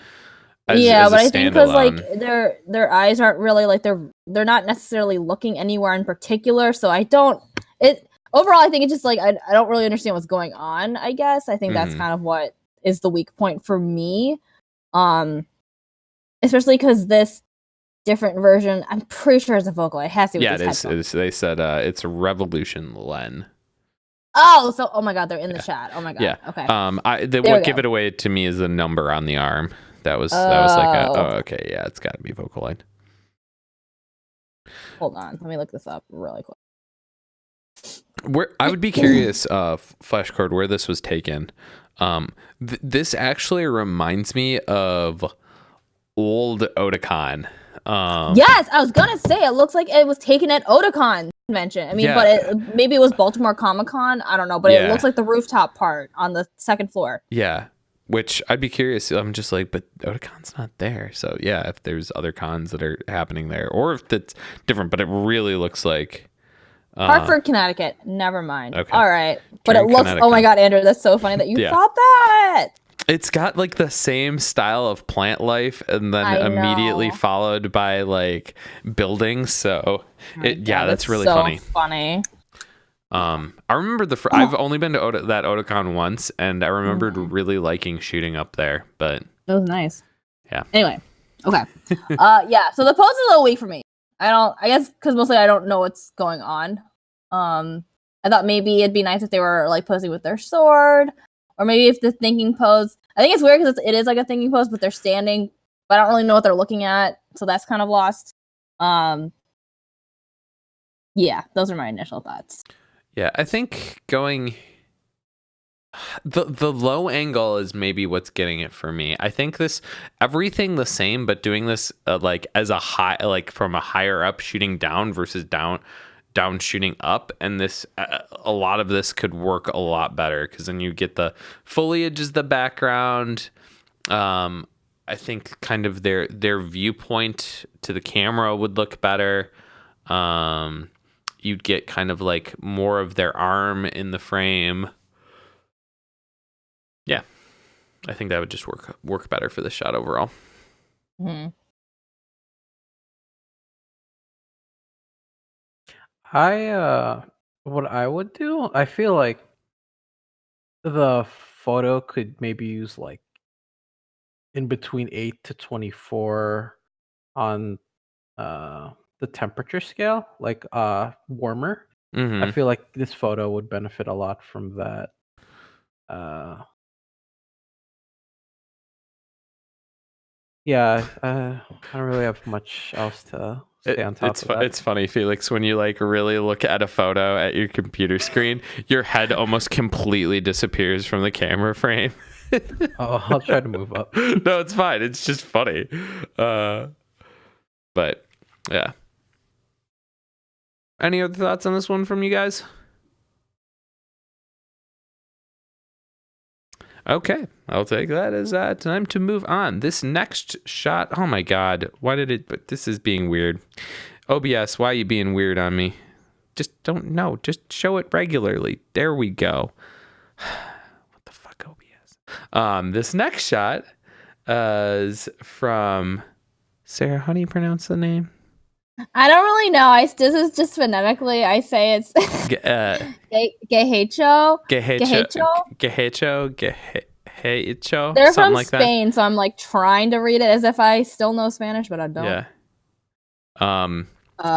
but I think because like their eyes aren't really like they're not necessarily looking anywhere in particular. So overall I think it's just like I don't really understand what's going on. I guess I think that's kind of what is the weak point for me. Especially because this different version, I'm pretty sure it's a vocal. It has to. Yeah, it is. They said it's a Revolution Len. Oh my god, they're in the chat. Oh my god. Yeah. Okay. What give it away to me is the number on the arm. That was like okay, yeah, it's got to be Vocaloid. Hold on, let me look this up really quick. I would be curious, Flashcard, where this was taken. This actually reminds me of old Otakon. Yes, I was gonna say it looks like it was taken at Otakon convention. I mean, but maybe it was Baltimore Comic-Con. I don't know, but it looks like the rooftop part on the second floor. Yeah. Which I'd be curious. I'm just like, but Otacon's not there. So yeah, if there's other cons that are happening there, or if it's different, but it really looks like Hartford, Connecticut. Never mind. Okay. All right, but it looks. Oh my god, Andrew, that's so funny that you thought that. It's got like the same style of plant life, and then immediately followed by like buildings. So that's really funny. Funny. I remember I've only been to that Otakon once, and I remembered really liking shooting up there, but it was nice. Yeah. Anyway, okay. So the pose is a little weak for me. I guess because mostly I don't know what's going on. I thought maybe it'd be nice if they were like posing with their sword, or maybe if the thinking pose. I think it's weird because it is like a thinking pose, but they're standing, but I don't really know what they're looking at, so that's kind of lost. Yeah, those are my initial thoughts. Yeah, I think going the low angle is maybe what's getting it for me. I think everything the same, but doing this like as a high, like from a higher up shooting down versus down shooting up, and this a lot of this could work a lot better because then you get the foliage as the background. I think kind of their viewpoint to the camera would look better. You'd get kind of like more of their arm in the frame. Yeah, I think that would just work better for the shot overall. What I would do, I feel like the photo could maybe use like in between 8 to 24 on the temperature scale, like warmer. I feel like this photo would benefit a lot from that. I don't really have much else to stay on top of that. It's funny, Felix, when you like really look at a photo at your computer screen, your head almost completely disappears from the camera frame. Oh, I'll try to move up. No, it's fine. It's just funny. But yeah. Any other thoughts on this one from you guys? Okay, I'll take that as time to move on. This next shot, oh my god, but this is being weird. OBS, why are you being weird on me? Just don't know. Just show it regularly. There we go. What the This next shot is from Sarah. How do you pronounce the name? I don't really know. This is just phonetically. I say it's Gehecho. Gehecho. They're Something from like Spain, so I'm like trying to read it as if I still know Spanish, but I don't. Yeah.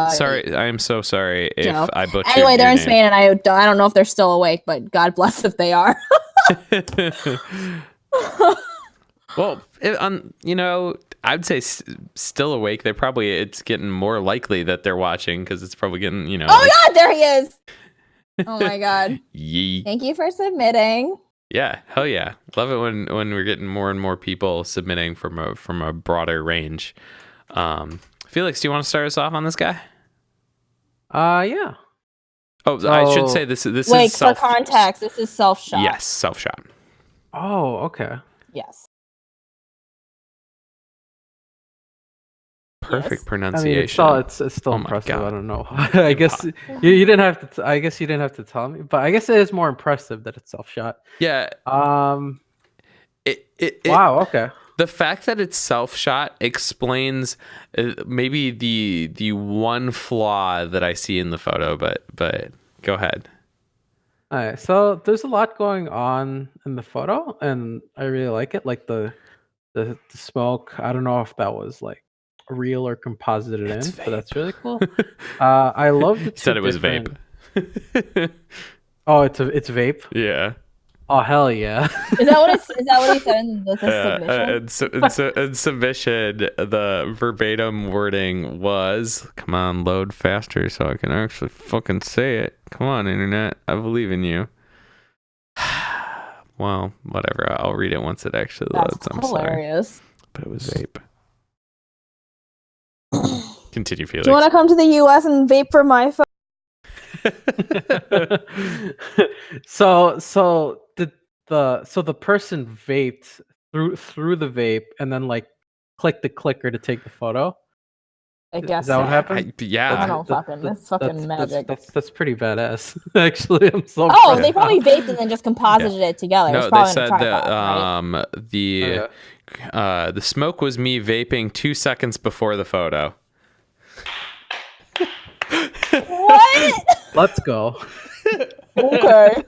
Sorry, I am so sorry if I butchered Anyway, they're your in name. Spain, and I don't know if they're still awake, but God bless if they are. Well, I'd say still awake. It's getting more likely that they're watching because it's probably getting, Oh God, there he is! Oh my God! Yee. Thank you for submitting. Yeah, hell yeah, love it when we're getting more and more people submitting from a broader range. Felix, do you want to start us off on this guy? Yeah. Oh, so, I should say this wait, is self. For context, this is self shot. Yes, self shot. Oh, okay. Yes. Perfect pronunciation. I mean, it's still impressive. God. I don't know. I guess you didn't have to. I guess you didn't have to tell me, but I guess it is more impressive that it's self shot. Yeah. Wow. Okay. The fact that it's self shot explains maybe the one flaw that I see in the photo, but go ahead. All right. So there's a lot going on in the photo, and I really like it. Like the smoke. I don't know if that was like real or composited in, but that's really cool. I love the. Said it was vape. Oh, it's vape. Yeah. Oh hell yeah! Is that what he said in the submission? In submission, the verbatim wording was, "Come on, load faster so I can actually fucking say it. Come on, internet, I believe in you." Well, whatever. I'll read it once it actually loads. That's I'm hilarious. sorry, but it was vape. Continue, Felix. Do you want to come to the U.S. and vape for my phone? So the person vaped through the vape and then like clicked the clicker to take the photo. I guess is that what happened? Yeah, I don't fucking. That's fucking magic. That's pretty badass. Actually, I'm so. Oh, they probably vaped and then just composited it together. No, they said that right? The smoke was me vaping 2 seconds before the photo. What? Let's go. Okay.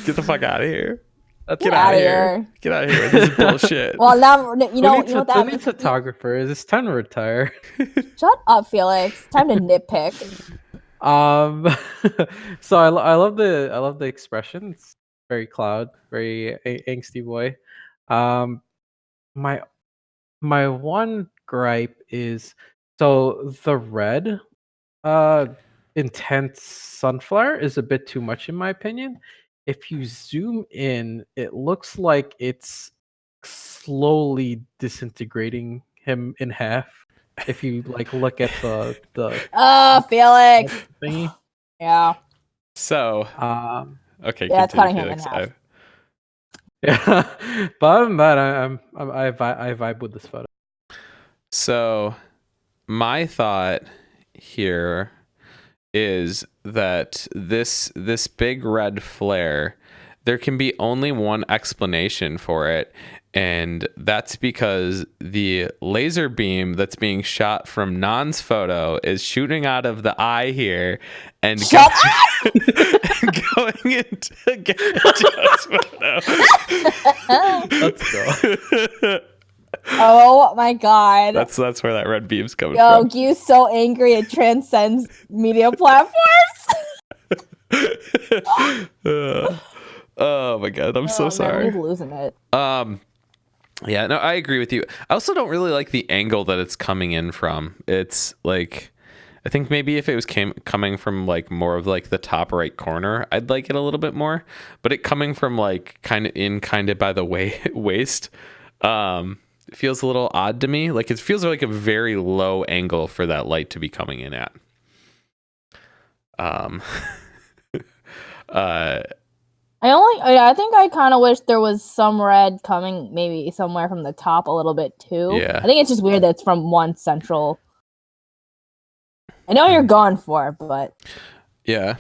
Get the fuck out of here. Get out of here. Get out of here. This is bullshit. Well, now you know what that means. Photographer, it's time to retire. Shut up, Felix. Time to nitpick. So I love the expression. It's very Cloud, very angsty boy. My one gripe is so the red intense sunflower is a bit too much in my opinion. If you zoom in, it looks like it's slowly disintegrating him in half. If you like look at the Felix thingy. Yeah. So okay, yeah, it's cutting him in half. Yeah, but other than that, I vibe with this photo. So my thought here is that this big red flare, there can be only one explanation for it, and that's because the laser beam that's being shot from Nan's photo is shooting out of the eye here and going into Joe's photo. Let's go. Oh my God. That's where that red beam's coming from. Yo, Gyu's so angry it transcends media platforms. Oh my God, I'm so sorry. I'm losing it. Yeah, no, I agree with you. I also don't really like the angle that it's coming in from. It's like, I think maybe if it was coming from like more of like the top right corner, I'd like it a little bit more. But it coming from like kind of by the waist, it feels a little odd to me. Like it feels like a very low angle for that light to be coming in at. I think I kind of wish there was some red coming maybe somewhere from the top a little bit too. Yeah. I think it's just weird that it's from one central. I know you're going for it, but yeah.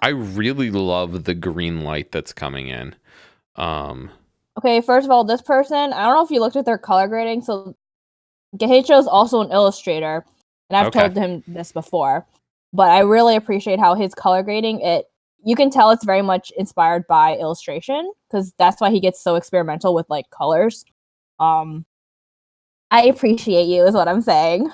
I really love the green light that's coming in. Okay, first of all, this person, I don't know if you looked at their color grading. So Gehecho is also an illustrator, and I've told him this before, but I really appreciate how his color grading, you can tell it's very much inspired by illustration, because that's why he gets so experimental with like colors. I appreciate you is what I'm saying.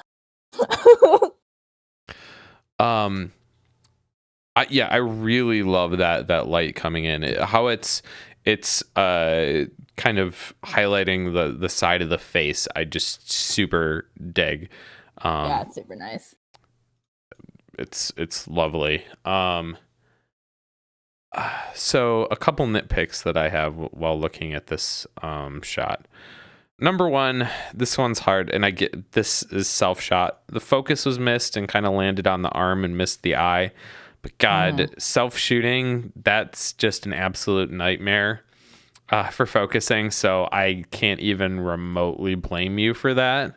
I really love that light coming in. How it's kind of highlighting the side of the face. I just super dig. Yeah, it's super nice. It's lovely. So a couple nitpicks that I have while looking at this shot. Number one, this one's hard, and I get this is self shot. The focus was missed and kind of landed on the arm and missed the eye. But God, self shooting, that's just an absolute nightmare for focusing. So I can't even remotely blame you for that.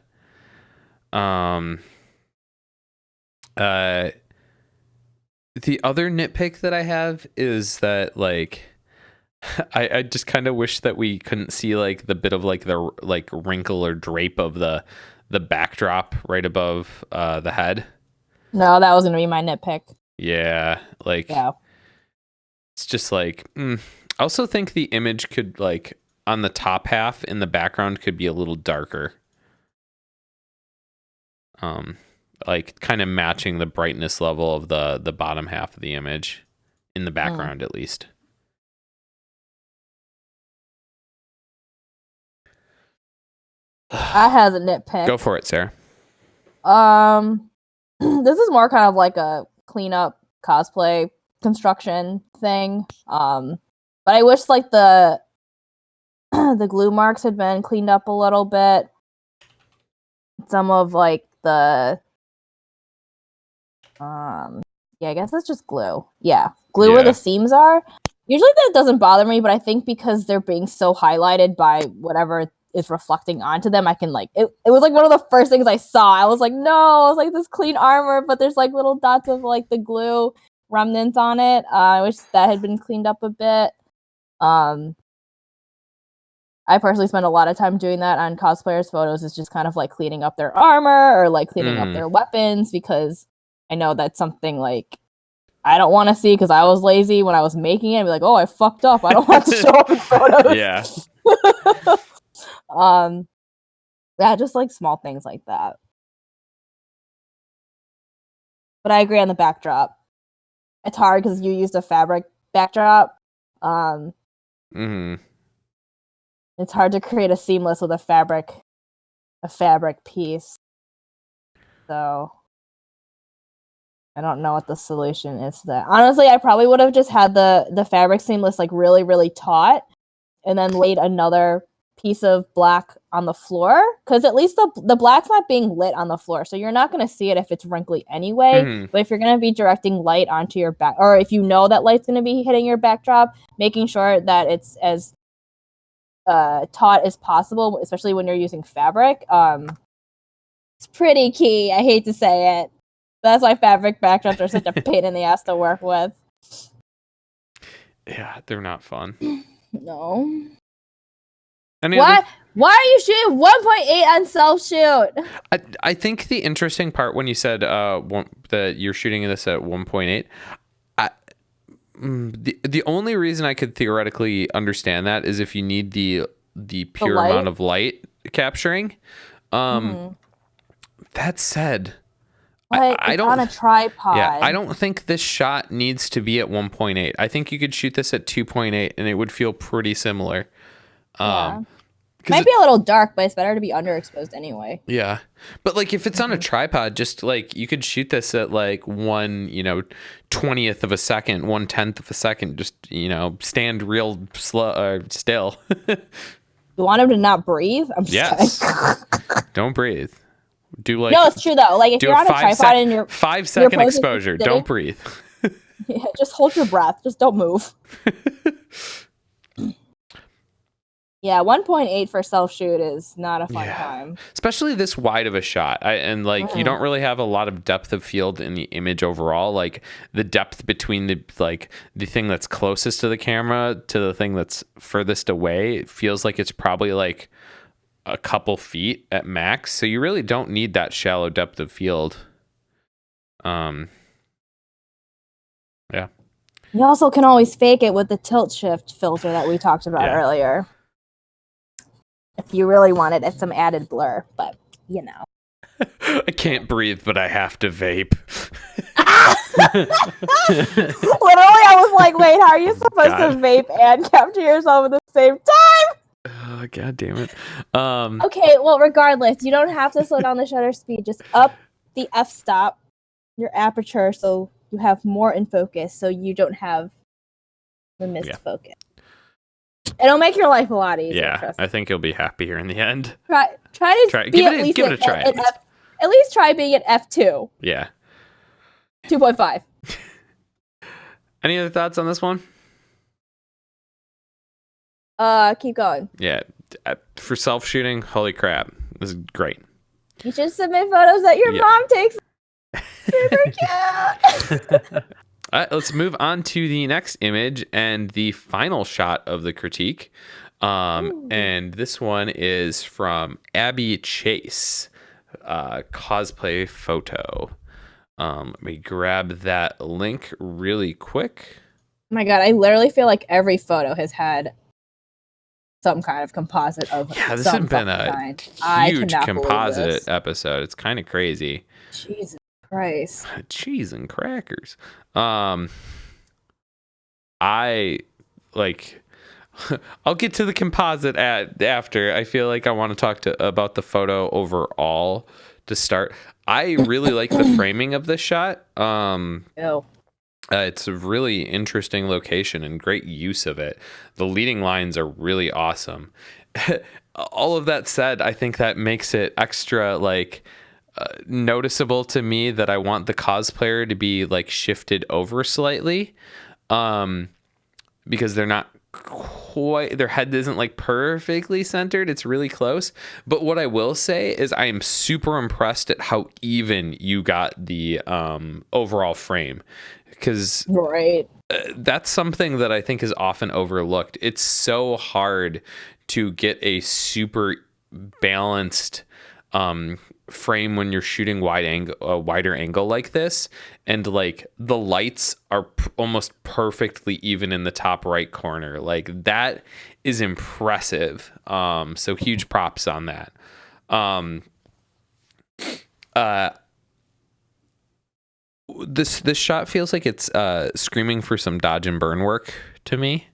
The other nitpick that I have is that like I just kind of wish that we couldn't see like the bit of like the like wrinkle or drape of the backdrop right above the head. No, that was gonna be my nitpick. Yeah, like it's just like I also think the image could like on the top half in the background could be a little darker. Like kind of matching the brightness level of the bottom half of the image in the background at least. I have a nitpick. Go for it, Sarah. This is more kind of like a cleanup cosplay construction thing. But I wish like the glue marks had been cleaned up a little bit. Some of like the yeah, I guess it's just glue. Yeah, glue where the seams are. Usually that doesn't bother me, but I think because they're being so highlighted by whatever is reflecting onto them, I can like it was like one of the first things I saw. I was like, no, I was like this clean armor, but there's like little dots of like the glue remnants on it. I wish that had been cleaned up a bit. I personally spend a lot of time doing that on cosplayers' photos, is just kind of like cleaning up their armor or like cleaning up their weapons, because I know that's something like I don't want to see, because I was lazy when I was making it. I'd be like, oh, I fucked up. I don't want to show up in photos. Yeah. Yeah, just like small things like that. But I agree on the backdrop. It's hard because you used a fabric backdrop. It's hard to create a seamless with a fabric piece. So I don't know what the solution is to that. Honestly, I probably would have just had the fabric seamless like really, really taut, and then laid another piece of black on the floor, because at least the black's not being lit on the floor, so you're not going to see it if it's wrinkly anyway. But if you're going to be directing light onto your back, or if you know that light's going to be hitting your backdrop, making sure that it's as taut as possible, especially when you're using fabric, it's pretty key. I hate to say it. That's why fabric backdrops are such a pain in the ass to work with. Yeah, they're not fun. No. Why are you shooting 1.8 on self shoot? I think the interesting part when you said that you're shooting this at 1.8, the only reason I could theoretically understand that is if you need the pure amount of light capturing. That said, I don't on a tripod. Yeah, I don't think this shot needs to be at 1.8. I think you could shoot this at 2.8 and it would feel pretty similar. Might be a little dark, but it's better to be underexposed anyway. Yeah. But like if it's on a tripod, just like you could shoot this at like 1/20th of a second, 1/10th of a second, just stand real slow still. You want him to not breathe? I'm just kidding. Don't breathe. Do like no, it's true though. Like if you're on a tripod and you're 5-second exposure, don't breathe. Yeah, just hold your breath. Just don't move. Yeah, 1.8 for self shoot is not a fun Yeah. time. Especially this wide of a shot. You don't really have a lot of depth of field in the image overall. Like the depth between the thing that's closest to the camera to the thing that's furthest away, it feels like it's probably like a couple feet at max. So you really don't need that shallow depth of field. Yeah. You also can always fake it with the tilt shift filter that we talked about earlier. If you really wanted it, some added blur, but you know. I can't breathe, but I have to vape. Literally, I was like, wait, how are you supposed to vape and capture yourself at the same time? Oh, God damn it. Okay, well, regardless, you don't have to slow down the shutter speed. Just up the f-stop, your aperture, so you have more in focus, so you don't have the missed focus. It'll make your life a lot easier. Yeah, I think you'll be happier in the end. Try to be give it a try. At least try being at f2. Yeah. 2.5. Any other thoughts on this one? Keep going. Yeah, for self-shooting, holy crap, this is great. You should submit photos that your mom takes. Super cute. All right, let's move on to the next image and the final shot of the critique. And this one is from Abby Chase, cosplay photo. Let me grab that link really quick. Oh my God, I literally feel like every photo has had some kind of composite of this has been a huge composite episode. It's kind of crazy. Jesus Christ. Cheese and crackers. I like I'll get to the composite after. I feel like I want to talk about the photo overall to start. I really like the framing of this shot. It's a really interesting location and great use of it. The leading lines are really awesome. All of that said, I think that makes it extra noticeable to me that I want the cosplayer to be like shifted over slightly, because they're not quite, their head isn't like perfectly centered. It's really close. But what I will say is I am super impressed at how even you got the overall frame, because that's something that I think is often overlooked. It's so hard to get a super balanced frame when you're shooting a wider angle like this, and like the lights are almost perfectly even in the top right corner. Like that is impressive. So huge props on that. This shot feels like it's screaming for some dodge and burn work to me.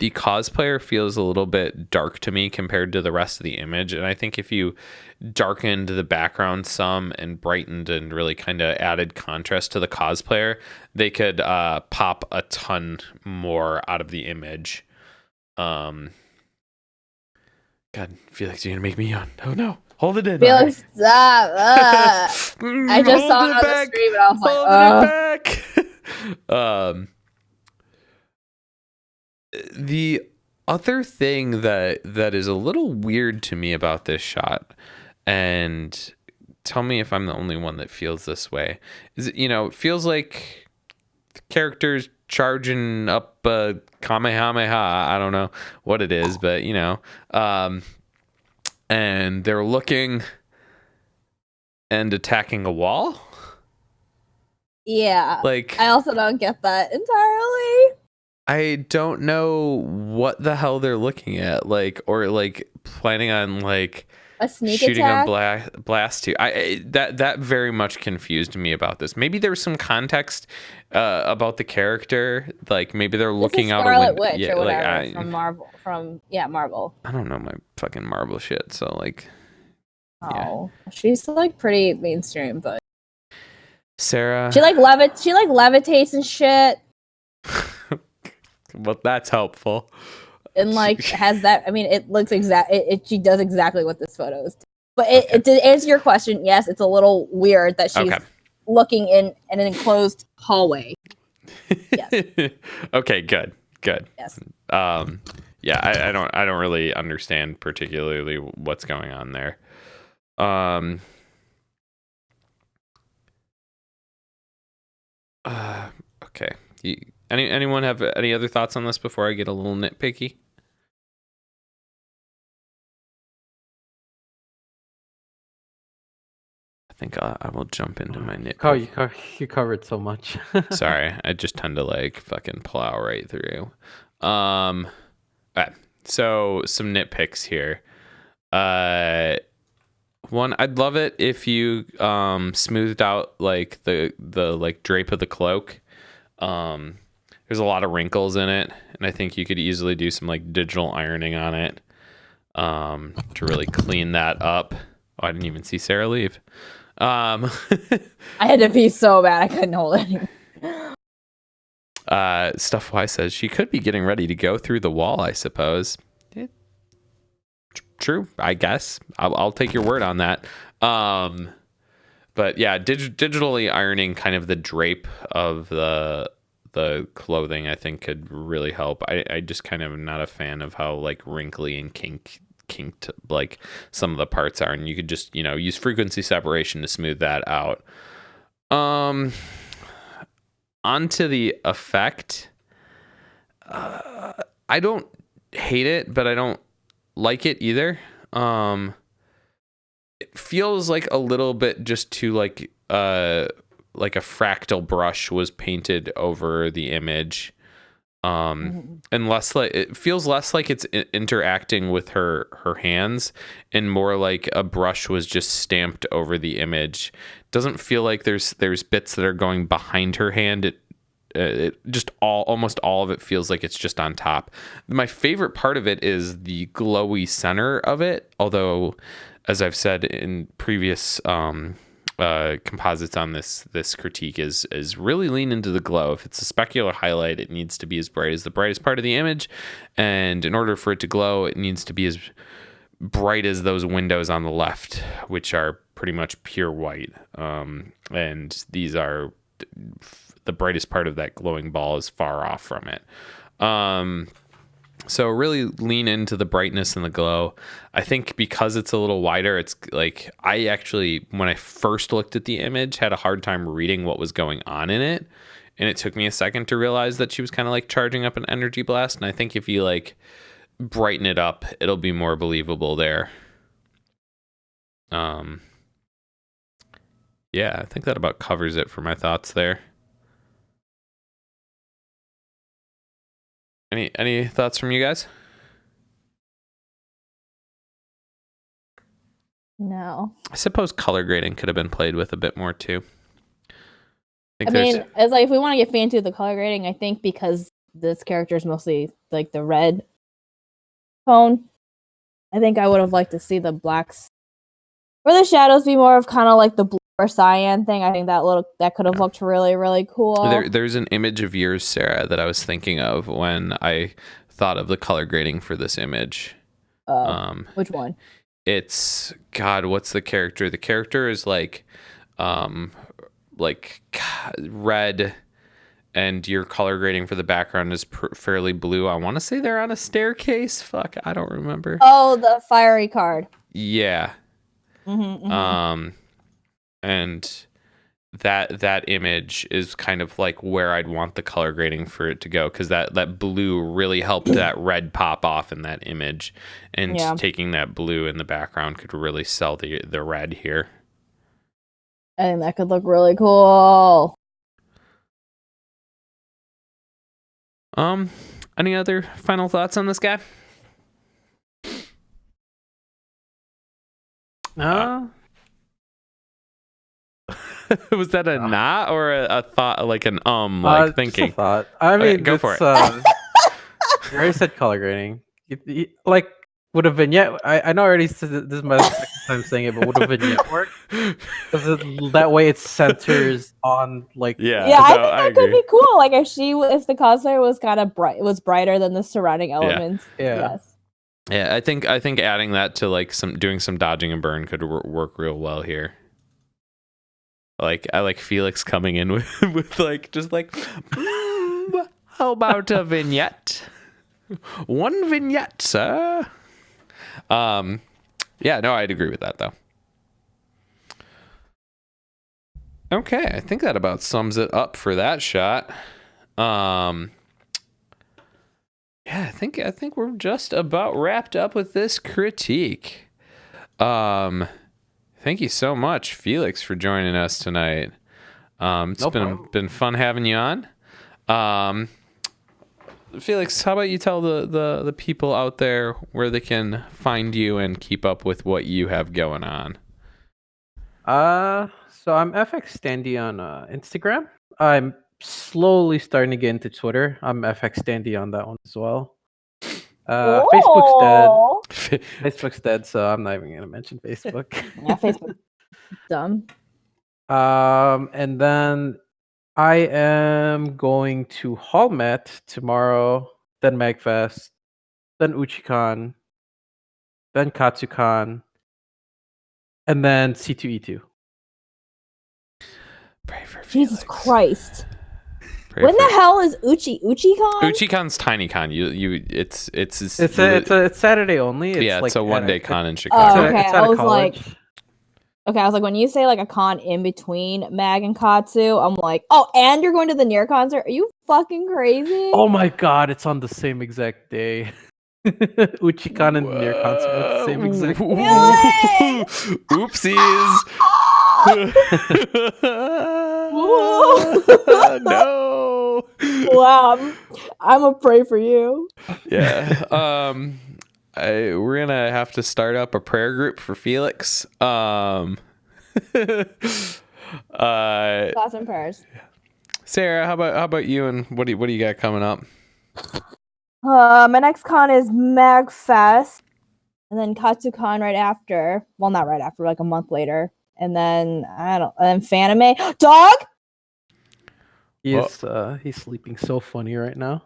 The cosplayer feels a little bit dark to me compared to the rest of the image. And I think if you darkened the background some and brightened and really kind of added contrast to the cosplayer, they could pop a ton more out of the image. God, Felix, you're going to make me yawn. Oh, no. Hold it in. Felix, stop. I just saw it on the stream and I was like, Hold it back. The other thing that is a little weird to me about this shot, and tell me if I'm the only one that feels this way, is it feels like the character's charging up a Kamehameha. I don't know what it is, but and they're looking and attacking a wall. Yeah. Like, I also don't get that entirely. I don't know what the hell they're looking at, or planning on a sneak shooting attack? a blast to. That very much confused me about this. Maybe there was some context about the character, like maybe they're looking out a window. Witch or whatever from Marvel. Marvel. I don't know my fucking Marvel shit, so she's pretty mainstream, but Sarah, she levitates and shit. Well, that's helpful. And has that? I mean, it looks she does exactly what this photo is. But to answer your question, yes, it's a little weird that she's looking in an enclosed hallway. Yes. Okay. Good. Yes. yeah, I don't really understand particularly what's going on there. Okay. Anyone have any other thoughts on this before I get a little nitpicky? I think I will jump into my nitpick. You covered so much. Sorry, I just tend to like fucking plow right through. Alright, so some nitpicks here. One, I'd love it if you smoothed out like the like drape of the cloak. There's a lot of wrinkles in it, and I think you could easily do some like digital ironing on it to really clean that up. Oh, I didn't even see Sarah leave. I had to pee so bad I couldn't hold it anymore. Stuff Y says she could be getting ready to go through the wall, I suppose. True, I guess. I'll take your word on that. But yeah, digitally ironing kind of the drape of the clothing, I think could really help. I just kind of am not a fan of how like wrinkly and kinked like some of the parts are, and you could just, use frequency separation to smooth that out. Onto the effect. I don't hate it, but I don't like it either. It feels like a little bit just too like a fractal brush was painted over the image. And less like, it feels less like it's interacting with her hands, and more like a brush was just stamped over the image. Doesn't feel like there's bits that are going behind her hand. It just almost all of it feels like it's just on top. My favorite part of it is the glowy center of it, although, as I've said in previous composites on this critique, is really lean into the glow. If it's a specular highlight, it needs to be as bright as the brightest part of the image, and in order for it to glow, it needs to be as bright as those windows on the left, which are pretty much pure white, and these are the brightest part of that glowing ball is far off from it. So really lean into the brightness and the glow. I think because it's a little wider, it's like, I actually, when I first looked at the image, had a hard time reading what was going on in it. And it took me a second to realize that she was kind of like charging up an energy blast. And I think if you like brighten it up, it'll be more believable there. Yeah, I think that about covers it for my thoughts there. Any thoughts from you guys? No. I suppose color grading could have been played with a bit more too. I mean, as like, if we want to get fancy with the color grading, I think because this character is mostly like the red tone, I think I would have liked to see the blacks or the shadows be more of kind of like the blue or cyan thing. I think that could have looked really, really cool. There's an image of yours, Sarah, that I was thinking of when I thought of the color grading for this image. Which one? It's, God, what's the character? The character is like red, and your color grading for the background is fairly blue. I want to say they're on a staircase. Fuck, I don't remember. Oh, the fiery card. Yeah. And that image is kind of like where I'd want the color grading for it to go, because that blue really helped that red pop off in that image, and taking that blue in the background could really sell the red here. I think that could look really cool. Any other final thoughts on this guy? No. Was that a nah or a thought, like an like thinking? Thought. I mean, go for it. You already said color grading. Like, would a vignette? I know I already said this is my second time saying it, but would a vignette work? Because that way it centers on like. Yeah, I think that could be cool. Like if the cosplayer was kind of bright, it was brighter than the surrounding elements. Yeah. Yes. Yeah, I think adding that to like doing some dodging and burn could work real well here. Like, I like Felix coming in with like just like, how about a vignette? One vignette, sir. Yeah, no, I'd agree with that though. Okay, I think that about sums it up for that shot. Yeah, I think we're just about wrapped up with this critique. Thank you so much, Felix, for joining us tonight. It's been fun having you on. Felix, how about you tell the people out there where they can find you and keep up with what you have going on? So I'm FX Standy on Instagram. I'm slowly starting to get into Twitter. I'm FX Standy on that one as well. Facebook's dead. Facebook's dead, so I'm not even gonna mention Facebook. Yeah, Facebook. Dumb. And then I am going to Hallmet tomorrow, then Magfest, then Uchicon, then Katsucon, and then C2E2. Pray for Jesus Felix. Christ. Pray When for- the hell is Uchicon? Uchicon's tiny con. It's Saturday only. it's a one day con in Oh, Chicago. okay. It's I at a was college. Okay, I was like, when you say like a con in between Mag and Katsu, I'm like, oh, and you're going to the Nier concert? Are you fucking crazy? Oh my god, it's on the same exact day. Uchicon and Nier concert at the same exact day. Oopsies. No. Wow, I'm a pray for you. Yeah. We're gonna have to start up a prayer group for Felix. Thoughts and prayers. Sarah, how about you, and what do you got coming up? My next con is MagFest, and then KatsuCon right after. Well, not right after, like a month later, and then Fanime. Dog. He's sleeping so funny right now.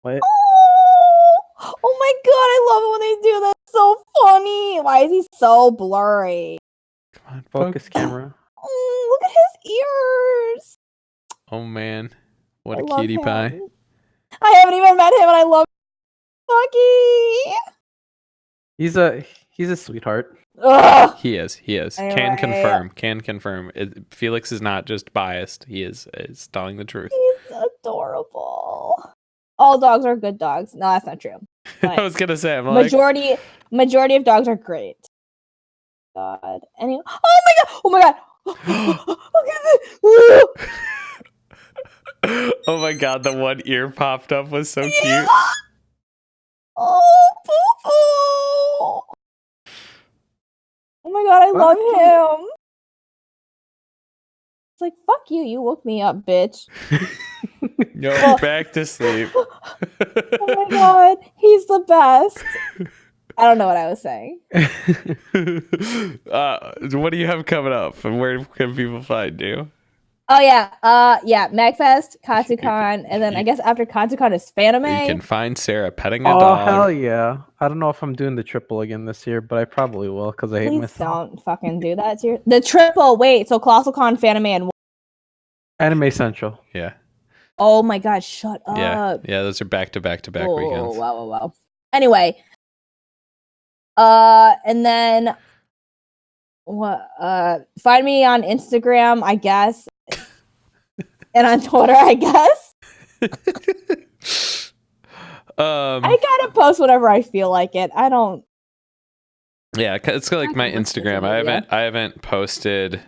What? Oh my god, I love it when they do that. So funny. Why is he so blurry? Come on, Focus camera. Oh, look at his ears. Oh man, what I a love cutie him. pie. I haven't even met him, and I love Bucky. He's a sweetheart. Ugh. He is. Anyway. Can confirm. Felix is not just biased. He is telling the truth. He's adorable. All dogs are good dogs. No, that's not true. I was gonna say, I'm like, Majority of dogs are great. God. Anyway. Oh my god. Look at this. oh my god, the one ear popped up was so cute. Yeah. Oh, Poo-Poo. Oh my god, I love him. It's like, fuck you. You woke me up, bitch. Go back to sleep. Oh my god, he's the best. I don't know what I was saying. What do you have coming up, and where can people find you? Oh yeah, Magfest, KatsuCon, and then I guess after KatsuCon is Fanime. You can find Sarah petting a Oh dog. hell yeah! I don't know if I'm doing the triple again this year, but I probably will because I hate Please myself. don't fucking do that to your the triple. Wait, so ColossalCon, Fanime, and Anime Central. Yeah. oh my god, shut up. Yeah. Those are back to back weekends. Wow. Anyway, and then what? Find me on Instagram, I guess, and on Twitter, I guess. I gotta post whenever I feel like it. I don't. Yeah, it's like my Instagram. media. I haven't posted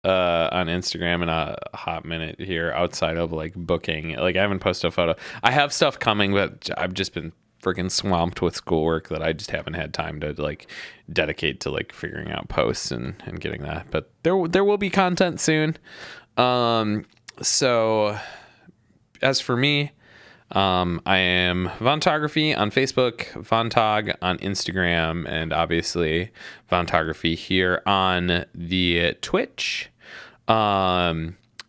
on Instagram in a hot minute here outside of like booking. Like I haven't posted a photo. I have stuff coming, but I've just been freaking swamped with schoolwork that I just haven't had time to like dedicate to like figuring out posts and getting that. But there will be content soon. So as for me, I am Vontography on Facebook, Vontog on Instagram, and obviously Vontography here on the Twitch.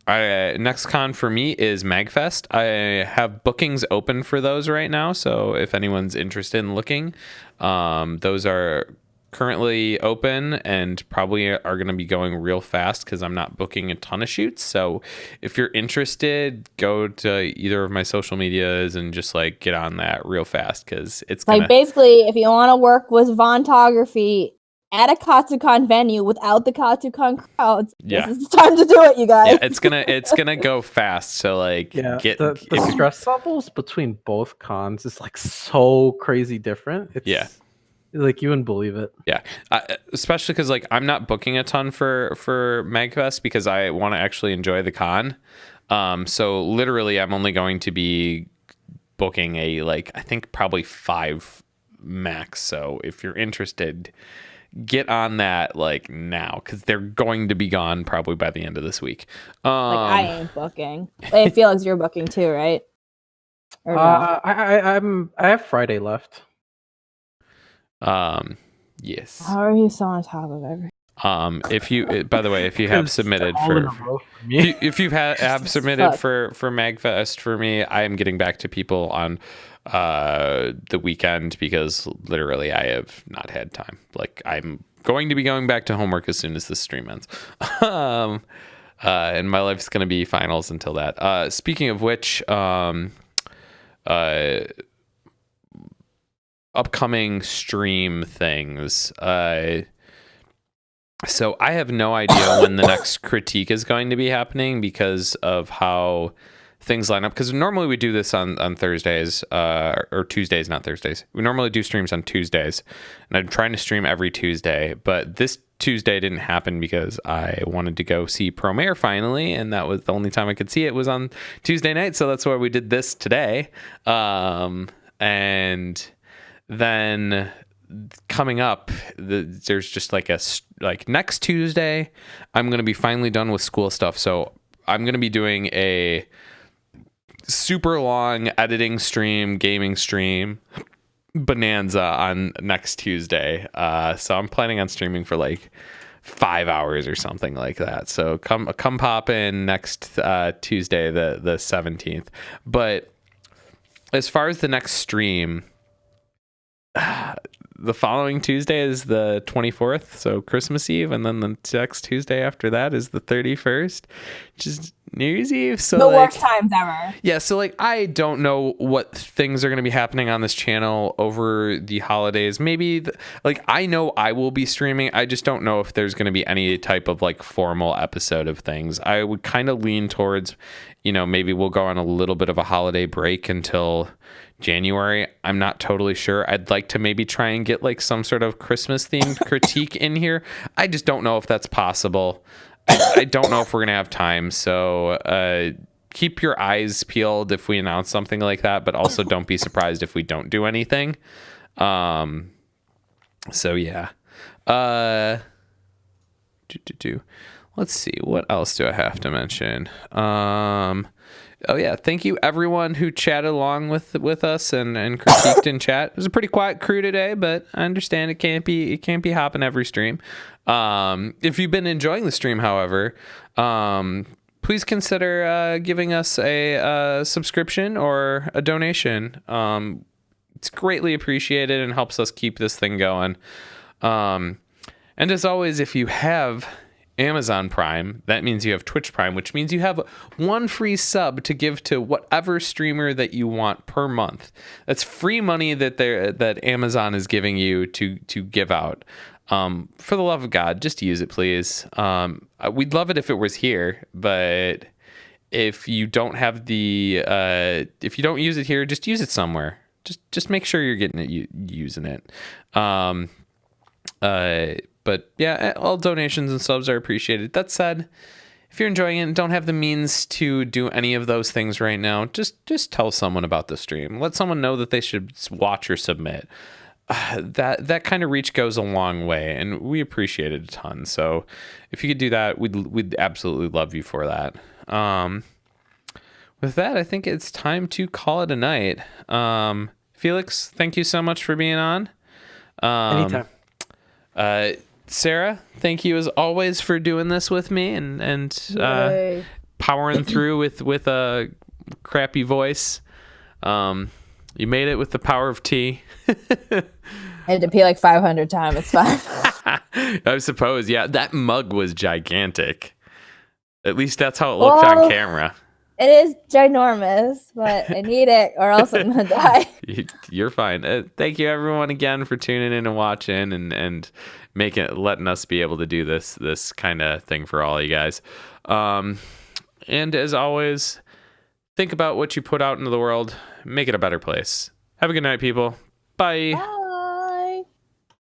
Next con for me is Magfest. I have bookings open for those right now, so if anyone's interested in looking, those are currently open and probably are going to be going real fast because I'm not booking a ton of shoots. So if you're interested, go to either of my social medias and just like get on that real fast because it's gonna... like basically if you want to work with Vontography at a Katsucon venue without the Katsucon crowds, this is the time to do it, you guys. Yeah, it's gonna go fast. So like, get the stress levels between both cons is like so crazy different. It's like you wouldn't believe it. Yeah, especially because like I'm not booking a ton for MagFest because I want to actually enjoy the con. So literally, I'm only going to be booking I think probably 5 max. So if you're interested, get on that like now because they're going to be gone probably by the end of this week. Like I ain't booking. I feel like you're booking too, right? Or no? I have Friday left. Yes. How are you so on top of everything? If you, by the way, if you have submitted for if you have submitted for MagFest for me, I am getting back to people on the weekend because literally I have not had time. Like I'm going to be going back to homework as soon as this stream ends. And my life's going to be finals until that. Speaking of which, upcoming stream things. So I have no idea when the next critique is going to be happening because of how things line up. Because normally we do this on Thursdays or Tuesdays, not Thursdays. We normally do streams on Tuesdays, and I'm trying to stream every Tuesday. But this Tuesday didn't happen because I wanted to go see Promare finally, and that was the only time I could see it was on Tuesday night. So that's why we did this today. And then coming up, there's just like next Tuesday, I'm going to be finally done with school stuff. So I'm going to be doing a super long editing stream, gaming stream bonanza on next Tuesday. So I'm planning on streaming for like 5 hours or something like that. So come pop in next Tuesday, the 17th. But as far as the next stream, the following Tuesday is the 24th, so Christmas Eve, and then the next Tuesday after that is the 31st, which is New Year's Eve. So the worst times ever. Yeah, so like I don't know what things are going to be happening on this channel over the holidays. Maybe like I know I will be streaming. I just don't know if there's going to be any type of like formal episode of things. I would kind of lean towards, maybe we'll go on a little bit of a holiday break until January. I'm not totally sure. I'd like to maybe try and get like some sort of Christmas themed critique in here. I just don't know if that's possible. I don't know if we're gonna have time. So keep your eyes peeled if we announce something like that, but also don't be surprised if we don't do anything. So yeah. Let's see, what else do I have to mention? Oh yeah, thank you everyone who chatted along with us and critiqued in chat. It was a pretty quiet crew today, but I understand it can't be hopping every stream. If you've been enjoying the stream, however, please consider giving us a subscription or a donation. It's greatly appreciated and helps us keep this thing going. And as always, if you have Amazon Prime, that means you have Twitch Prime, which means you have one free sub to give to whatever streamer that you want per month. That's free money that Amazon is giving you to give out. For the love of God, just use it, please. We'd love it if it was here, but if you don't have if you don't use it here, just use it somewhere. Just make sure you're getting it, using it. But yeah, all donations and subs are appreciated. That said, if you're enjoying it and don't have the means to do any of those things right now, just tell someone about the stream. Let someone know that they should watch or submit. That kind of reach goes a long way, and we appreciate it a ton. So if you could do that, we'd absolutely love you for that. With that, I think it's time to call it a night. Felix, thank you so much for being on. Anytime. Sarah, thank you as always for doing this with me and powering through with a crappy voice. You made it with the power of tea. I had to pee like 500 times. It's fine. I suppose, yeah. That mug was gigantic. At least that's how it looked on camera. It is ginormous, but I need it or else I'm gonna die. You're fine. Thank you everyone again for tuning in and watching and letting us be able to do this kind of thing for all you guys. And as always, think about what you put out into the world. Make it a better place. Have a good night, people. Bye. Bye.